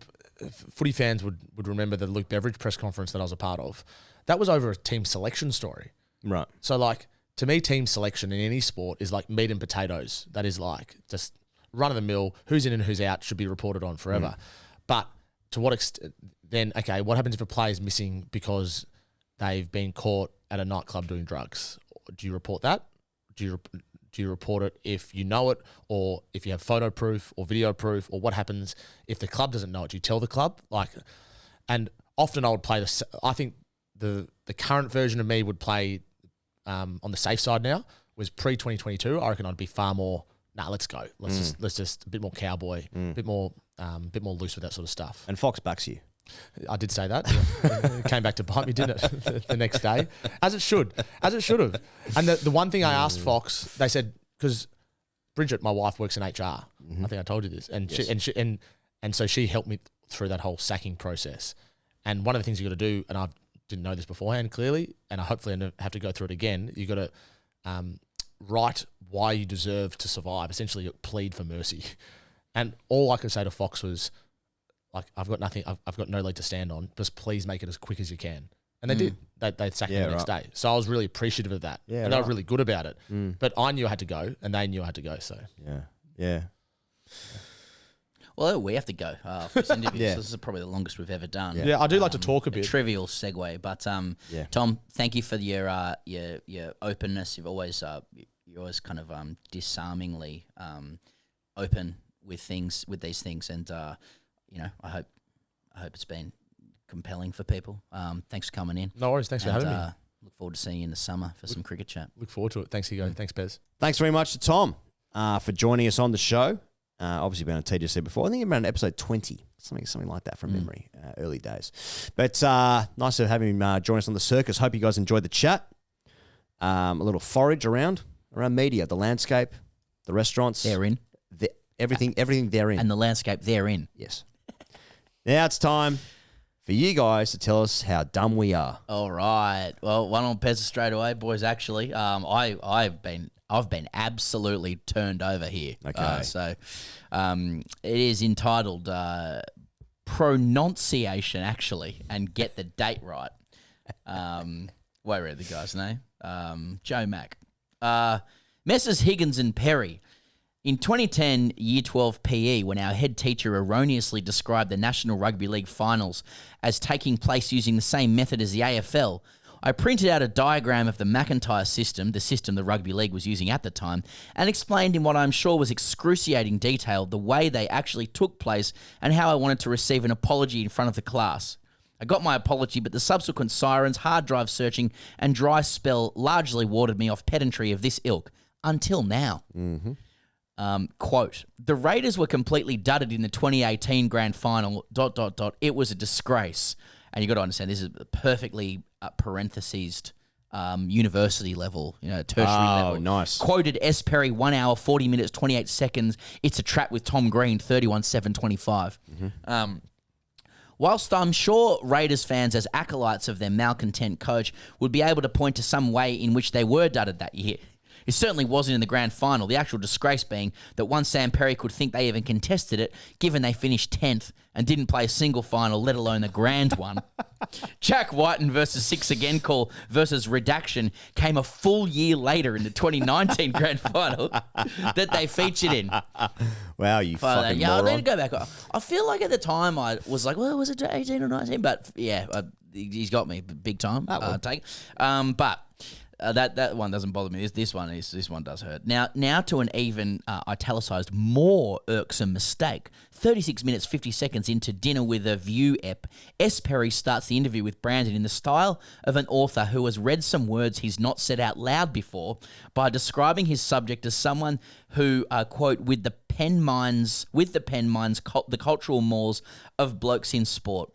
footy fans would remember the Luke Beveridge press conference that I was a part of. That was over a team selection story. Right. So like to me, team selection in any sport is like meat and potatoes. That is like just run of the mill. Who's in and who's out should be reported on forever. But to what extent? Then, okay, what happens if a player's missing because they've been caught at a nightclub doing drugs? Do you report that? Do you report it if you know it, or if you have photo proof or video proof, or what happens if the club doesn't know it? Do you tell the club? And often I would play I think the current version of me would play on the safe side now. Was pre-2022, I reckon I'd be far more, let's go. Let's just a bit more cowboy, a bit more loose with that sort of stuff. And Fox backs you. I did say that. It came back to bite me, didn't it? The next day, as it should have. And the one thing I asked Fox, they said, because Bridget, my wife, works in HR. I think I told you this, and Yes. and so she helped me through that whole sacking process. And one of the things you got to do, and I didn't know this beforehand clearly, and I hopefully have to go through it again. You got to write why you deserve to survive. Essentially, plead for mercy. And all I could say to Fox was, like, I've got nothing. I've got no leg to stand on. Just please make it as quick as you can. And they did. They sacked me the next day. So I was really appreciative of that. Yeah, and they were really good about it. But I knew I had to go, and they knew I had to go. So yeah. Well, we have to go for this interview. Yeah. So this is probably the longest we've ever done. Yeah, I do like to talk a bit. Trivial segue, but Tom, thank you for your openness. You're always kind of disarmingly open with these things, and I hope it's been compelling for people. Thanks for coming in. No worries. Thanks for having me. Look forward to seeing you in the summer for some cricket chat. Look forward to it. Thanks, Hugo. Thanks, Pez. Thanks very much to Tom for joining us on the show. Obviously been on TGC before. I think around episode 20, something like that from memory, early days. But nice to have him join us on the circus. Hope you guys enjoyed the chat. A little forage around media, the landscape, the restaurants. They're in. Everything they're in. And the landscape they're in. Yes. Now it's time for you guys to tell us how dumb we are. All right. Well, one on Pez straight away, boys. Actually, I've been absolutely turned over here. Okay. So it is entitled Pronunciation, actually, and get the date right. Wait, read the guy's name. Joe Mack. Messrs. Higgins and Perry. In 2010, Year 12 PE, when our head teacher erroneously described the National Rugby League finals as taking place using the same method as the AFL, I printed out a diagram of the McIntyre system, the system the Rugby League was using at the time, and explained in what I'm sure was excruciating detail the way they actually took place and how I wanted to receive an apology in front of the class. I got my apology, but the subsequent sirens, hard drive searching, and dry spell largely warded me off pedantry of this ilk, until now. Quote, the Raiders were completely dudded in the 2018 grand final, ... It was a disgrace. And you got to understand, this is perfectly parenthesized university level, tertiary level. Nice. Quoted S. Perry, 1 hour, 40 minutes, 28 seconds. It's a trap with Tom Green, 31-7-25. Whilst I'm sure Raiders fans, as acolytes of their malcontent coach, would be able to point to some way in which they were dudded that year, it certainly wasn't in the grand final, the actual disgrace being that one Sam Perry could think they even contested it, given they finished 10th and didn't play a single final, let alone the grand one. Jack Whiten versus 6 again call versus redaction came a full year later in the 2019 grand final that they featured in. Wow, you fucking I moron. need to go back. I feel like at the time I was like, well, was it 18 or 19? But yeah, he's got me big time. Take. But that one doesn't bother me. This one does hurt. Now to an even italicized, more irksome mistake. 36 minutes, 50 seconds into Dinner with a View ep, S. Perry starts the interview with Brandon in the style of an author who has read some words he's not said out loud before by describing his subject as someone who, quote, with the pen minds, the cultural mores of blokes in sport.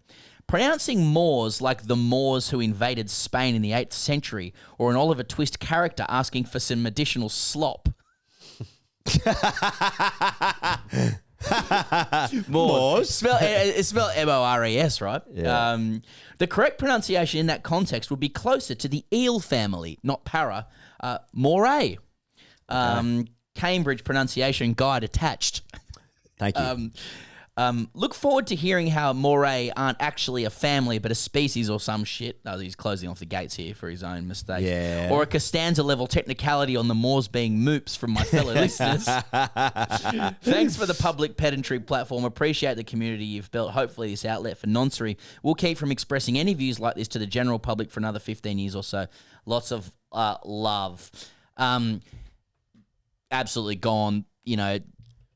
Pronouncing Moors like the Moors who invaded Spain in the 8th century, or an Oliver Twist character asking for some additional slop. Mores. It's spelled M-O-R-E-S, right? Yeah. The correct pronunciation in that context would be closer to the eel family, not para. Moray. Cambridge pronunciation guide attached. Thank you. Look forward to hearing how moray aren't actually a family but a species or some shit. No, he's closing off the gates here for his own mistake. Yeah. Or a Costanza level technicality on the Moors being moops from my fellow listeners. Thanks for the public pedantry platform. Appreciate the community you've built. Hopefully this outlet for noncery will keep from expressing any views like this to the general public for another 15 years or so. Lots of love. Absolutely gone,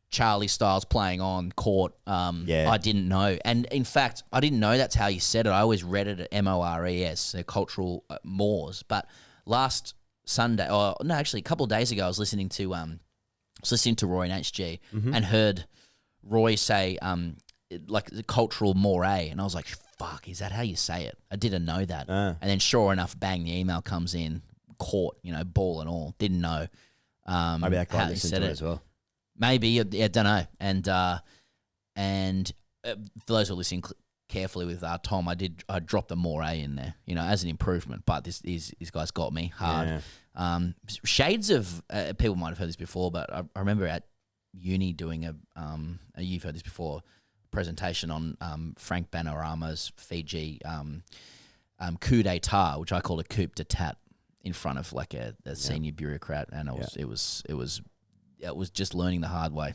Charlie Styles playing on court. I didn't know. And in fact, I didn't know that's how you said it. I always read it at M-O-R-E-S, cultural Moors. But last Sunday, actually a couple of days ago, I was listening to Roy and HG and heard Roy say like the cultural moray. And I was like, fuck, is that how you say it? I didn't know that. And then sure enough, bang, the email comes in, court, ball and all. Didn't know Maybe that guy how you listened said to it it as well. Maybe, I don't know. And for those who are listening carefully with Tom, I dropped the moray in there, as an improvement. But these guys got me hard. Yeah. Shades of people might have heard this before, but I remember at uni doing you've heard this before, presentation on Frank Banorama's Fiji coup d'etat, which I call a coup d'etat, in front of like a senior bureaucrat, and it was just learning the hard way.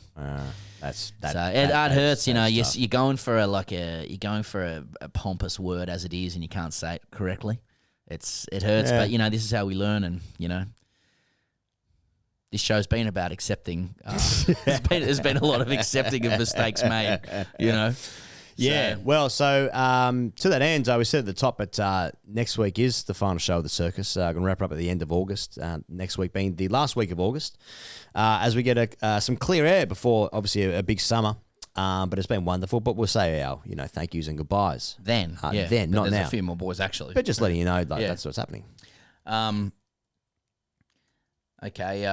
That hurts. You're going for a pompous word as it is, and you can't say it correctly. It hurts, but this is how we learn, and this show's been about accepting. There's been a lot of accepting of mistakes made. Yeah, well, so to that end, we said at the top, but next week is the final show of the circus. Going to wrap up at the end of August, next week being the last week of August, as we get some clear air before, obviously, a big summer. But it's been wonderful, but we'll say our, thank yous and goodbyes. Then, not there's now. There's a few more boys, actually. But just letting you know, that's what's happening. Okay,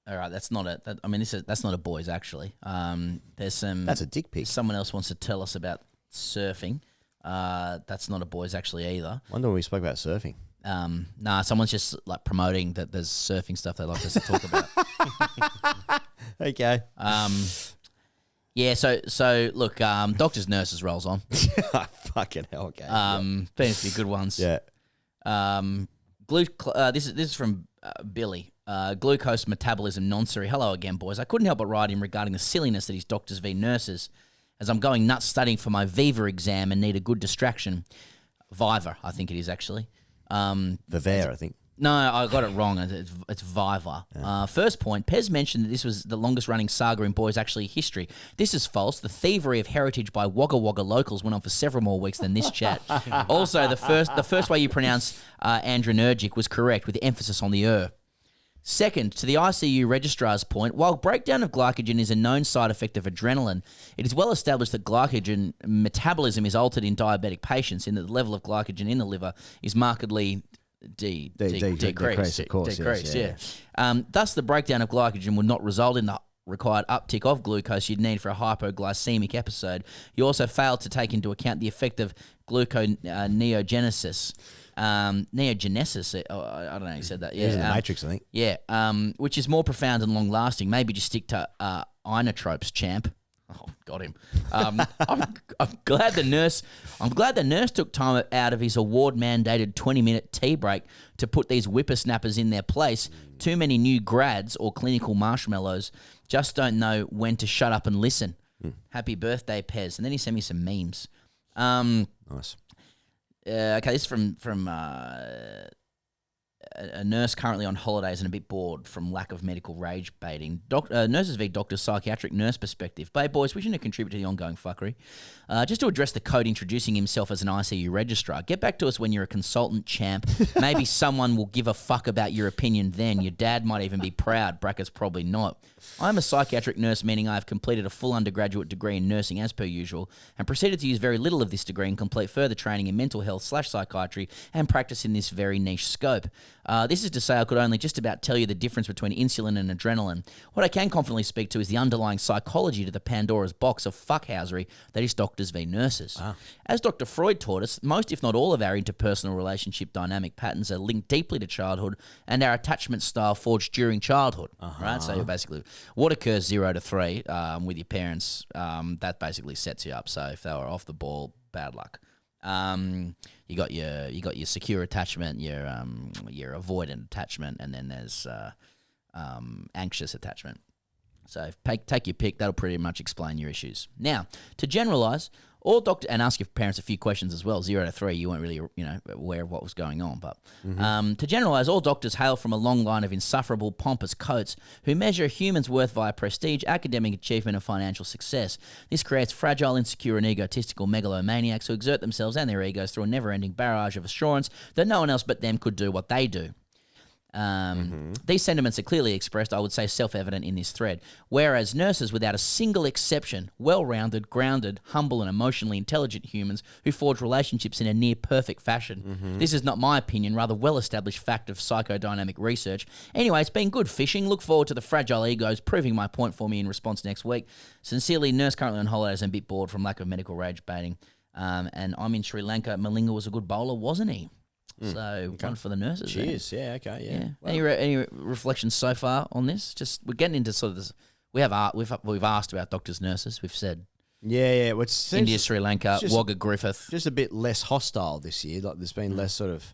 all right, that's not it. That's not a boys, actually. There's some. That's a dick pic. Someone else wants to tell us about surfing. That's not a boys, actually, either. Wonder when we spoke about surfing. Nah, someone's just like promoting that there's surfing stuff they'd like us to talk about. Okay. Yeah. So look, doctors, nurses rolls on. Fucking hell. Okay. Been a few good ones. Yeah. This is from Billy. Glucose metabolism noncery. Hello again, boys. I couldn't help but write in regarding the silliness that is doctors v nurses, as I'm going nuts studying for my Viva exam and need a good distraction. Viva, I think it is actually. Viva, I think. No, I got it wrong. It's Viva. Yeah. First point, Pez mentioned that this was the longest running saga in boys actually history. This is false. The thievery of heritage by Wagga Wagga locals went on for several more weeks than this chat. Also, the first way you pronounce andronergic was correct with emphasis on the Second, to the ICU registrar's point, while breakdown of glycogen is a known side effect of adrenaline, it is well established that glycogen metabolism is altered in diabetic patients in that the level of glycogen in the liver is markedly decreased. Of course, Thus, the breakdown of glycogen would not result in the required uptick of glucose you'd need for a hypoglycemic episode. You also failed to take into account the effect of gluconeogenesis. Neogenesis, I don't know how you said that. Yeah, in the Matrix, I think. Yeah, which is more profound and long-lasting. Maybe just stick to inotropes, champ. Oh, got him. I'm glad the nurse took time out of his award-mandated 20-minute tea break to put these whippersnappers in their place. Too many new grads or clinical marshmallows just don't know when to shut up and listen. Happy birthday, Pez. And then he sent me some memes. Nice. Okay, this is from a nurse currently on holidays and a bit bored from lack of medical rage baiting. Nurses v. Doctors, psychiatric nurse perspective. Hey, boys, wishing to contribute to the ongoing fuckery. Just to address the code introducing himself as an ICU registrar. Get back to us when you're a consultant, champ. Maybe someone will give a fuck about your opinion then. Your dad might even be proud. Brackets probably not. I'm a psychiatric nurse, meaning I have completed a full undergraduate degree in nursing as per usual, and proceeded to use very little of this degree and complete further training in mental health / psychiatry and practice in this very niche scope. This is to say I could only just about tell you the difference between insulin and adrenaline. What I can confidently speak to is the underlying psychology to the Pandora's box of fuckhousery that is doctors v nurses. As Dr. Freud taught us, most if not all of our interpersonal relationship dynamic patterns are linked deeply to childhood and our attachment style forged during childhood. Right? So basically, what occurs 0 to 3 with your parents, that basically sets you up. So if they were off the ball, bad luck. You got your secure attachment, your avoidant attachment, and then there's anxious attachment. So take your pick. That'll pretty much explain your issues. Now, to generalize, and ask your parents a few questions as well. 0 to 3, you weren't really aware of what was going on. But to generalize, all doctors hail from a long line of insufferable, pompous coats who measure a human's worth via prestige, academic achievement, and financial success. This creates fragile, insecure, and egotistical megalomaniacs who exert themselves and their egos through a never-ending barrage of assurance that no one else but them could do what they do. These sentiments are clearly expressed, I would say self-evident in this thread, whereas nurses, without a single exception, well-rounded, grounded, humble and emotionally intelligent humans who forge relationships in a near-perfect fashion. This is not my opinion, rather well-established fact of psychodynamic research. Anyway, it's been good fishing. Look forward to the fragile egos proving my point for me in response next week. Sincerely, nurse currently on holidays and a bit bored from lack of medical rage baiting. And I'm in Sri Lanka. Malinga was a good bowler, wasn't he? So one for the nurses. Cheers. Yeah. Okay. Yeah. Well, any reflections so far on this? Just we're getting into sort of this. We've asked about doctors, nurses. We've said Yeah. Well, it seems India, Sri Lanka, Wagga Griffith. Just a bit less hostile this year. Like there's been less sort of.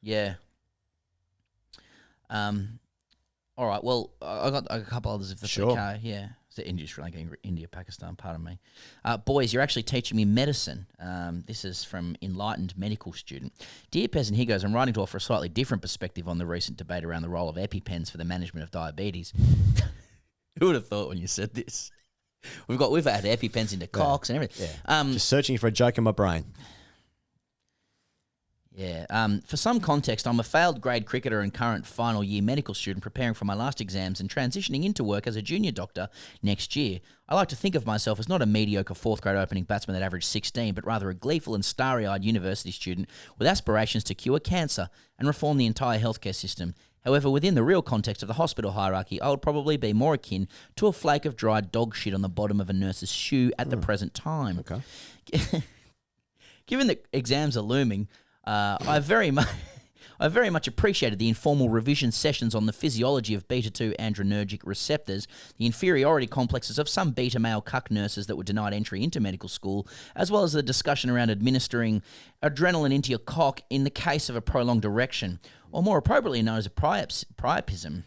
Yeah. All right. Well, I got a couple others if that's okay. Yeah. So India, Sri Lanka, India, Pakistan, pardon me. Boys, you're actually teaching me medicine. This is from Enlightened Medical Student. Dear Peasant, he goes, I'm writing to offer a slightly different perspective on the recent debate around the role of EpiPens for the management of diabetes. Who would have thought when you said this? We've had EpiPens into cocks and everything. Yeah. Just searching for a joke in my brain. Yeah. For some context, I'm a failed grade cricketer and current final year medical student preparing for my last exams and transitioning into work as a junior doctor next year. I like to think of myself as not a mediocre fourth grade opening batsman that averaged 16, but rather a gleeful and starry-eyed university student with aspirations to cure cancer and reform the entire healthcare system. However, within the real context of the hospital hierarchy, I would probably be more akin to a flake of dried dog shit on the bottom of a nurse's shoe at the present time. Okay. Given that exams are looming, I very much appreciated the informal revision sessions on the physiology of beta-2 adrenergic receptors, the inferiority complexes of some beta male cuck nurses that were denied entry into medical school, as well as the discussion around administering adrenaline into your cock in the case of a prolonged erection, or more appropriately known as a priapism.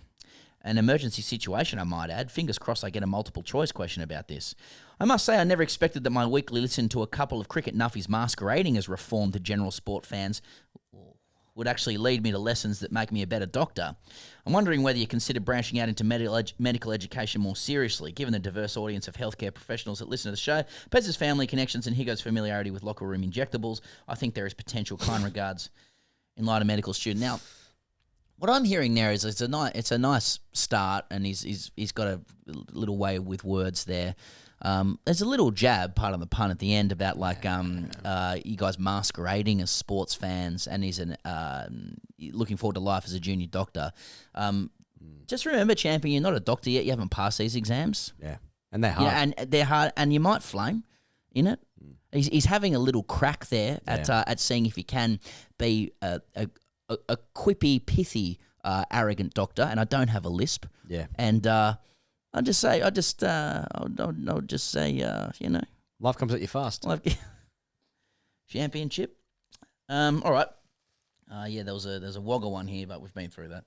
An emergency situation, I might add. Fingers crossed I get a multiple choice question about this. I must say I never expected that my weekly listen to a couple of cricket nuffies masquerading as reformed general sport fans would actually lead me to lessons that make me a better doctor. I'm wondering whether you consider branching out into medical education more seriously, given the diverse audience of healthcare professionals that listen to the show, Pez's family connections and Higo's familiarity with locker room injectables. I think there is potential. Kind regards, Enlightened Medical Student. Now, what I'm hearing there is it's a nice start, and he's got a little way with words there. There's a little jab, pardon the pun, at the end about you guys masquerading as sports fans, and he's looking forward to life as a junior doctor. Just remember, champion, you're not a doctor yet. You haven't passed these exams. Yeah, and they're hard. Yeah, and they're hard, and you might flame in it. He's having a little crack there at seeing if he can be a quippy, pithy, arrogant doctor, and I don't have a lisp. Yeah, and I'll just say, life comes at you fast. Championship. All right. There's a Wagga one here, but we've been through that.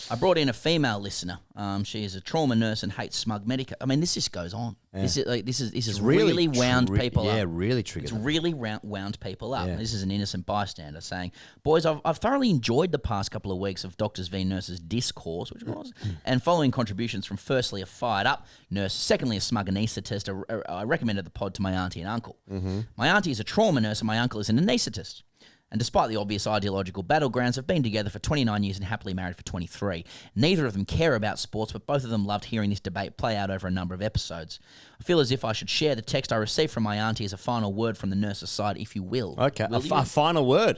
I brought in a female listener. She is a trauma nurse and hates smug medica. I mean, this just goes on. Yeah. This is really wound people up. Yeah, really triggered. It's really wound people up. Yeah. This is an innocent bystander saying, "Boys, I've thoroughly enjoyed the past couple of weeks of Doctors v Nurses discourse, which was, and following contributions from firstly a fired up nurse, secondly a smug anaesthetist. I recommended the pod to my auntie and uncle. Mm-hmm. My auntie is a trauma nurse and my uncle is an anaesthetist. And despite the obvious ideological battlegrounds, have been together for 29 years and happily married for 23. Neither of them care about sports, but both of them loved hearing this debate play out over a number of episodes. I feel as if I should share the text I received from my auntie as a final word from the nurse's side, if you will. Okay, a final word.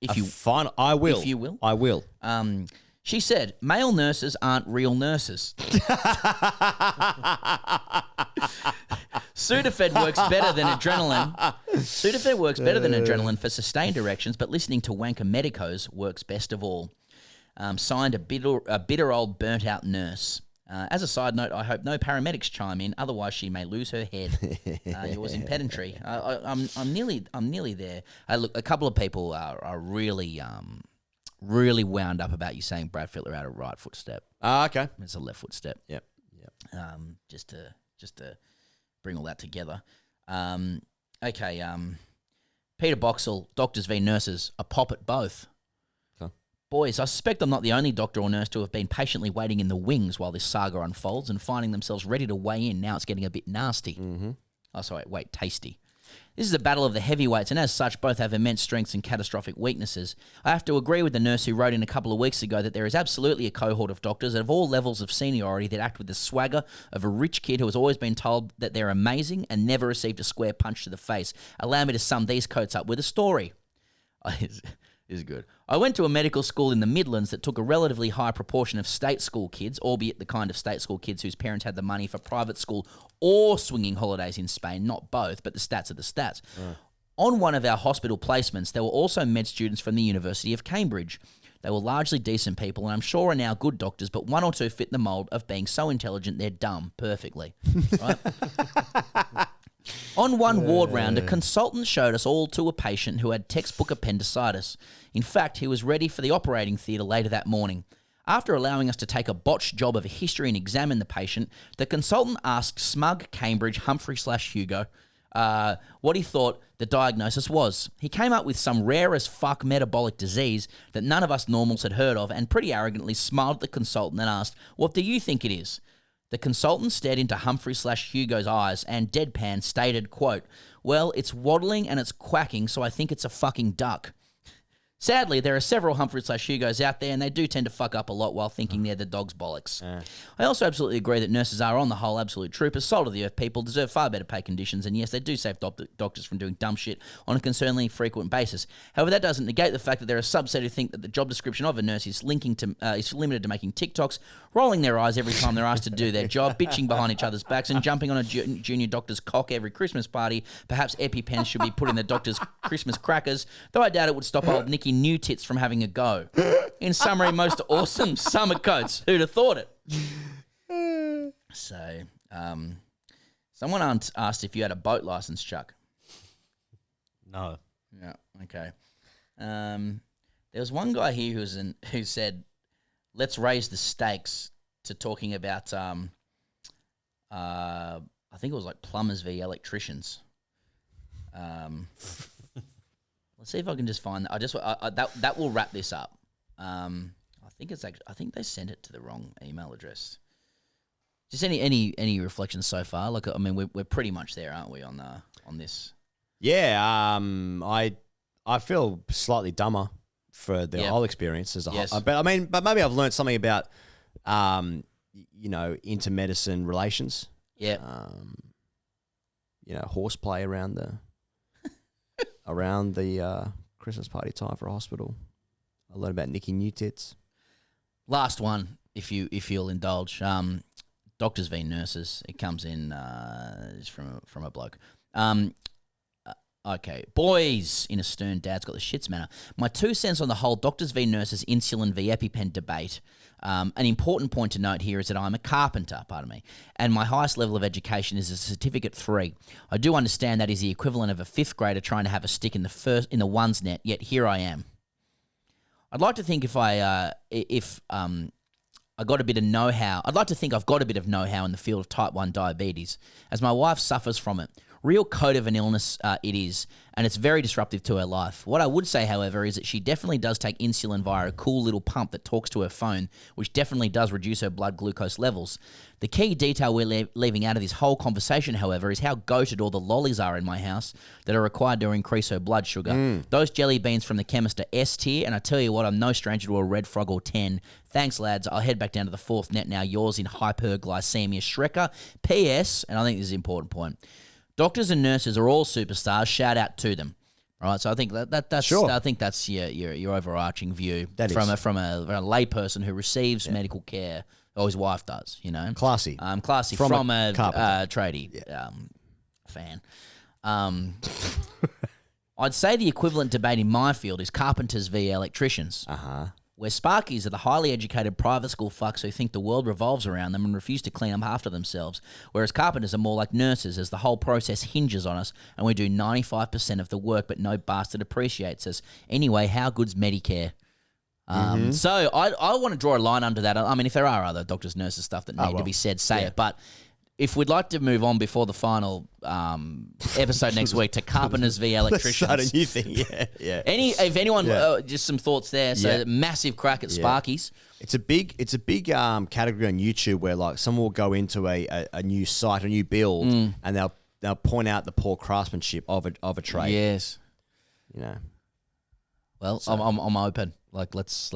I will. If you will. I will. She said, male nurses aren't real nurses. Sudafed works better than adrenaline. Sudafed works better than adrenaline for sustained erections, but listening to wanker medicos works best of all. Signed a bitter old burnt out nurse. As a side note, I hope no paramedics chime in, otherwise she may lose her head. Yours in pedantry. I'm nearly there. Look, a couple of people are really wound up about you saying Brad Fittler out a right footstep. Okay. It's a left footstep. Yep. Just to bring all that together. Okay. Peter Boxall, doctors v nurses, a pop at both. Boys, I suspect I'm not the only doctor or nurse to have been patiently waiting in the wings while this saga unfolds and finding themselves ready to weigh in. Now it's getting a bit nasty. Mm-hmm. Oh, sorry, wait, tasty. This is a battle of the heavyweights, and as such, both have immense strengths and catastrophic weaknesses. I have to agree with the nurse who wrote in a couple of weeks ago that there is absolutely a cohort of doctors of all levels of seniority that act with the swagger of a rich kid who has always been told that they're amazing and never received a square punch to the face. Allow me to sum these coats up with a story. This is good. I went to a medical school in the Midlands that took a relatively high proportion of state school kids, albeit the kind of state school kids whose parents had the money for private school or swinging holidays in Spain, not both, but the stats are the stats. On one of our hospital placements, there were also med students from the University of Cambridge. They were largely decent people, and I'm sure are now good doctors, but one or two fit the mould of being so intelligent they're dumb perfectly. Right? On one ward round, a consultant showed us all to a patient who had textbook appendicitis. In fact, he was ready for the operating theatre later that morning. After allowing us to take a botched job of a history and examine the patient, the consultant asked smug Cambridge Humphrey/Hugo what he thought the diagnosis was. He came up with some rare as fuck metabolic disease that none of us normals had heard of and pretty arrogantly smiled at the consultant and asked, "What do you think it is?" The consultant stared into Humphrey/Hugo's eyes and deadpan stated, quote, "Well, it's waddling and it's quacking, so I think it's a fucking duck." Sadly, there are several Humphrey/Hugos out there, and they do tend to fuck up a lot while thinking they're the dog's bollocks. I also absolutely agree that nurses are, on the whole, absolute troopers, salt of the earth people, deserve far better pay conditions, and yes, they do save doctors from doing dumb shit on a concerningly frequent basis. However, that doesn't negate the fact that there are a subset who think that the job description of a nurse is limited to making TikToks, rolling their eyes every time they're asked to do their job, bitching behind each other's backs, and jumping on a junior doctor's cock every Christmas party. Perhaps EpiPens should be put in the doctor's Christmas crackers, though I doubt it would stop old Nikki New Tits from having a go. In summary, most awesome summer coats. Who'd have thought it? So, someone asked if you had a boat license, Chuck. No. Yeah. Okay. There was one guy here who said, "Let's raise the stakes," to talking about I think it was like plumbers v electricians. Let's see if I can just find that. That will wrap this up. I think they sent it to the wrong email address. Just any reflections so far? Like, I mean, we're pretty much there, aren't we, on this? Yeah. I feel slightly dumber for the whole experience as a whole. But maybe I've learned something about intermedicine relations. Yeah. Horseplay around the Christmas party time for a hospital. I learned about Nikki New Tits. Last one, if you'll indulge. Doctors v nurses. It comes in from a bloke. Okay, boys, in a stern dad's got the shits manner. My 2 cents on the whole doctors v nurses, insulin v EpiPen debate. An important point to note here is that I'm a carpenter, and my highest level of education is a Certificate 3. I do understand that is the equivalent of a 5th grader trying to have a stick in the one's net, yet here I am. I'd like to think I got a bit of know-how. I'd like to think I've got a bit of know-how in the field of type 1 diabetes, as my wife suffers from it. Real code of an illness it is, and it's very disruptive to her life. What I would say, however, is that she definitely does take insulin via a cool little pump that talks to her phone, which definitely does reduce her blood glucose levels. The key detail we're leaving out of this whole conversation, however, is how goated all the lollies are in my house that are required to increase her blood sugar. Those jelly beans from the chemist are S tier, and I tell you what, I'm no stranger to a red frog or 10. Thanks, lads. I'll head back down to the 4th net now. Yours in hyperglycemia, Shrekker. P.S., and I think this is an important point, doctors and nurses are all superstars. Shout out to them. Right, so I think that's Sure. I think that's your overarching view That from is. a layperson who receives medical care, or his wife does, Classy. Classy From from a a carpenter. tradie fan. I'd say the equivalent debate in my field is carpenters v electricians. Where Sparkies are the highly educated private school fucks who think the world revolves around them and refuse to clean up after themselves, whereas carpenters are more like nurses, as the whole process hinges on us and we do 95% of the work, but no bastard appreciates us. Anyway, how good's Medicare? So I want to draw a line under that. I mean, if there are other doctors, nurses, stuff that need to be said, say it. But if we'd like to move on before the final episode next week to carpenters v electricians, Start a new thing. Yeah. If anyone, just some thoughts there. So massive crack at Sparkies. It's a big category on YouTube where like someone will go into a new site, a new build, and they'll point out the poor craftsmanship of a trade. Yes. Well, I'm open. Like let's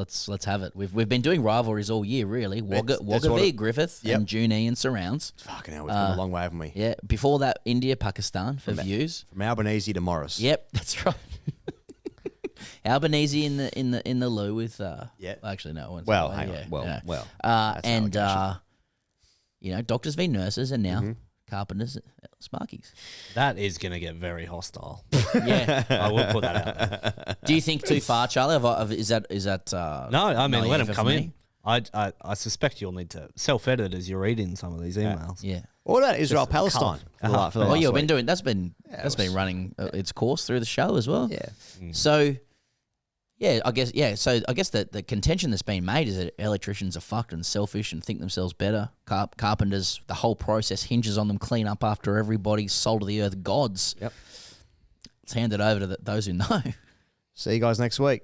have it. We've been doing rivalries all year, really. Wagga v Griffith and Junee and surrounds. Fucking hell, we've come a long way, haven't we? Yeah. Before that, India, Pakistan for views. From Albanese to Morris. Yep, that's right. Albanese in the loo with actually no. Well, hang on. Well. Doctors v nurses, and now carpenters, Sparkies. That is going to get very hostile. Yeah, I will put that out there. Do you think too far, Charlie? Is that? No, I mean, let naive them come of in. me? I suspect you'll need to self-edit as you're reading some of these emails. Yeah. What about Israel Palestine? That's been running its course through the show as well. Yeah. So, I guess that the contention that's been made is that electricians are fucked and selfish and think themselves better. Carpenters, the whole process hinges on them clean up after everybody, soul to the earth gods. Yep. Let's hand it over to those who know. See you guys next week.